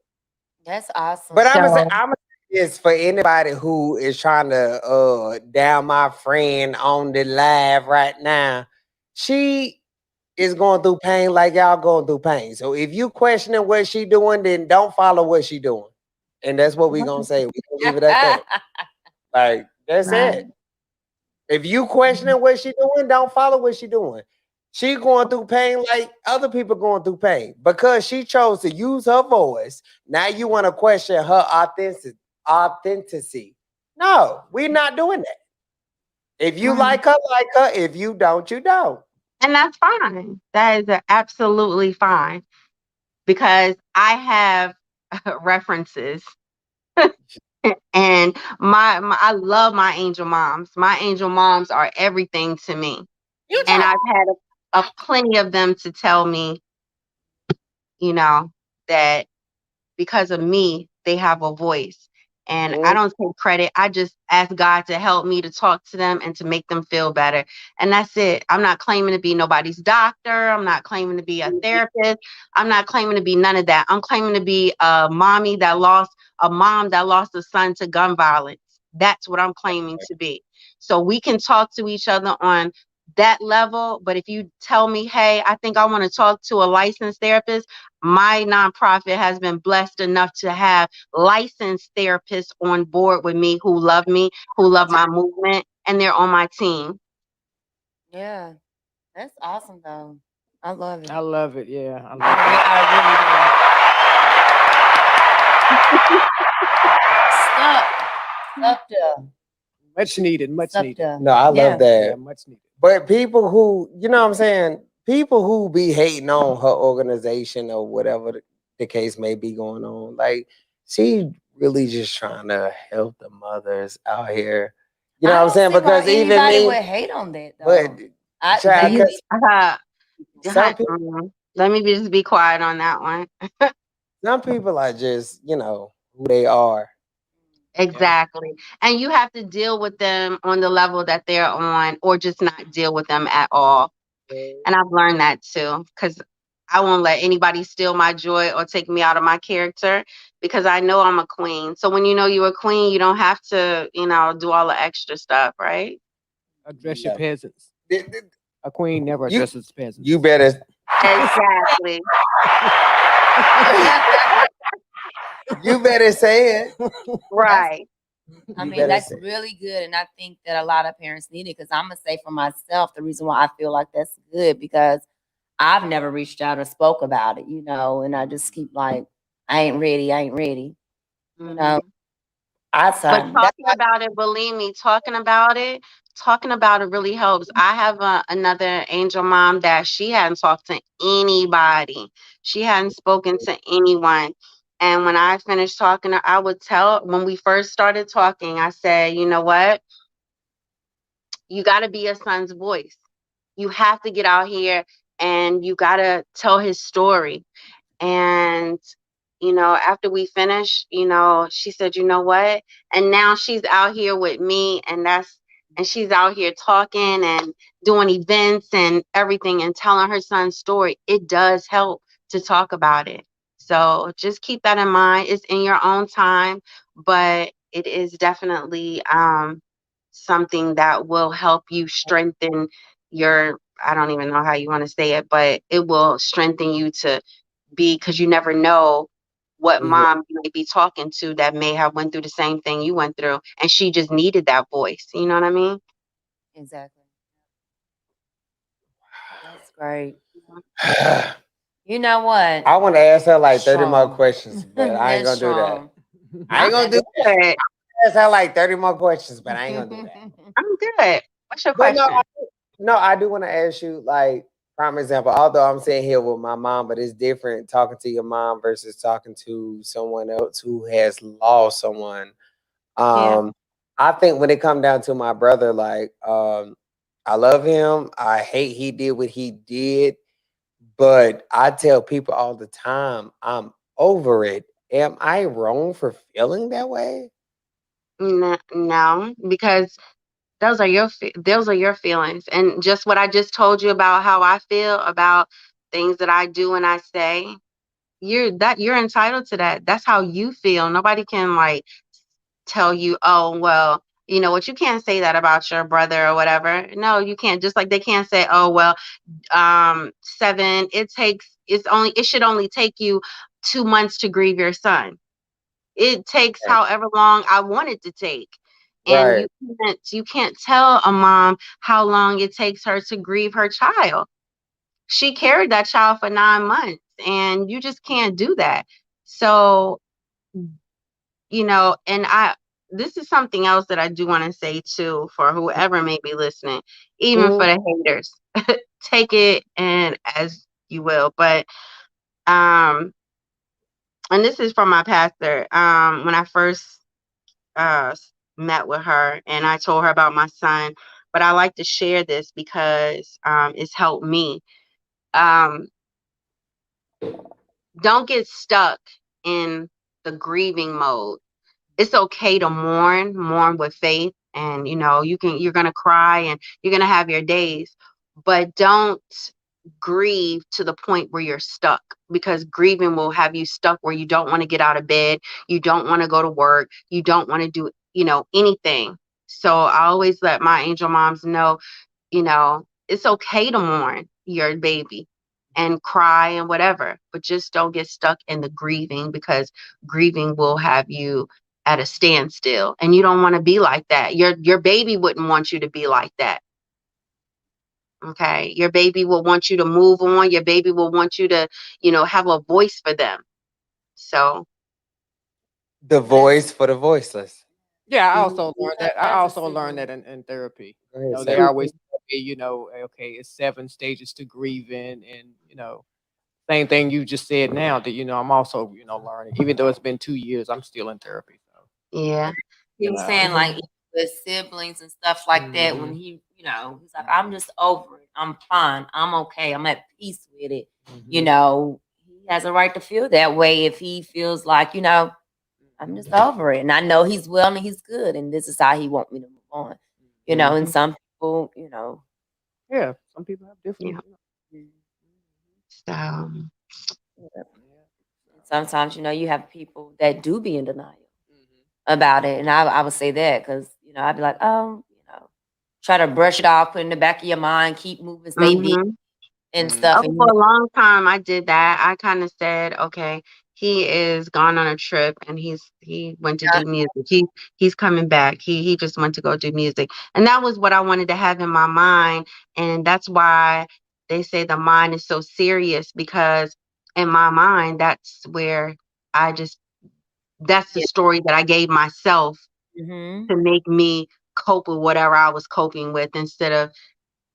That's awesome. But I'm so gonna say this for anybody who is trying to down my friend on the live right now. She is going through pain like y'all going through pain. So if you questioning what she doing, then don't follow what she doing. And that's what we gonna say. We gonna leave it at that. Like, that's right. it. If you questioning what she doing, don't follow what she doing. She going through pain like other people going through pain because she chose to use her voice. Now you want to question her authenticity. No, we're not doing that. If you like her, like her. If you don't, you don't. And that's fine. That is absolutely fine, because I have references. And I love my angel moms. My angel moms are everything to me. You And talk. I've had a plenty of them to tell me, that because of me, they have a voice. And I don't take credit. I just ask God to help me to talk to them and to make them feel better. And that's it. I'm not claiming to be nobody's doctor. I'm not claiming to be a therapist. I'm not claiming to be none of that. I'm claiming to be a mom that lost a son to gun violence. That's what I'm claiming to be. So we can talk to each other on that level. But if you tell me, hey, I think I want to talk to a licensed therapist, my nonprofit has been blessed enough to have licensed therapists on board with me, who love my movement, and they're on my team. Yeah, that's awesome though. I love it. I love it. Yeah. I love it. I really do. Stop there. Much needed. Much Stop needed. there. No, I Yeah. love that. Yeah, much needed. But people who, you know what I'm saying, people who be hating on her organization or whatever the case may be going on, like, she really just trying to help the mothers out here. You know what I'm saying? Because even anybody me, would hate on that though. but child, 'cause some people, Let me just be quiet on that one. some people are just, who they are. Exactly. And you have to deal with them on the level that they're on, or just not deal with them at all. And I've learned that too, because I won't let anybody steal my joy or take me out of my character, because I know I'm a queen. So when you know you're a queen, you don't have to, do all the extra stuff, right? Address your Yeah. peasants. A queen never You- addresses peasants. You better, Exactly. you better say it. Right. I You mean, better that's say it. really good. And I think that a lot of parents need it, because I'm going to say for myself, the reason why I feel like that's good, because I've never reached out or spoke about it, and I just keep like, I ain't ready. You know, But talking about it, believe me, talking about it really helps. I have another angel mom that she hadn't talked to anybody. She hadn't spoken to anyone. And when I finished talking to her, I would tell, when we first started talking, I said, you know what? you got to be your son's voice. You have to get out here and you got to tell his story. And, after we finished, she said, you know what? And now she's out here with me, and she's out here talking and doing events and everything and telling her son's story. It does help to talk about it. So just keep that in mind. It's in your own time, but it is definitely something that will help you strengthen I don't even know how you want to say it, but it will strengthen you to be, because you never know what mom you may be talking to that may have went through the same thing you went through, and she just needed that voice. You know what I mean? Exactly. That's great. You know what? I want to ask her like 30 more Strong. questions, but I ain't That's gonna do that. strong. I ain't gonna do that. Good. Ask her like 30 more questions, but I ain't gonna do that. I'm good. What's your But question? I do want to ask you, like, prime example, although I'm sitting here with my mom, but it's different talking to your mom versus talking to someone else who has lost someone. Yeah. I think when it come down to my brother, like, I love him. I hate he did what he did, but I tell people all the time, I'm over it. Am I wrong for feeling that way? No, because those are your feelings, and just what I just told you about how I feel about things that I do and I say. You're entitled to that. That's how you feel. Nobody can like tell you, oh, well, you know what, you can't say that about your brother or whatever. No, you can't. Just like they can't say, oh, well, it should only take you 2 months to grieve your son. It takes Right. however long I want it to take. And Right. you can't tell a mom how long it takes her to grieve her child. She carried that child for 9 months, and you just can't do that. So, and this is something else that I do want to say too, for whoever may be listening, even for the haters. Take it and as you will. But and this is from my pastor. When I first met with her and I told her about my son, but I like to share this because it's helped me. Don't get stuck in the grieving mode. It's okay to mourn with faith, and you're going to cry and you're going to have your days, but don't grieve to the point where you're stuck, because grieving will have you stuck where you don't want to get out of bed, you don't want to go to work, you don't want to do anything. So I always let my angel moms know, it's okay to mourn your baby and cry and whatever, but just don't get stuck in the grieving, because grieving will have you at a standstill, and you don't want to be like that. Your baby wouldn't want you to be like that. Okay, your baby will want you to move on. Your baby will want you to have a voice for them. So The voice for the voiceless. Yeah, I also learned that. I also learned that in therapy. Go ahead, They Sam. always tell me, okay, it's 7 stages to grieving, and same thing you just said now. That I'm also learning, even though it's been 2 years, I'm still in therapy. So yeah, He was saying like with siblings and stuff like that, when he's like, I'm just over it. I'm fine. I'm okay. I'm at peace with it. He has a right to feel that way if he feels like, I'm just over it. And I know he's well and he's good. And this is how he want me to move on. And some people, yeah, some people have different. so sometimes, you have people that do be in denial about it. And I would say that because, I'd be like, oh, try to brush it off, put it in the back of your mind, keep moving, stay busy and stuff. for a long time I did that. I kind of said, okay, he is gone on a trip and he went to do music. He's coming back. He just went to go do music. And that was what I wanted to have in my mind. And that's why they say the mind is so serious, because in my mind, that's where that's the story that I gave myself to make me cope with whatever I was coping with, instead of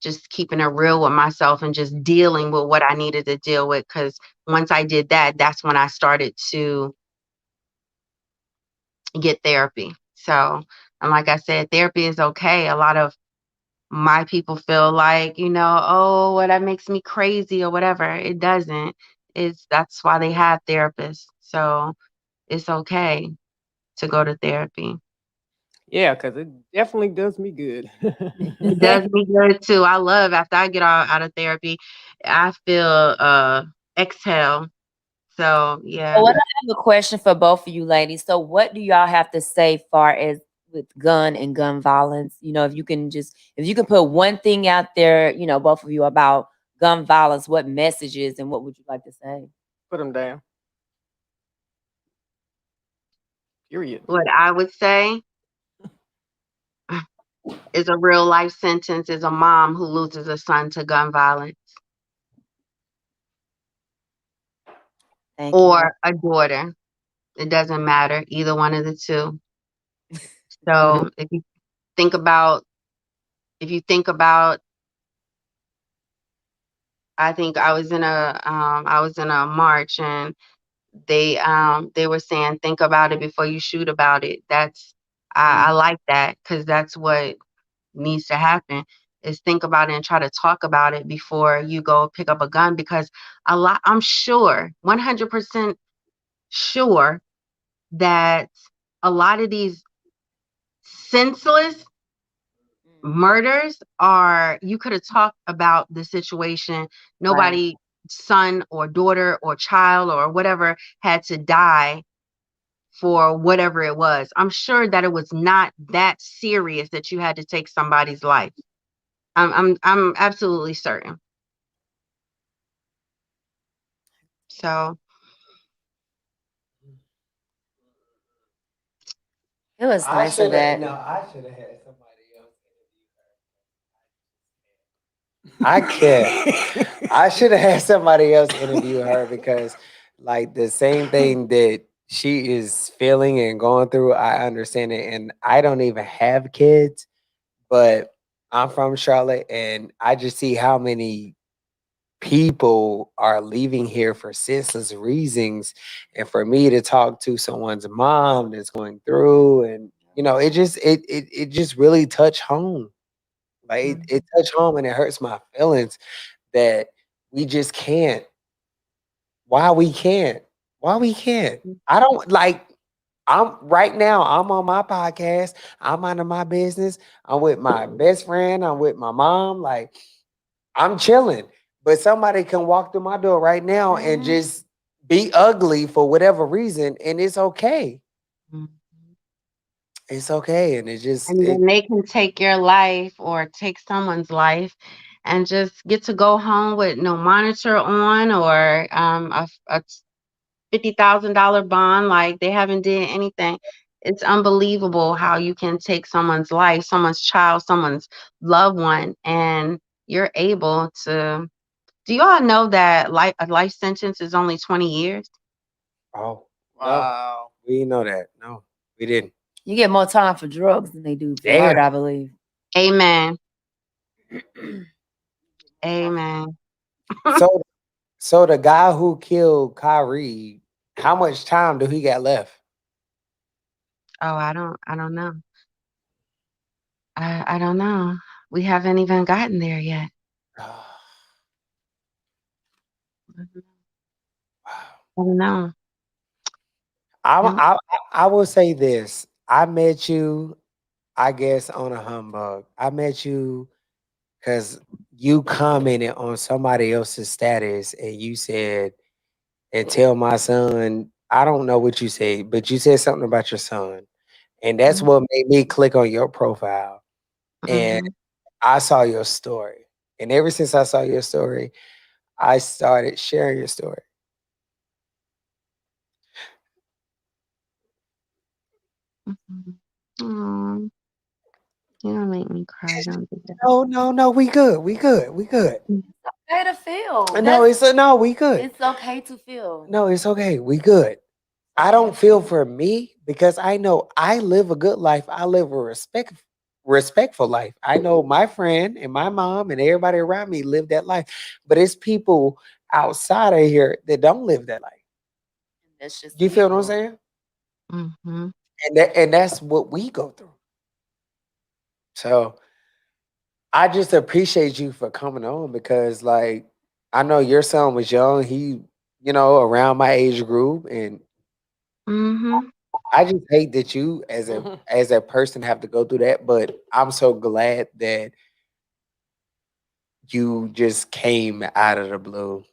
just keeping it real with myself and just dealing with what I needed to deal with. Because once I did that, that's when I started to get therapy. So, and like I said, therapy is okay. A lot of my people feel like, oh, well, that makes me crazy or whatever. It doesn't. That's why they have therapists. So it's okay to go to therapy. Yeah, because it definitely does me good. It does me good too. I love after I get out of therapy, I feel exhale. So yeah. So what I have a question for both of you ladies. So what do y'all have to say far as with gun and gun violence? If you can put one thing out there, both of you about gun violence, what messages and what would you like to say? Put them down. Period. What I would say is a real life sentence is a mom who loses a son to gun violence. Thank you. Or a daughter. It doesn't matter, either one of the two. So if you think about, I think I was in a march and they were saying, think about it before you shoot about it. I like that, because that's what needs to happen, is think about it and try to talk about it before you go pick up a gun, because I'm sure, 100% sure that a lot of these senseless murders you could have talked about the situation. Nobody, son or daughter or child or whatever, had to die for whatever it was. I'm sure that it was not that serious that you had to take somebody's life. I'm absolutely certain. So It was nice of that. No, I should have had somebody else interview her. I can't. I should have had somebody else interview her, because like the same thing that she is feeling and going through, I understand it. And I don't even have kids, but I'm from Charlotte and I just see how many people are leaving here for senseless reasons. And for me to talk to someone's mom that's going through, and it just really touched home. Like it touched home, and it hurts my feelings that we just can't. Why we can't? Why we can't? I don't like. I'm right now. I'm on my podcast. I'm out of my business. I'm with my best friend. I'm with my mom. Like I'm chilling. But somebody can walk through my door right now and just be ugly for whatever reason, and it's okay. It's okay, and and then they can take your life or take someone's life and just get to go home with no monitor on, or a $50,000 bond, like they haven't did anything. It's unbelievable how you can take someone's life, someone's child, someone's loved one, and you're able to. Do you all know that a life sentence is only 20 years? Oh, Wow. we didn't know that. No, we didn't. You get more time for drugs than they do for Damn. murder, I believe. Amen. Amen. So the guy who killed Kyrie, how much time do he got left? Oh, I don't know. I don't know. We haven't even gotten there yet. I don't know. I will say this. I met you, I guess, on a humbug. I met you because you commented on somebody else's status and you said, and tell my son, I don't know what you said, but you said something about your son. And that's what made me click on your profile. And I saw your story. And ever since I saw your story, I started sharing your story. You don't make me cry. Don't do that. No, we good. We good. Okay to feel. No, we good. It's okay to feel. No, it's okay. We good. I don't feel for me because I know I live a good life. I live a respectful life. I know my friend and my mom and everybody around me live that life. But it's people outside of here that don't live that life. That's just You feel what I'm saying? And that's what we go through. So I just appreciate you for coming on because, like, I know your son was young. He, around my age group, and Mm-hmm. I just hate that you, as a person, have to go through that. But I'm so glad that you just came out of the blue.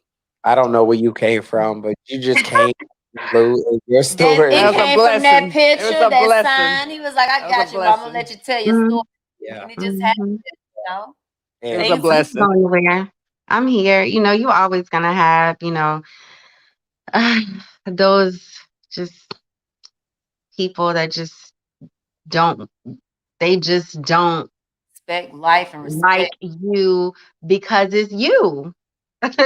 I don't know where you came from, but you just came out of the blue. And your And story it That was a came from that blessing. It was picture, a that blessing. sign. He was like, I That was a got you, but I'm gonna let blessing. you tell your Mm-hmm. story. yeah. And it just Mm-hmm. happened, you know. It was And a Things blessing. Go anywhere. I'm here. You know, you always gonna have, those just people that just don't, they just don't respect life and like respect. you because it's you.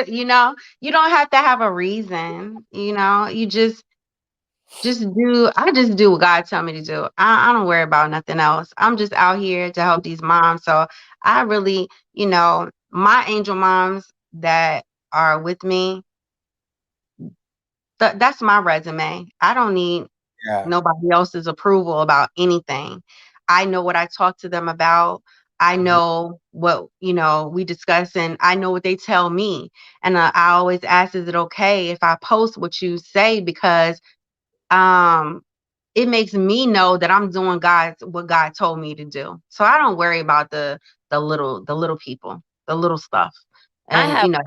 You know, you don't have to have a reason. You just do. I just do what God tell me to do. I don't worry about nothing else. I'm just out here to help these moms. So I really, my angel moms that are with me, that's my resume. I don't need yeah, nobody else's approval about anything. I know what I talk to them about. I mhm, know what, we discuss, and I know what they tell me. And I always ask, is it okay if I post what you say? Because um it makes me know that I'm doing what God told me to do. So I don't worry about the little people, the little stuff. I And have And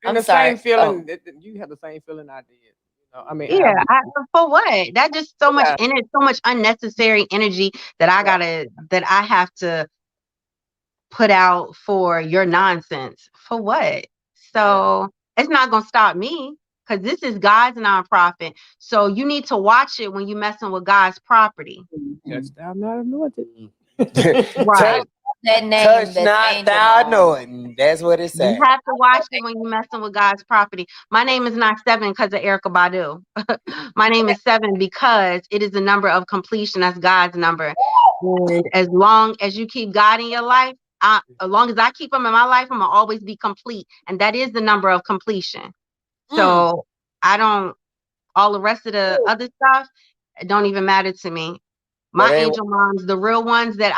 I'm the sorry. same feeling Oh, that you have the same feeling I did. I mean, yeah, for what? That just so much yeah, in it, so much unnecessary energy that I have to put out for your nonsense. For what? yeah. So it's not gonna stop me because this is God's nonprofit. So you need to watch it when you messing with God's property. Yes, thou not anointed. Right. touch, that name touch that's not Angel thou Mom. anointing. That's what it You said. have to watch it when you're messing with God's property. My name is not 7 because of Erica Badu. My name is 7 because it is the number of completion. That's God's number. And as long as you keep God in your life, as long as I keep him in my life, I'm gonna always be complete. And that is the number of completion. Mm. So I don't, all the rest of the other stuff, it don't even matter to me. That My ain't angel moms, the ones that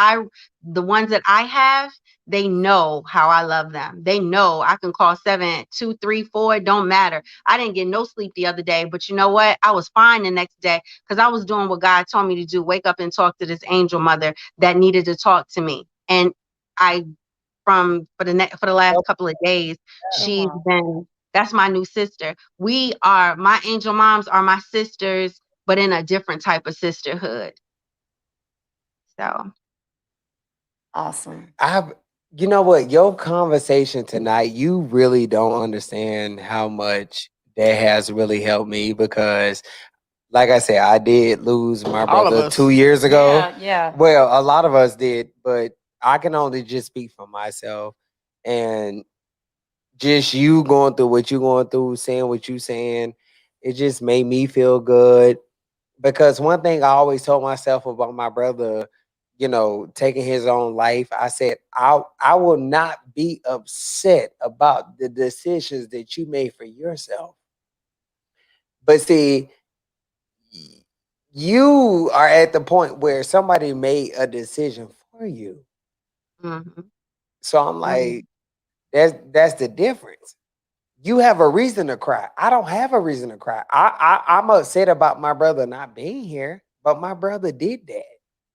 I have, they know how I love them. They know I can call 7, 2, 3, 4. It don't matter. I didn't get no sleep the other day, but you know what? I was fine the next day because I was doing what God told me to do. Wake up and talk to this angel mother that needed to talk to me. And I, for the last couple of days, Come she's on. been. That's my new sister. My angel moms are my sisters, but in a different type of sisterhood. So, Awesome. you know what? Your conversation tonight, you really don't understand how much that has really helped me because, like I said, I did lose my All of brother us. 2 years ago. Yeah, yeah. Well, a lot of us did, but I can only just speak for myself. And just you going through what you going through, saying what you saying, it just made me feel good. Because one thing I always told myself about my brother, taking his own life, I said, I will not be upset about the decisions that you made for yourself. But see, y- you are at the point where somebody made a decision for you. mhm, So I'm mhm. like, that's the difference. You have a reason to cry. I don't have a reason to cry. I'm upset about my brother not being here, but my brother did that.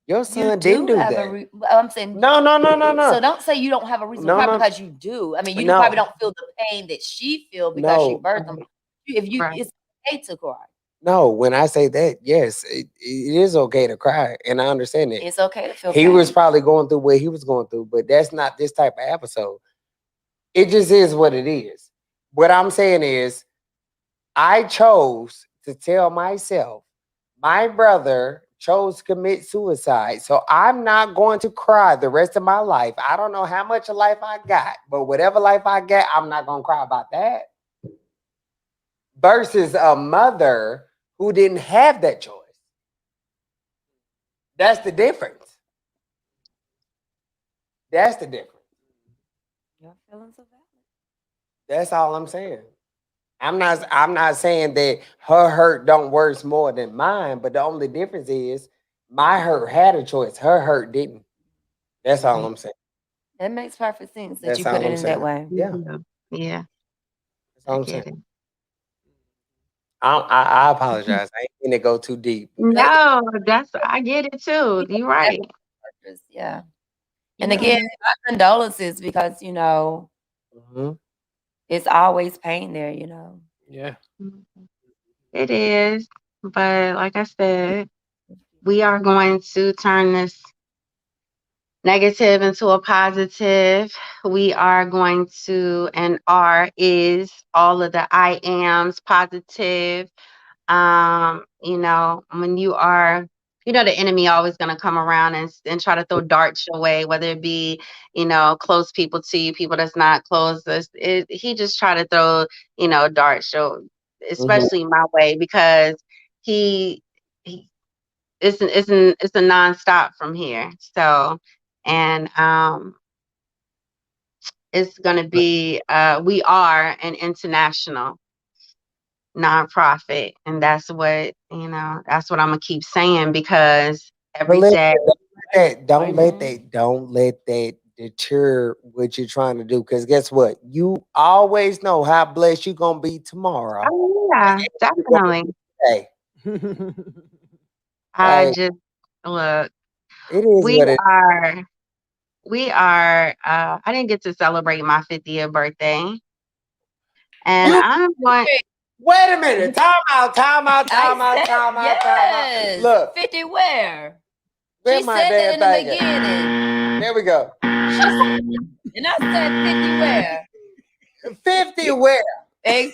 Your You son didn't do do have that. I'm saying, No, no, no, no, so no, don't say you don't have a reason to no, cry no, because you do. I mean, you probably no, don't feel the pain that she feel because she no, birthed him. Right, If you, right. it's okay to cry. no. When I say that, yes, it is okay to cry, and I understand it. It's okay to feel He was pain. probably going through what he was going through, but that's not this type of episode. It just is what it is. What I'm saying is, I chose to tell myself my brother chose to commit suicide. So I'm not going to cry the rest of my life. I don't know how much of life I got, but whatever life I get, I'm not going to cry about that. Versus a mother who didn't have that choice. That's the difference. That's the difference. Your feelings are valid. That's all I'm saying. I'm not saying that her hurt don't worse more than mine, but the only difference is my hurt had a choice. Her hurt didn't. That's all I'm saying. It makes perfect sense that That's you all put it I'm in that saying. way. Yeah, Yeah, that's all I I'm get saying. it. I apologize. I ain't mean to go too deep. No, I get it too. You're right. Yeah. And You're again, right. my condolences because, you know, Mhm. it's always pain there, you know. Yeah. It is, but like I said, we are going to turn this negative into a positive. We are going to, and is all of the I ams positive. You know, when you are, you know, the enemy always going to come around and try to throw darts your way, whether it be, you know, close people to you, people that's not close. He just try to throw, you know, darts, Mhm. especially my way, because he, he it's a nonstop from here. So, and it's going to be, we are an international nonprofit, and that's what, you know, that's what I'm gonna keep saying, because But every listen, day. don't let that deter what you're trying to do. Because guess what? You always know how blessed you're gonna be tomorrow. Oh yeah, You're gonna definitely. say, I like, just look, it is we what it are I didn't get to celebrate my 50th birthday, and you I'm going. wait a minute. Time out, time out, time out, I said time out, time out. yes. Look, 50 where? where She my said that damn in the thing at? beginning. There we go. She said, and I said 50 where? 50 where? Hey,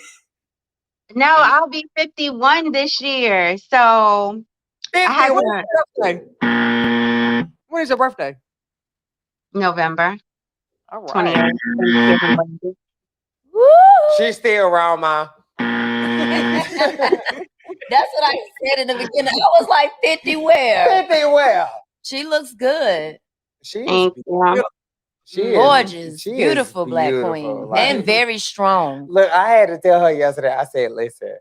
No, I'll be 51 this year, so I 50 had where? to. Birthday. When is your birthday? November All right. 28th, Thanksgiving Monday. woo! She's still around, ma. That's what I said in the beginning. I was like 50 where? 50 where? She looks good. She is Thank you. beautiful. Gorgeous, She is beautiful black beautiful. queen, Like, and very strong. look, I had to tell her yesterday. I said, "Listen,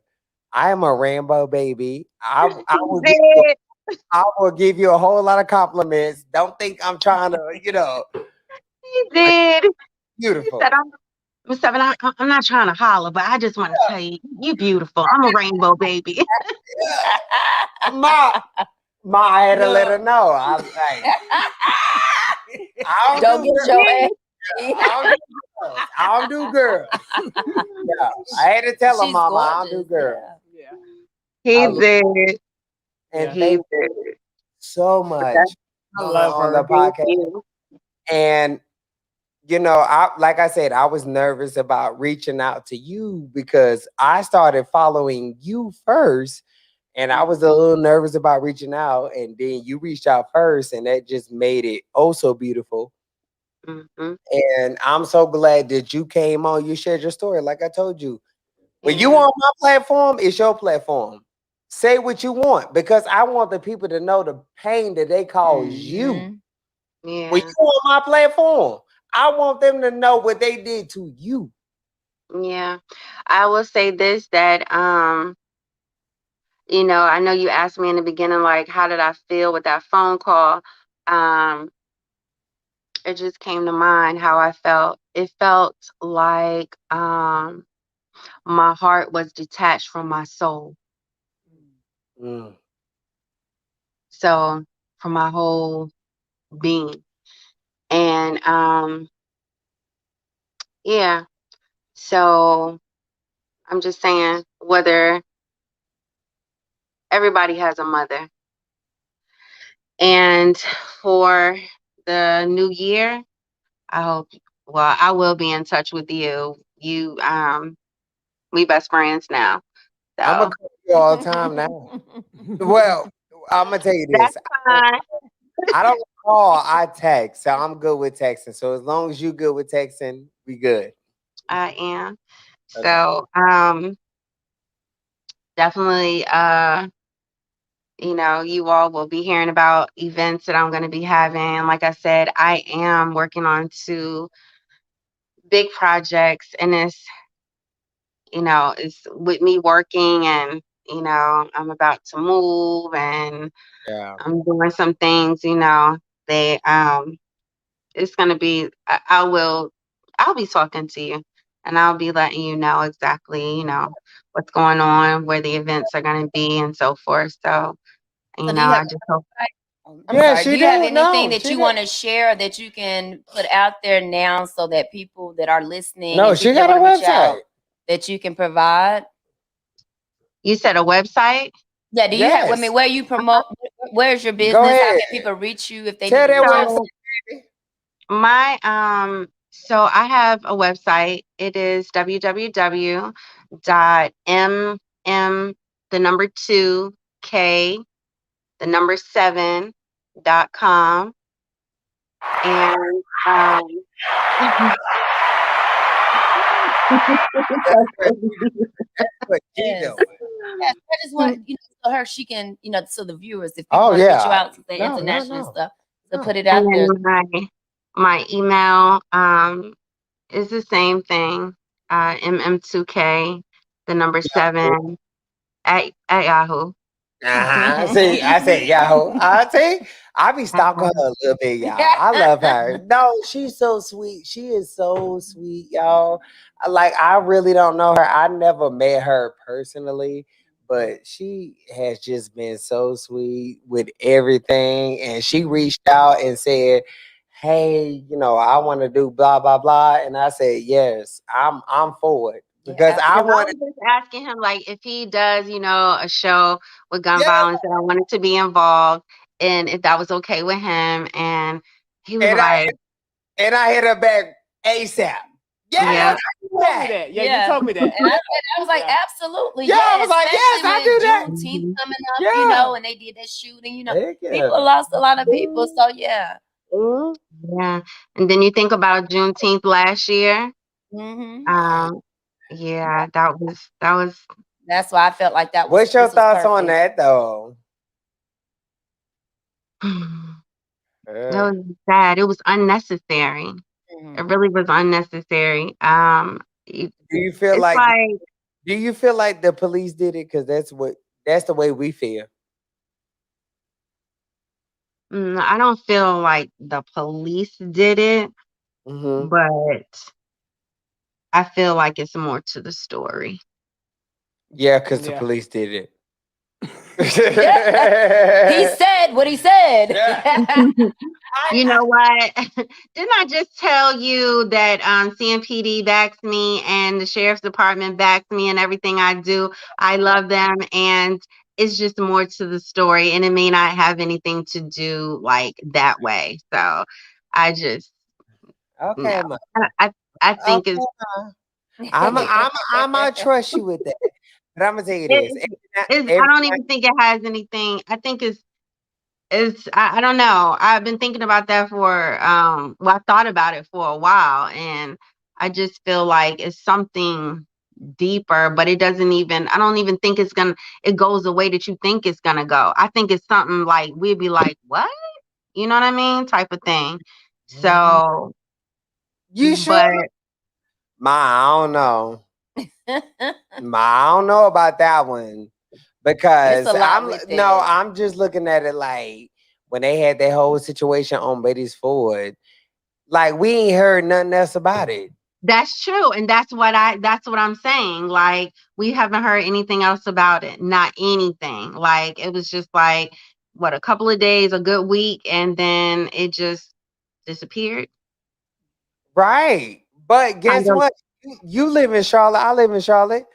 I am a rainbow baby. I will give you a whole lot of compliments. Don't think I'm trying to, He did. He beautiful." said, I'm not trying to holler, but I just want to tell you, you beautiful. I'm a rainbow baby. Ma, I had to let her know. I was like, I Don't don't do get girls. your ass. I don't do girls. Yeah, I had to tell her, She's Mama, I don't do gorgeous. girls. Yeah. He I- did. And Yeah. He thank you did. so much I love on her. the Thank podcast. you. And like I said, I was nervous about reaching out to you because I started following you first, and I was a little nervous about reaching out, and then you reached out first, and that just made it oh so beautiful. Hmm. And I'm so glad that you came on. You shared your story, like I told you. When you Yeah. on my platform, it's your platform. Say what you want because I want the people to know the pain that they cause you. Mhm. When Yeah. you on my platform, I want them to know what they did to you. Yeah. I will say this, that you know, I know you asked me in the beginning, like, how did I feel with that phone call? Um, it just came to mind how I felt. It felt like my heart was detached from my soul. Mm. So from my whole being. And yeah. So I'm just saying, whether everybody has a mother. And for the new year, I hope, well, I will be in touch with you. We best friends now. I'm gonna So call you all the time now. Well, I'm gonna tell you that's this. fine. I don't call, I text. So I'm good with texting. So as long as you good with texting, we good. I am. Okay. So definitely you know, you all will be hearing about events that I'm going to be having. Like I said, I am working on 2 big projects, and it's with me working, and I'm about to move, and Yeah. I'm doing some things, they it's gonna be. I'll be talking to you, and I'll be letting you know exactly, what's going on, where the events are gonna be, and so forth. So, So do you have I just hope. I'm Yeah, sorry. Do she you have do. No, anything that she you do. want to share that you can put out there now so that people that are listening No, and she people that got a want to reach out website. that you can provide? You said a website. Yeah, do you have, I mean, Yes. where you promote, where's your Go business? How ahead. can people reach you if they Tell need to that reach out? So website. my so I have a website. It is www.mm the number 2k the number 7.com, and That's what she Yes. doing. Yes, I just want, so she can, so the viewers, if people Oh want to reach you yeah. out to say No, international and stuff, to no. put it and out there. then my email is the same thing. mm2k the number 7 at Yahoo. See, I said Yahoo. I see. I be stalking her Uh-huh. a little bit, y'all. I love her. No, she's so sweet. She is so sweet, y'all. Like I really don't know her. I never met her personally, but she has just been so sweet with everything. And she reached out and said, "Hey, I want to do blah blah blah." And I said, "Yes, I'm for it because Yeah, I Because I want was just asking him, like, if he does, a show with gun yeah." violence, that I wanted to be involved, and if that was okay with him. And he was And I like, and I hit her back ASAP. "Yeah, Yes, I do You told me that. that. Yeah, yeah. you told me that. And I was like, Yeah. absolutely, Yeah, I was like, yes, especially I do with that. Juneteenth mhm, coming up, Yeah. and they did that shooting, Heck yeah. people lost a lot of people. So yeah. Mhm. yeah." And then you think about Juneteenth last year. Hmm. Um, yeah, that was. That's why I felt like What's your this was thoughts on perfect. that though? That was sad. It was unnecessary. Mhm. It really was unnecessary. Do you feel It's like like, the police did it? Because that's the way we feel. I don't feel like the police did it, Hmm. but I feel like it's more to the story. Yeah, because the Yeah. police did it. He said what he said. You know what? Didn't I just tell you that CMPD backs me and the sheriff's department backs me and everything I do? I love them, and it's just more to the story, and it may not have anything to do like that way. So I just Okay, no. ma. I think Okay, I'm trust you with that. But I'm gonna tell you this. I don't even think it has anything. I think I don't know. I've been thinking about that for I thought about it for a while, and I just feel like it's something deeper, but it doesn't even I don't even think it goes the way that you think it's gonna go. I think it's something like we'd be like, what? You know what I mean? Type of thing. So, You sure? but Ma, I don't know. Ma, I don't know about that one because It's a lot with that. I'm just looking at it like when they had that whole situation on Betty's Ford, like we ain't heard nothing else about it. that's true. And that's what I'm saying. Like, we haven't heard anything else about it. Not anything. Like, it was just like, what, a couple of days, a good week, and then it just disappeared. Right. But Kind guess of. what? You live in Charlotte, I live in Charlotte.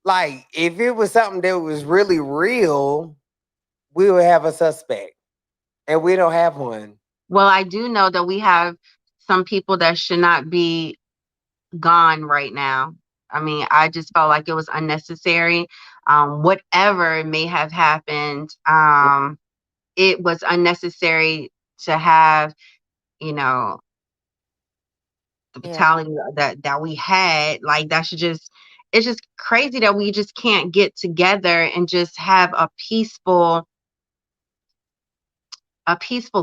Like, if it was something that was really real, we would have a suspect. And we don't have one. Well, I do know that we have some people that should not be gone right now. I mean, I just felt like it was unnecessary. Whatever may have happened, it was unnecessary to have, you know, the Yeah. fatality that we had. Like, it's just crazy that we just can't get together and just have a peaceful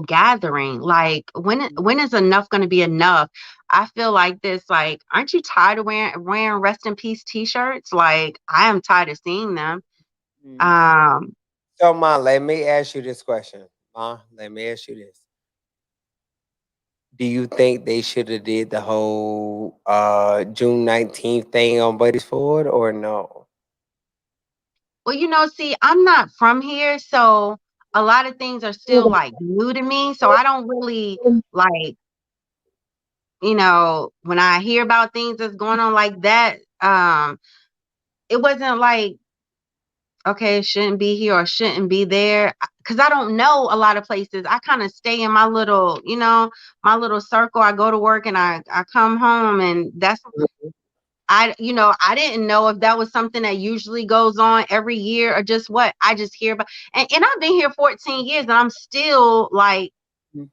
gathering. Like, when is enough going to be enough? I feel like this, like, aren't you tired of wearing rest in peace t-shirts? Like, I am tired of seeing them. um So, Ma, let me ask you this question. Ma, let me ask you this. do you think they should have did the whole June 19th thing on Buddy's Ford or no? Well, see, I'm not from here, so a lot of things are still like new to me. So I don't really like, when I hear about things that's going on like that, it wasn't like, okay, it shouldn't be here or shouldn't be there. Cause I don't know a lot of places. I kind of stay in my little, my little circle. I go to work and I come home, and that's I didn't know if that was something that usually goes on every year or just what. I just hear about, and I've been here 14 years and I'm still like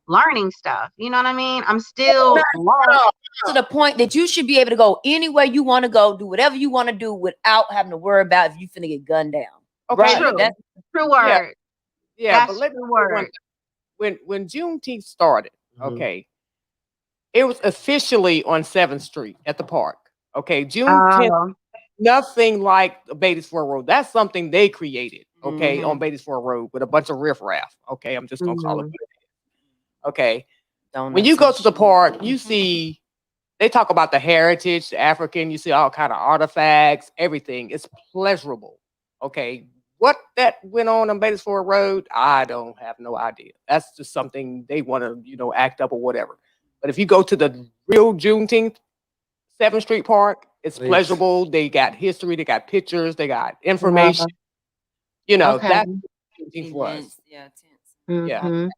learning stuff. You know what I mean? I'm still lost. To the point that you should be able to go anywhere you want to go, do whatever you want to do without having to worry about if you finna get gunned down. Okay, True. That's True word. yeah, but That's let me true word. word. When Juneteenth started, Mhm. okay, it was officially on 7th Street at the park. Okay, Juneteenth, nothing like the Beatty-Ford Road. That's something they created, okay, on Beatty-Ford Road with a bunch of riffraff. Okay, I'm just gonna call it what it is. Okay. When you go to the park, you see they talk about the heritage, the African, you see all kind of artifacts, everything. It's pleasurable. Okay. What that went on Beatty-Ford Road, I don't have no idea. That's just something they want to, act up or whatever. But if you go to the real Juneteenth, 7th Street Park, it's Please. pleasurable. They got history, they got pictures, they got information. Okay. That's what Juneteenth was. events, yeah, tense. Yeah. Mhm.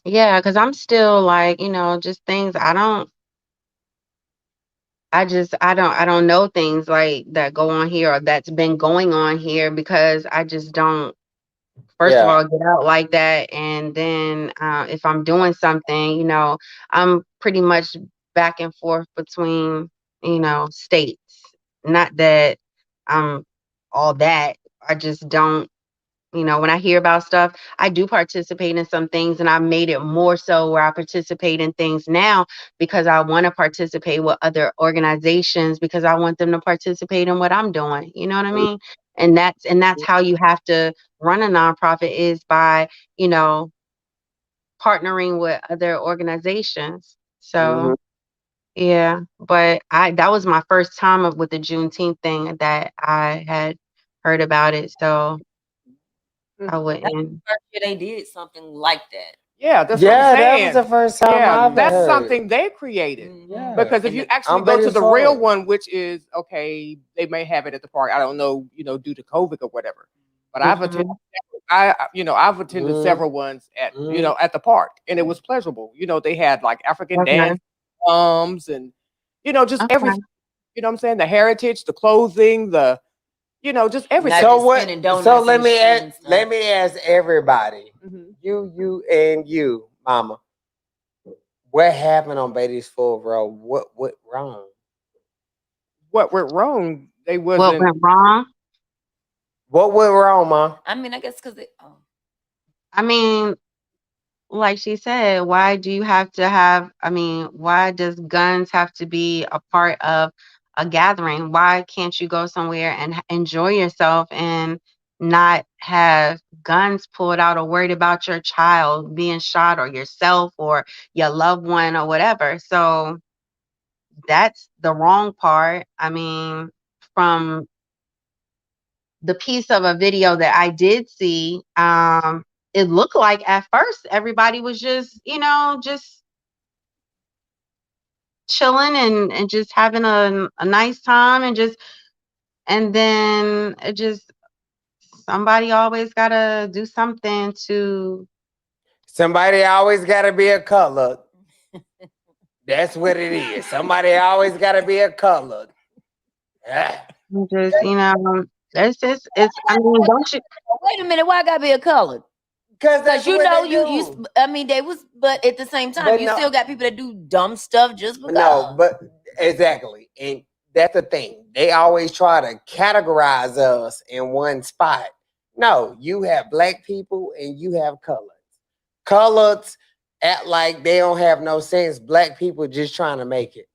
Yeah, because I'm still like, just things I don't know things like that go on here or that's been going on here because I just don't, first of Yeah. all, get out like that. And then if I'm doing something, I'm pretty much back and forth between, states. Not that I'm all that. I just don't, when I hear about stuff, I do participate in some things, and I've made it more so where I participate in things now because I want to participate with other organizations because I want them to participate in what I'm doing. You know what I mean? And that's how you have to run a nonprofit is by, partnering with other organizations. So Mhm. yeah, but that was my first time with the Juneteenth thing that I had heard about it. So I That's the wouldn't. first year they did something like that. Yeah, that's what I'm Yeah, that was saying. the first time Yeah, I've that's heard. something they created. Yeah. Because if And you the- actually I'm go to the real Beatty-Ford. one, which is okay, they may have it at the park. I don't know, due to COVID or whatever. But I've attended, I've attended Mhm. several ones at Mhm. at the park, and it was pleasurable. They had like African Okay. dance, and just Okay. everything. You know what I'm saying? The heritage, the clothing, just everything. Not So just what? spending donuts So in let the me street ask. and stuff. Let me ask everybody. Mhm. You, and you, Mama. What happened on Beatty-Ford Road? What went wrong? What went wrong? They What wasn't. went wrong? What went wrong, Ma? I mean, I guess because I mean, like she said, why do you have to have, why does guns have to be a part of a gathering? Why can't you go somewhere and enjoy yourself and not have guns pulled out or worried about your child being shot or yourself or your loved one or whatever? So that's the wrong part. From the piece of a video that I did see, it looked like at first everybody was just, just chilling and just having a nice time and then it just somebody always gotta do something to Somebody always got to be a color. That's what it is. Somebody always got to be a color. Ah. just, it's just don't you wait a minute, why I gotta be a colored? Because that's Because what they you do. I mean they was, but at the same time But you no- still got people that do dumb stuff just because. No, but exactly. And that's the thing. They always try to categorize us in one spot. No, you have black people and you have coloreds. Coloreds act like they don't have no sense. Black people just trying to make it.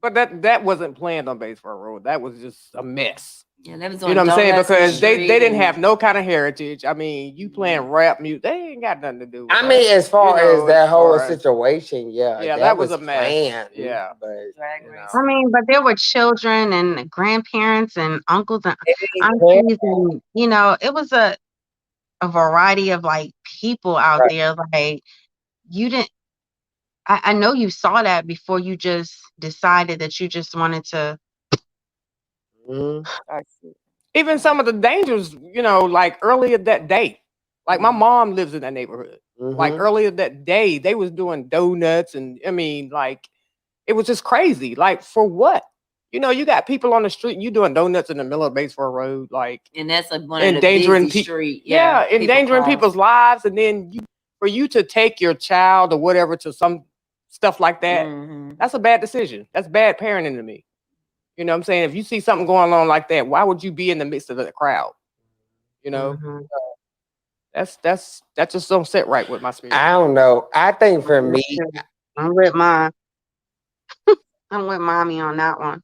But that wasn't planned on Beatty-Ford Road. That was just a mess. Yeah, they was You doing know what I'm saying? donuts in the Because they street didn't and- have no kind of heritage. I mean, you playing rap music, they ain't got nothing to do with I that. mean, as far You know, as that as whole far as- situation, yeah, Yeah, that was was a mess. planned. Yeah. But Drag you race. know, I mean, but there were children and grandparents and uncles and they didn't care. aunties, and you know, it was a variety of like people out Right. there. Like you didn't. I know you saw that before you just decided that you just wanted to. Mhm. Even some of the dangers, you know, like earlier that day. Like my mom lives in that neighborhood. Like Mhm. earlier that day, they was doing donuts, and I mean, like it was just crazy. Like for what? You know, you got people on the street, you doing donuts in the middle of Batesboro Road, like And that's like one of the endangering busy people. street. Yeah, people endangering cross. people's lives, and then for you to take your child or whatever to some stuff like that, Mhm. that's a bad decision. That's bad parenting to me. You know what I'm saying? If you see something going on like that, why would you be in the midst of the crowd? You know, Mhm. that just don't sit right with my spirit. I don't know. I think for me, I'm with my. I'm with mommy on that one.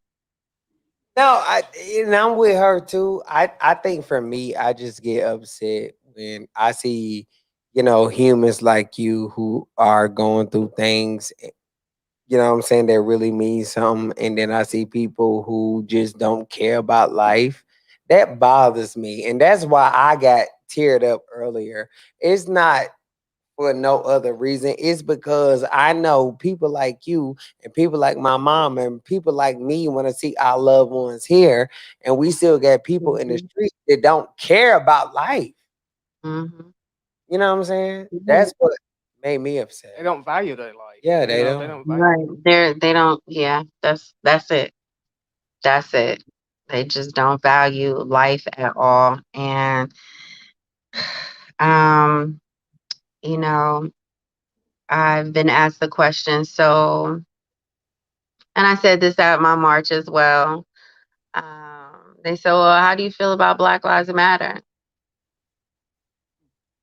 no, and I'm with her too. I think for me, I just get upset when I see, humans like you who are going through things, you know what I'm saying, that really mean something. And then I see people who just don't care about life. That bothers me. And that's why I got teared up earlier. It's not for no other reason. It's because I know people like you and people like my mom and people like me want to see our loved ones here. And we still got people in the Mhm. street that don't care about life. Mhm. You know what I'm saying? Mhm. That's what made me upset. They don't value their life. Yeah, You they know, don't. value Right. They don't. Yeah. That's it. That's it. They just don't value life at all. And um, you know, I've been asked the question. So, and I said this at my march as well. They said, "Well, how do you feel about Black Lives Matter?"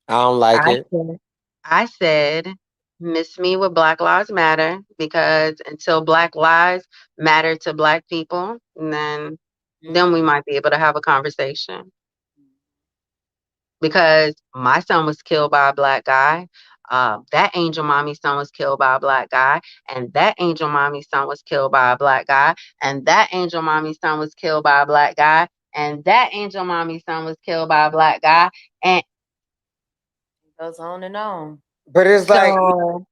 I don't like I it. said, I said, miss me with Black Lives Matter, because until Black lives matter to Black people, then we might be able to have a conversation. Because my son was killed by a Black guy. That Angel Mommy's son was killed by a Black guy, and that Angel Mommy's son was killed by a Black guy, and that Angel Mommy's son was killed by a Black guy, and that Angel Mommy's son was killed by a Black guy, and It goes on and on. But it's like so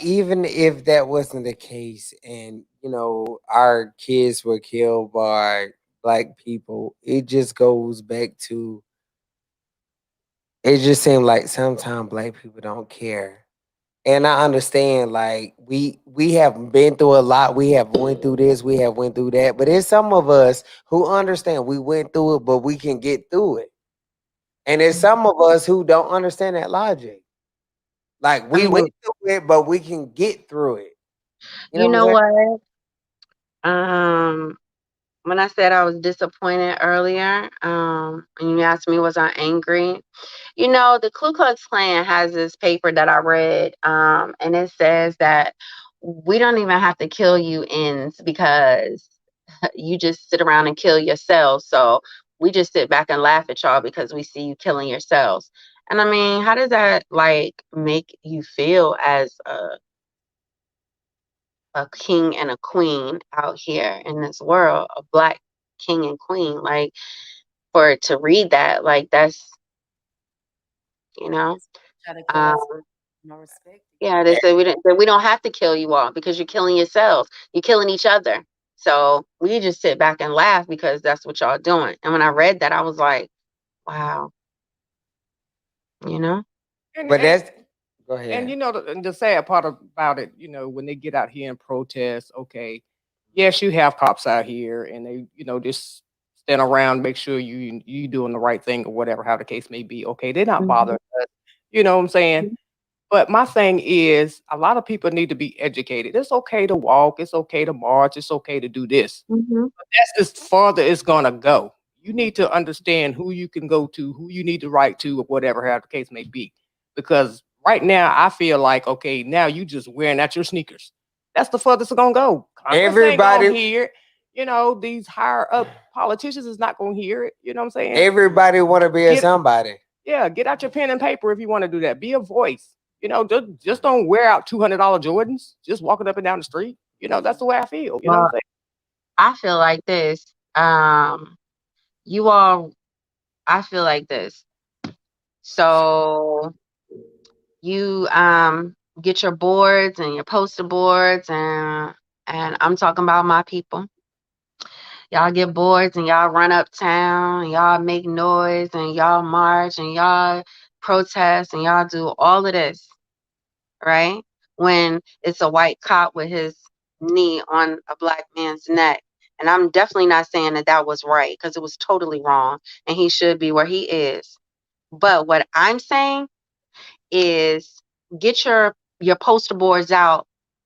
even if that wasn't the case and our kids were killed by Black people, it just goes back to, it just seemed like sometimes Black people don't care. And I understand, like, we have been through a lot. We have went through this, we have went through that. But there's some of us who understand we went through it, but we can get through it. And there's some of us who don't understand that logic. Like, I we mean, went through it, but we can get through it. You know you what know I'm saying? what? When I said I was disappointed earlier, and you asked me was I angry? You know, the Ku Klux Klan has this paper that I read, and it says that we don't even have to kill you ends, because you just sit around and kill yourselves. So we just sit back and laugh at y'all because we see you killing yourselves. And I mean, how does that like make you feel as a king and a queen out here in this world, a Black king and queen? Like, for to read that, like that's, you know, Try to kill um, us. No respect. yeah, they say we don't have to kill you all because you're killing yourselves. You're killing each other. So we just sit back and laugh because that's what y'all doing. And when I read that, I was like, wow, you know? And, But and that's go and ahead. the sad part about it, when they get out here and protest, okay, yes, you have cops out here, and they, just stand around, make sure you doing the right thing or whatever, how the case may be. Okay, they're not Mhm. bothering us. You know what I'm saying? But my thing is, a lot of people need to be educated. It's okay to walk. It's okay to march. It's okay to do this. Mhm. That's as farther it's gonna go. You need to understand who you can go to, who you need to write to, or whatever, how the case may be. Because right now, I feel like, okay, now you just wearing out your sneakers. That's the furthest it's gonna go. Congress ain't gonna Everybody hear it. you know, these higher up politicians is not going to hear it. You know what I'm saying? Everybody want to be a Get- somebody. Yeah, get out your pen and paper if you want to do that. Be a voice. You know, just don't wear out $200 Jordans. Just walking up and down the street. You know, that's the way I feel. You know what I'm saying? I feel like this. You all, I feel like this. So you get your boards and your poster boards, and I'm talking about my people. Y'all get boards and y'all run uptown and y'all make noise and y'all march and y'all protest and y'all do all of this, right? When it's a white cop with his knee on a black man's neck. And I'm definitely not saying that that was right, because it was totally wrong and he should be where he is. But what I'm saying is, get your poster boards out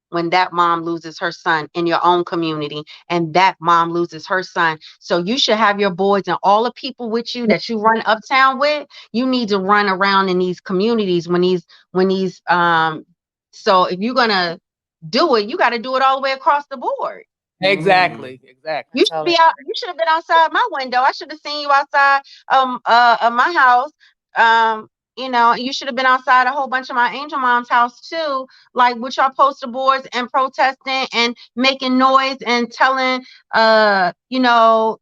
when that mom loses her son in your own community and that mom loses her son. So you should have your boards and all the people with you that you run uptown with. You need to run around in these communities when these so if you're gonna do it, you got to do it all the way across the board. Exactly. You should be out. You should have been outside my window. I should have seen you outside of my house. You know, you should have been outside a whole bunch of my angel mom's house too, like with your poster boards and protesting and making noise and telling you know,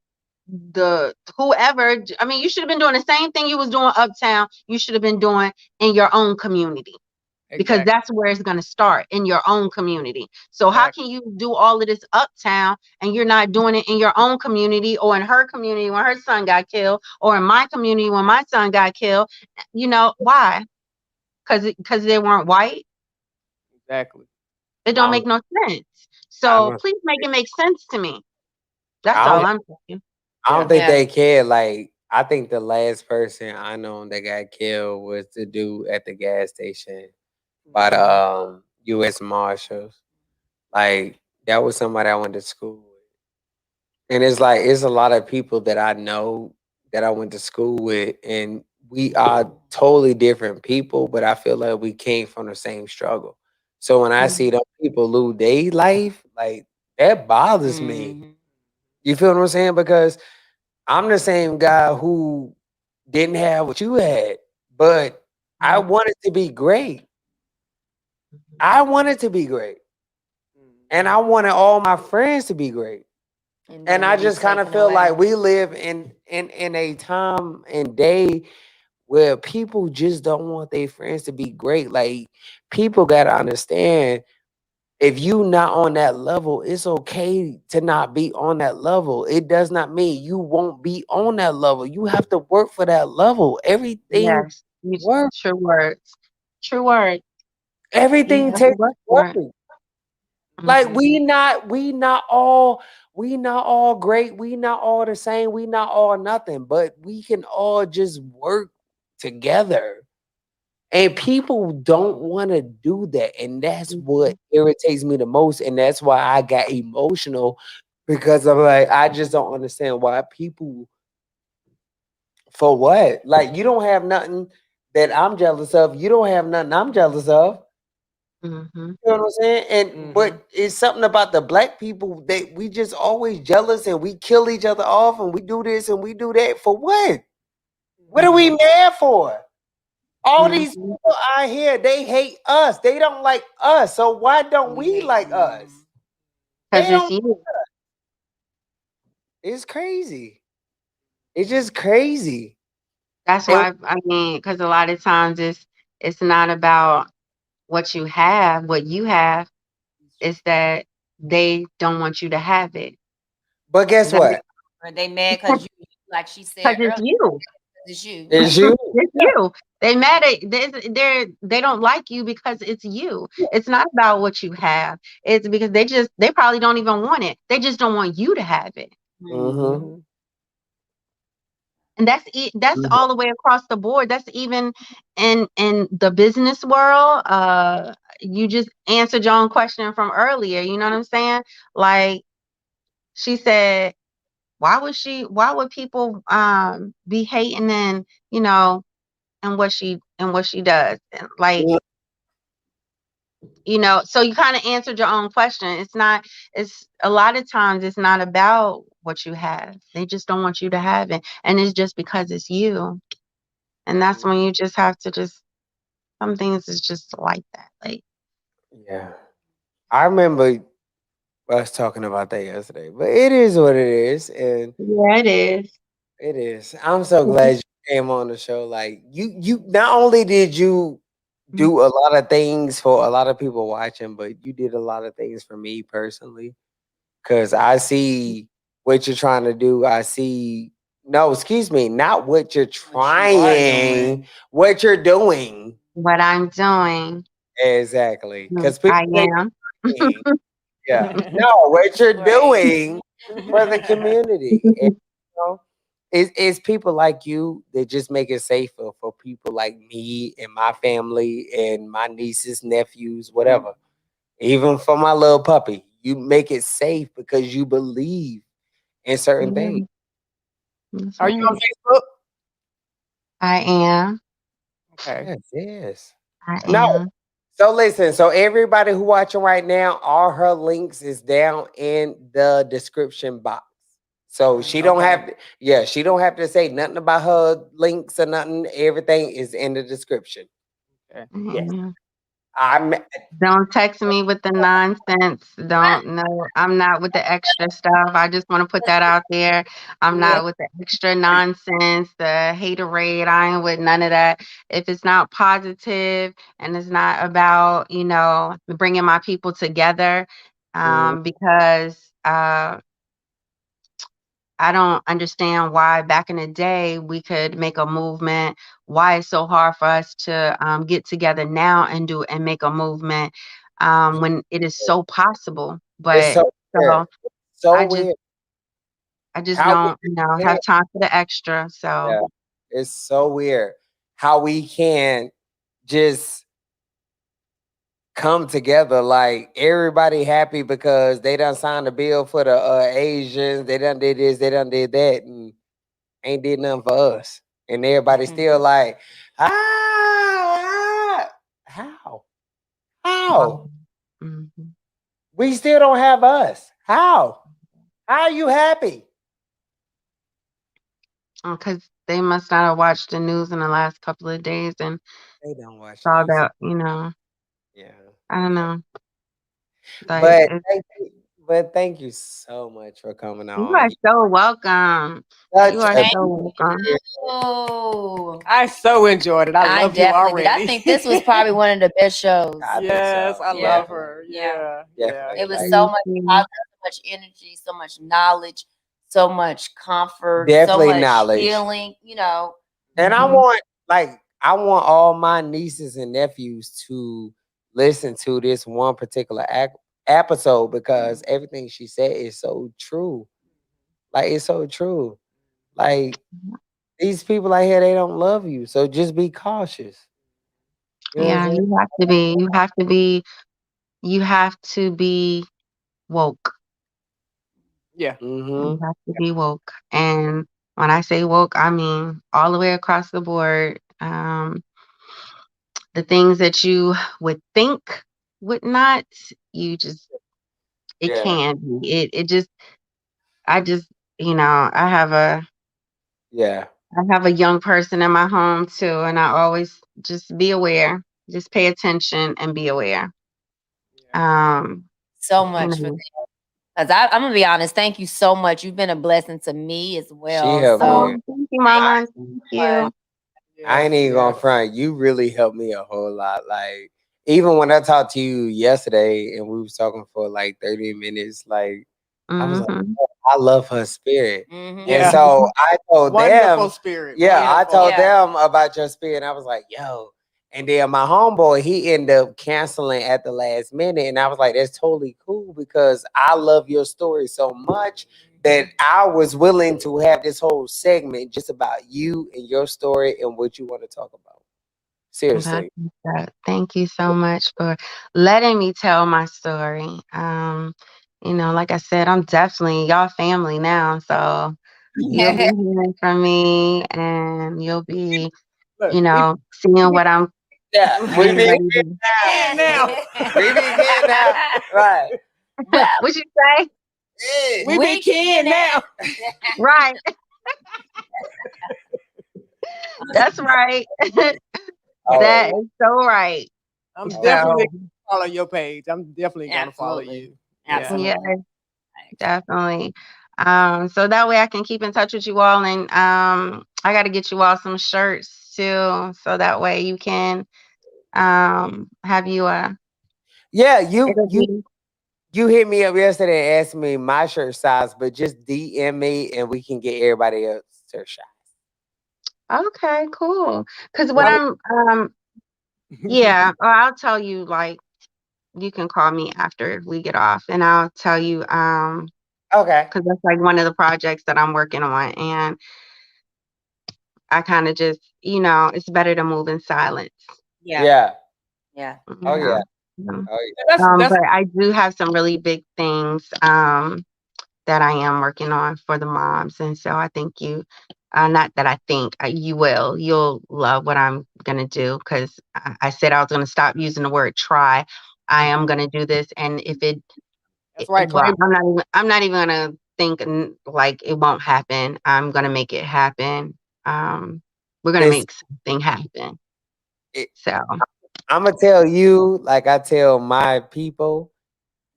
the whoever. I mean, you should have been doing the same thing you was doing uptown. You should have been doing in your own community. Because that's where it's going to start, in your own community. So how can you do all of this uptown and you're not doing it in your own community, or in her community when her son got killed, or in my community when my son got killed? You know why? Because they weren't white. Exactly. It don't make no sense. So please make it make sense to me. That's all I'm saying. I don't think they care. Like, I think the last person I know that got killed was the dude at the gas station by the U.S. Marshals. Like, that was somebody I went to school with. And it's like, it's a lot of people that I know that I went to school with, and we are totally different people, but I feel like we came from the same struggle. So when I see those people lose their life, like, that bothers me. You feel what I'm saying? Because I'm the same guy who didn't have what you had, but I wanted to be great. I wanted to be great. And I wanted all my friends to be great. And I just kind of feel like we live in a time and day where people just don't want their friends to be great. Like, people gotta understand, if you not on that level, it's okay to not be on that level. It does not mean you won't be on that level. You have to work for that level. Everything works. True words. True word. Everything takes work. Like, we not all great. We not all the same. We not all nothing, but we can all just work together. And people don't want to do that. And that's what irritates me the most. And that's why I got emotional, because I'm like, I just don't understand why people, for what? Like, you don't have nothing that I'm jealous of. You don't have nothing I'm jealous of. You know what I'm saying? And but it's something about the black people that we just always jealous, and we kill each other off, and we do this and we do that. For what? What are we mad for? All these people out here, they hate us. They don't like us. So why don't we like us? Because it's you. It's crazy. It's just crazy. That's why, I mean, because a lot of times it's not about what you have. What you have is that they don't want you to have it. But guess what? Are they mad because you, like she said earlier, it's you. It's you. It's you. It's you. They mad at they don't like you because it's you. It's not about what you have. It's because they probably don't even want it. They just don't want you to have it. And that's all the way across the board. That's even in the business world. You just answered your own question from earlier. You know what I'm saying? Like, she said, why would people be hating and, you know, and what she does? And like, you know, so you kind of answered your own question. It's a lot of times it's not about what you have. They just don't want you to have it. And it's just because it's you. And that's when you just have to just, some things is just like that. Like, Yeah. I remember us talking about that yesterday, but it is what it is. And yeah, it is. it is. I'm so glad you came on the show. Like you not only did you do a lot of things for a lot of people watching, but you did a lot of things for me personally. Cause I see what you're trying to do. I see no, excuse me, not what you're trying, what you're doing. What I'm doing, Exactly. Because people I think am. you're yeah. No, what you're Right. doing for the community. And, you know, it's people like you that just make it safer for people like me and my family and my nieces, nephews, whatever. Even for my little puppy, you make it safe because you believe in certain things. That's Are you on right. Facebook? I am. Okay. Yes, yes. I No. am. So listen, so everybody who watching right now, all her links is down in the description box. So she don't Okay. have to, yeah, she don't have to say nothing about her links or nothing. Everything is in the description. I Yes. am. I'm Don't text me with the nonsense. Don't know. I'm not with the extra stuff. I just want to put that out there. I'm yeah, not with the extra nonsense, the haterade. I ain't with none of that. If it's not positive and it's not about, you know, bringing my people together, mm, because I don't understand why back in the day we could make a movement. Why it's so hard for us to get together now and do and make a movement when it is so possible. it's But so weird. so So I just weird. I just How don't, you know, we have time for the extra. So yeah, it's so weird how we can just come together like everybody happy because they done signed a bill for the Asians, they done did this, they done did that, and ain't did nothing for us. And everybody still like, ah, how? How? mhm. We still don't have us. How? How are you happy? Because they must not have watched the news in the last couple of days and They don't watch saw news. that, you know, Yeah. I don't know. Like But thank you so much for coming you are on. so welcome. You Such are a so welcome. Oh, I so enjoyed it. I I love you definitely did. I already. think this was probably one of the best shows. I think Yes, so. I Yeah. love her. Yeah. Yeah. Definitely. It was Like, so much Thank you. positive, so much energy, so much knowledge, so much comfort, definitely so much knowledge. healing. You know, And I Mhm. want I want all my nieces and nephews to listen to this one particular episode because everything she said is so true. Like it's so true. Like these people out here, they don't love you. So just be cautious. You know what I'm Yeah, saying? you have to be. You have to be woke. Yeah. You Mm-hmm. have to be woke. And when I say woke, I mean all the way across the board. The things that you would think would not, you just it Yeah. can be. It just I just, you know, Yeah. I have a young person in my home too, and I always just be aware. Just pay attention and be aware. Um, so you much for know. that. Because I'm gonna be honest. Thank you so much. You've been a blessing to me as She well. helped So me. Thank you, Mama. Thank you. I Yes. ain't even gonna front. You really helped me a whole lot. Like even when I talked to you yesterday and we was talking for like 30 minutes, like I was like, Mhm. "Oh, I love her spirit." mhm. And Yeah. so I told Wonderful them, spirit. yeah, I Wonderful. told Yeah. them about your spirit. And I was like, yo. And then my homeboy, he ended up canceling at the last minute. And I was like, that's totally cool because I love your story so much that I was willing to have this whole segment just about you and your story and what you want to talk about. That's Seriously. that. Thank you so much for letting me tell my story. You know, like I said, I'm definitely y'all family now, so you'll be hearing from me, and you'll be, Look, you know, seeing what I'm Yeah, we be Ready here to- now. We be here now. Right. Well, What you say? Yeah. We be kid now. Right. That's right. Oh, That is so right. I'm So, definitely follow your page. I'm definitely gonna follow Absolutely. you. Absolutely. yeah, definitely. So that way I can keep in touch with you all, and I got to get you all some shirts too, so that way you can have you a yeah, you interview. you hit me up yesterday and asked me my shirt size, but just DM me and we can get everybody else their size. Okay, cool. Because what Well, I'm yeah, well, I'll tell you, like, you can call me after we get off, and I'll tell you Okay. because that's like one of the projects that I'm working on, and I kind of just, it's better to move in silence. Yeah. Yeah. Yeah. you Oh yeah. know. Oh yeah. That's But I do have some really big things that I am working on for the moms, and so I think not that I think you'll love what I'm gonna do, because I said I was gonna stop using the word try. I am gonna do this, and if That's right, well, Clay. I'm not even gonna think like it won't happen. I'm gonna make it happen. We're gonna This make something happen. it, So I'm gonna tell you, like I tell my people,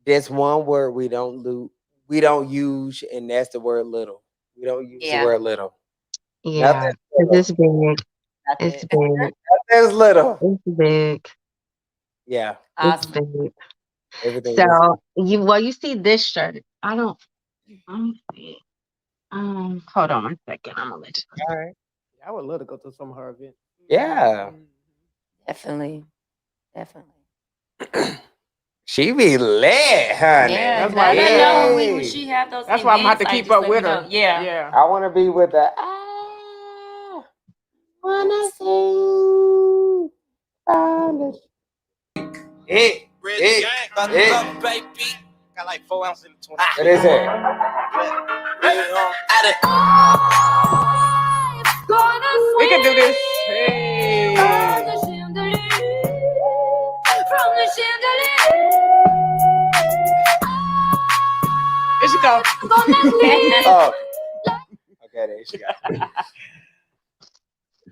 there's one word we don't use, and that's the word little. We don't use the Yeah. word little. yeah, Nothing's 'cause little. it's big. That's It's it. big. Nothing's little. It's big. Yeah. It's Awesome. big. Everything is So you see this shirt. Let me see. Hold on one second. I'm gonna let you. all right. I would love to go to some of her events. Yeah. Definitely. Definitely. She be lit, honey. Yeah. That's why- Let her know when Hey. she have those That's why I'm gonna have events, to like, keep just up let me with know. her. Yeah. Yeah. I want to be with the wanna sing on the Hey, hey, hey. Baby. Got like 4 ounces in the 20. What is it? We can do this. Hey. Here she go. Oh. Okay, there she go.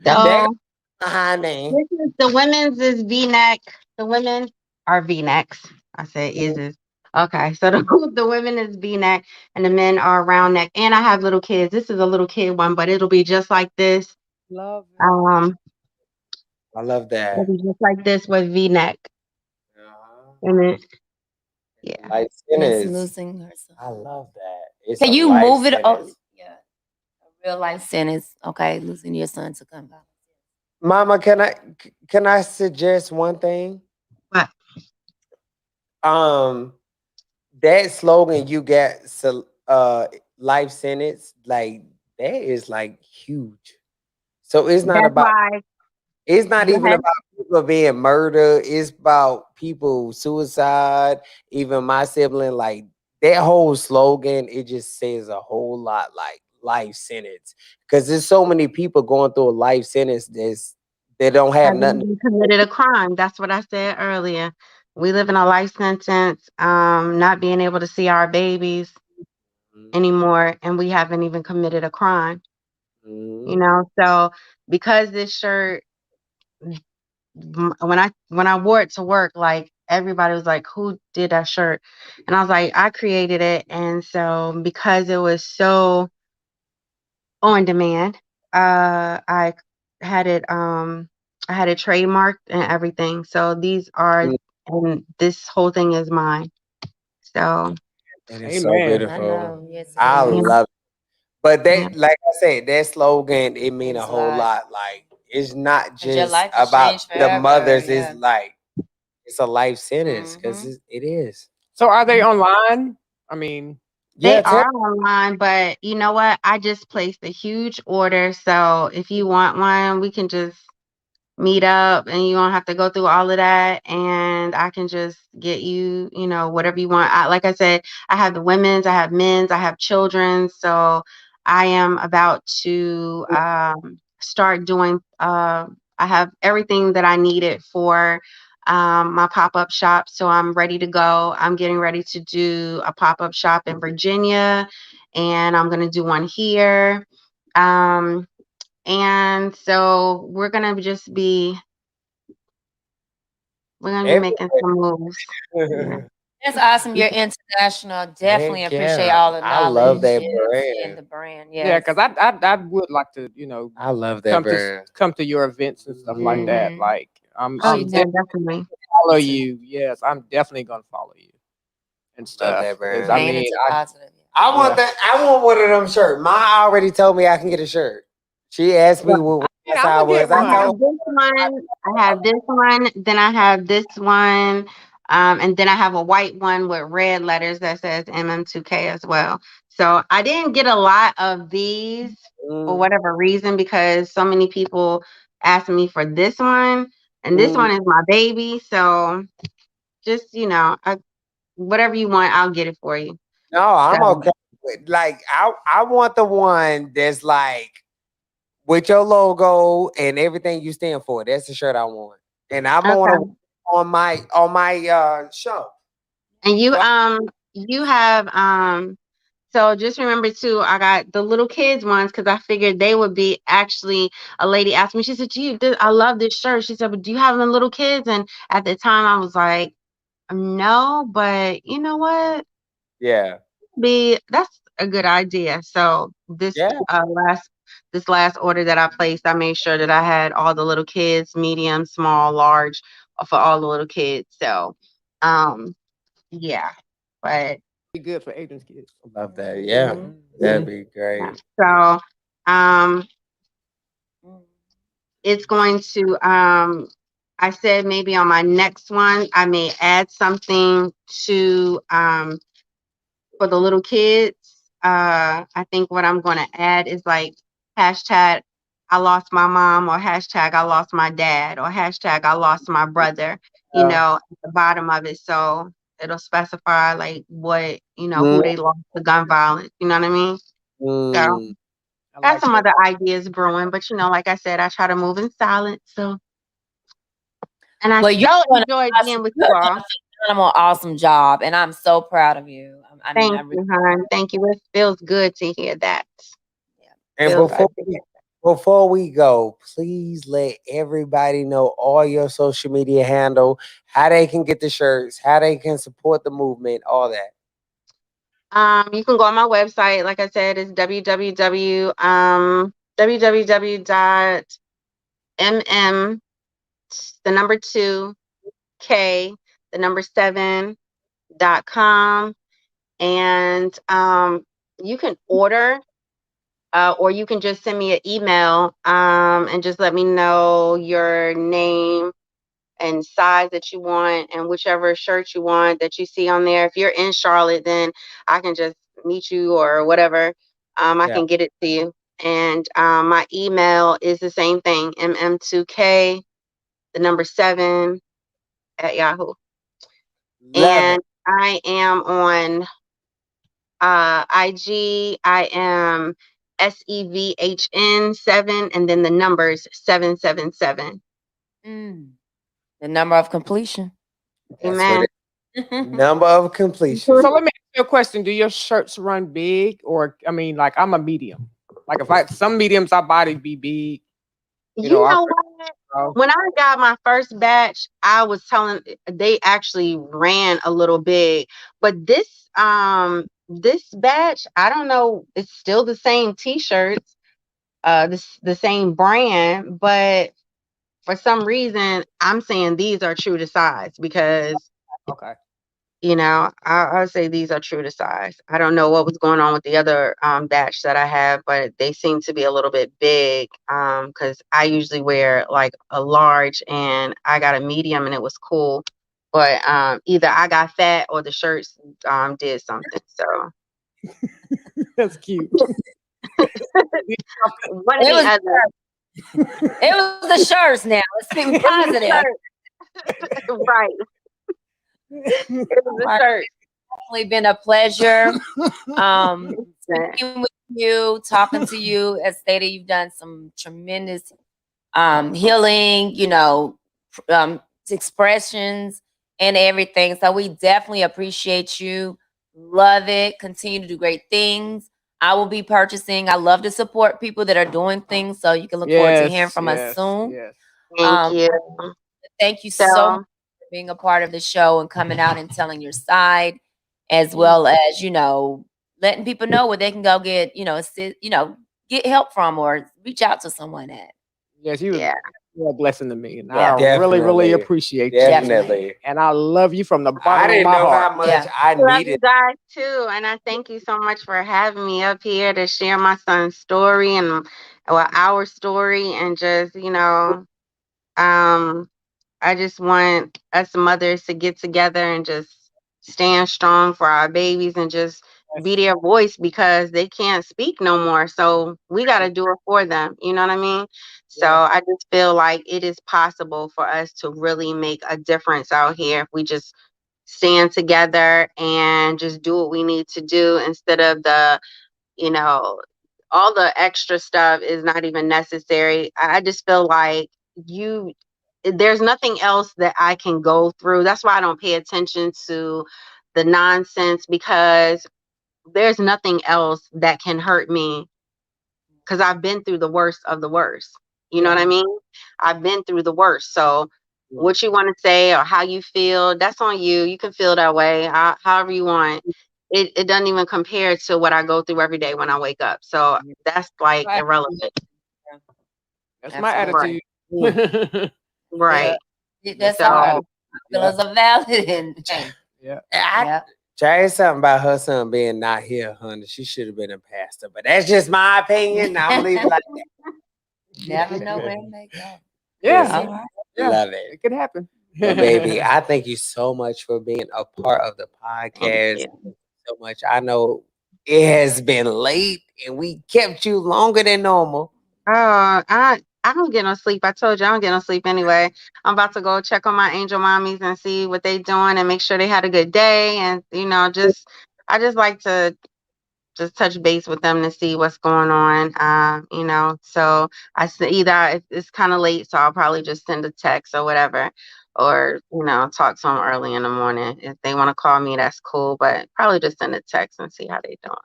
So Honey. this is the women's is V-neck. The women are V-necks. I said is. Okay, so the women is V-neck and the men are round neck. And I have little kids. This is a little kid one, but it'll be just like this. Love it. I love that. It'll be just like this with V-neck. And then yeah. Life Miss sentence. losing herself. I love that. It's Can a you life move it? Oh, sentence. yeah. A real life sentence. Okay, losing your son to gun violence. Mama, can I suggest one thing? What? That slogan you got, life sentence, like that is like huge. So it's not That's about why. it's not Go even ahead. about people being murdered. It's about people suicide. Even my sibling, like that whole slogan, it just says a whole lot, like life sentence. Because there's so many people going through a life sentence they don't have Haven't nothing. even committed a crime. That's what I said earlier. We live in a life sentence, not being able to see our babies anymore, and we haven't even committed a crime. Mhm. So because this shirt, when I wore it to work, like everybody was like, "Who did that shirt?" And I was like, "I created it." And so because it was so on demand, I had it trademarked and everything. So these are, and this whole thing is mine. So It is so Amen. I beautiful. know. Yes, it I is. love it. But yeah, that, like I said, that slogan, it mean a Means a whole lot. lot. Like it's not 'Cause your just life has about changed the forever. mothers. Yeah. It's like it's a life sentence because Mhm. it is. So are they online? I mean, they Yeah, tell are online, but you know what? I just placed a huge order. So if you want one, we can just meet up and you don't have to go through all of that, and I can just get you, whatever you want. Like I said, I have the women's, I have men's, I have children's. So I am about to start doing I have everything that I needed for my pop-up shop. So I'm ready to go. I'm getting ready to do a pop-up shop in Virginia, and I'm going to do one here. And so we're going to just be, we're going to be making some moves. Yeah. That's awesome. You're international. Definitely Heck appreciate yeah. all the I love knowledge that and brand. the brand. Yeah, Yes. because I would like to, you know, I love that brand. come to your events and stuff like that. Mhm. Like I'm Oh, Appreciate yeah, definitely definitely. follow you. Yes, I'm definitely gonna follow you and stuff. that 'Cause brand. I Gain mean, into I positive. I want Yeah. that. I want one of them shirts. Ma already told me I can get a shirt. She asked me what Yeah, that's I'm how I gonna get was. I I have told this one. I have this one. Then I have this one. And then I have a white one with red letters that says MM2K as well. So I didn't get a lot of these for whatever reason because so many people asked me for this one, and this one is my baby. So just whatever you want, I'll get it for you. no, I'm So okay. Like I want the one that's like with your logo and everything you stand for. That's the shirt I want, and I'm gonna okay. want it on my show. And you have so just remember too, I got the little kids ones because I figured they would be actually. A lady asked me, she said, I love this shirt. She said, but do you have them little kids? And at the time I was like, no, but you know what? Yeah, That's a good idea. So yeah. this last order that I placed, I made sure that I had all the little kids, medium, small, large, for all the little kids. So yeah. But be good for Adrian's kids. Love that. Yeah, Mhm. that'd be yeah. great. So Mhm. it's going to I said maybe on my next one I may add something to for the little kids. I think what I'm going to add is like hashtag I lost my mom, or hashtag I lost my dad, or hashtag I lost my brother, at the bottom of it. So it'll specify like what, who they lost to gun violence. You know what I mean? So Mm. I got like some that. other ideas brewing, but like I said, I try to move in silence. So, and I Well, you're so doing enjoy being with you're you doing all. a phenomenal, awesome job, and I'm so proud of you. I mean, I Thank really you, hon. Thank you. It feels good to hear that. yeah. And Feels good to hear. before we go, please let everybody know all your social media handle, how they can get the shirts, how they can support the movement, all that. You can go on my website. Like I said, it's www.mm the number 2K the number 7.com, and you can order. Or you can just send me an email and just let me know your name and size that you want and whichever shirt you want that you see on there. If you're in Charlotte, then I can just meet you or whatever. I Yeah. can get it to you. And my email is the same thing, mm2k, the number 7 at Yahoo. Love it. And I am on IG. I am SEVHN7 and then the numbers 777. The number of completion. That's Amen. what it number of completion. So let me ask you a question. Do your shirts run big, or I mean, like I'm a medium. Like if some mediums I buy to be big. You know what? Oh, When I got my first batch, I was telling they actually ran a little big, but this batch, I don't know, it's still the same t-shirts, the same brand, but for some reason I'm saying these are true to size because okay. I'll say these are true to size. I don't know what was going on with the other batch that I have, but they seem to be a little bit big because I usually wear like a large and I got a medium and it was cool. But either I got fat or the shirts did something. So That's cute. one or the other. It was the shirts now. Let's be It was the positive. shirt. Right. It was the shirt. Definitely been a pleasure speaking with you, talking to you. As stated, you've done some tremendous healing, you know, expressions and everything. So we definitely appreciate you. Love it. Continue to do great things. I will be purchasing. I love to support people that are doing things. So you can look forward to hearing from us soon. Yes. Thank you. Thank you so much for being a part of the show and coming out and telling your side, as well as, you know, letting people know where they can go get, you know, get help from or reach out to someone at. Yes, you're a blessing to me. And Yeah. I really, really Definitely. appreciate you. Definitely. And I love you from the I bottom of didn't my know heart. how much Yeah. I Love needed. you guys too, and I thank you so much for having me up here to share my son's story and our story, and just I just want us mothers to get together and just stand strong for our babies and just be their voice, because they can't speak no more. So we got to do it for them. You know what I mean? So I just feel like it is possible for us to really make a difference out here if we just stand together and just do what we need to do, instead of all the extra stuff is not even necessary. I just feel like there's nothing else that I can go through. That's why I don't pay attention to the nonsense, because there's nothing else that can hurt me, because I've been through the worst of the worst. You know what I mean? I've been through the worst. So what you want to say or how you feel, that's on you. You can feel that way, however you want. It doesn't even compare to what I go through every day when I wake up. So that's like irrelevant. That's my Absolutely. attitude. Right. That's So- all. Feelings are valid. And I Try something about her son being not here, honey. She should have been a pastor, but that's just my opinion. I'm leaving it like that. never know where it may go. Yeah. All right. Yeah. Love it. It could happen. But baby, I thank you so much for being a part of the podcast. you. Thank you so much. I know it has been late and we kept you longer than normal. I don't get no sleep. I told you I don't get no sleep anyway. I'm about to go check on my angel mommies and see what they doing and make sure they had a good day. And I just like to just touch base with them to see what's going on. So I said either it's kind of late, so I'll probably just send a text or whatever, or talk to them early in the morning. If they want to call me, that's cool. But probably just send a text and see how they doing,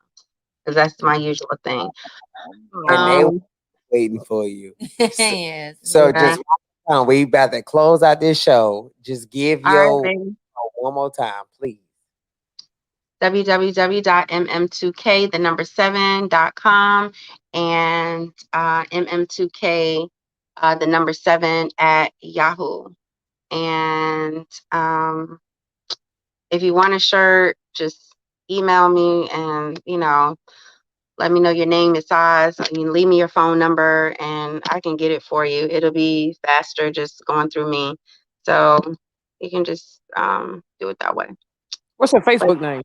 because that's my usual thing. And they were waiting for you. Yes. So just we about to close out this show. Just give All your right, baby. one more time, please. www.mm2k, the number 7.com, and mm2k, the number 7 at Yahoo. And if you want a shirt, just email me and let me know your name and size. You can leave me your phone number and I can get it for you. It'll be faster just going through me. So you can just do it that way. What's your Facebook name?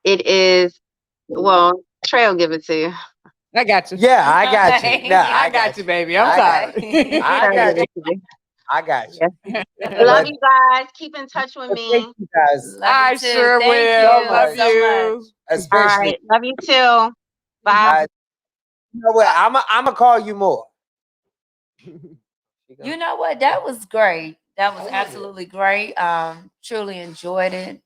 It is, well, Trey will give it to you. I got you. Yeah, I got you. No, I got you, baby. I'm I got sorry. I got you. I got you. Love you guys. Keep in touch with me. Thank you guys. Love I you too. sure Thank will. you Love so you. much. All Especially, right. Love you too. Bye. you know what? I'm gonna call you more. You know what? That was great. That was absolutely great. Truly enjoyed it.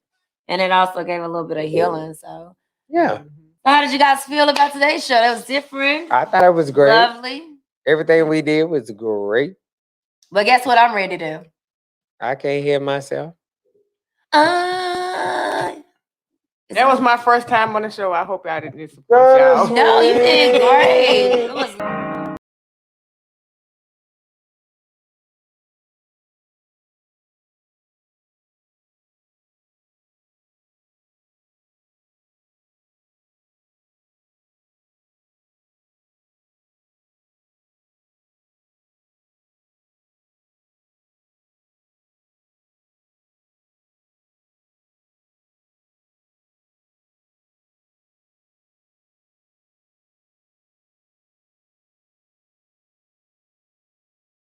And it also gave a little bit of healing. So Yeah, how did you guys feel about today's show? That was different. I thought it was great. Lovely. Everything we did was great. But guess what I'm ready to do? I can't hear myself. That was my first time on the show. I hope I didn't disappoint y'all. No, you did great. It was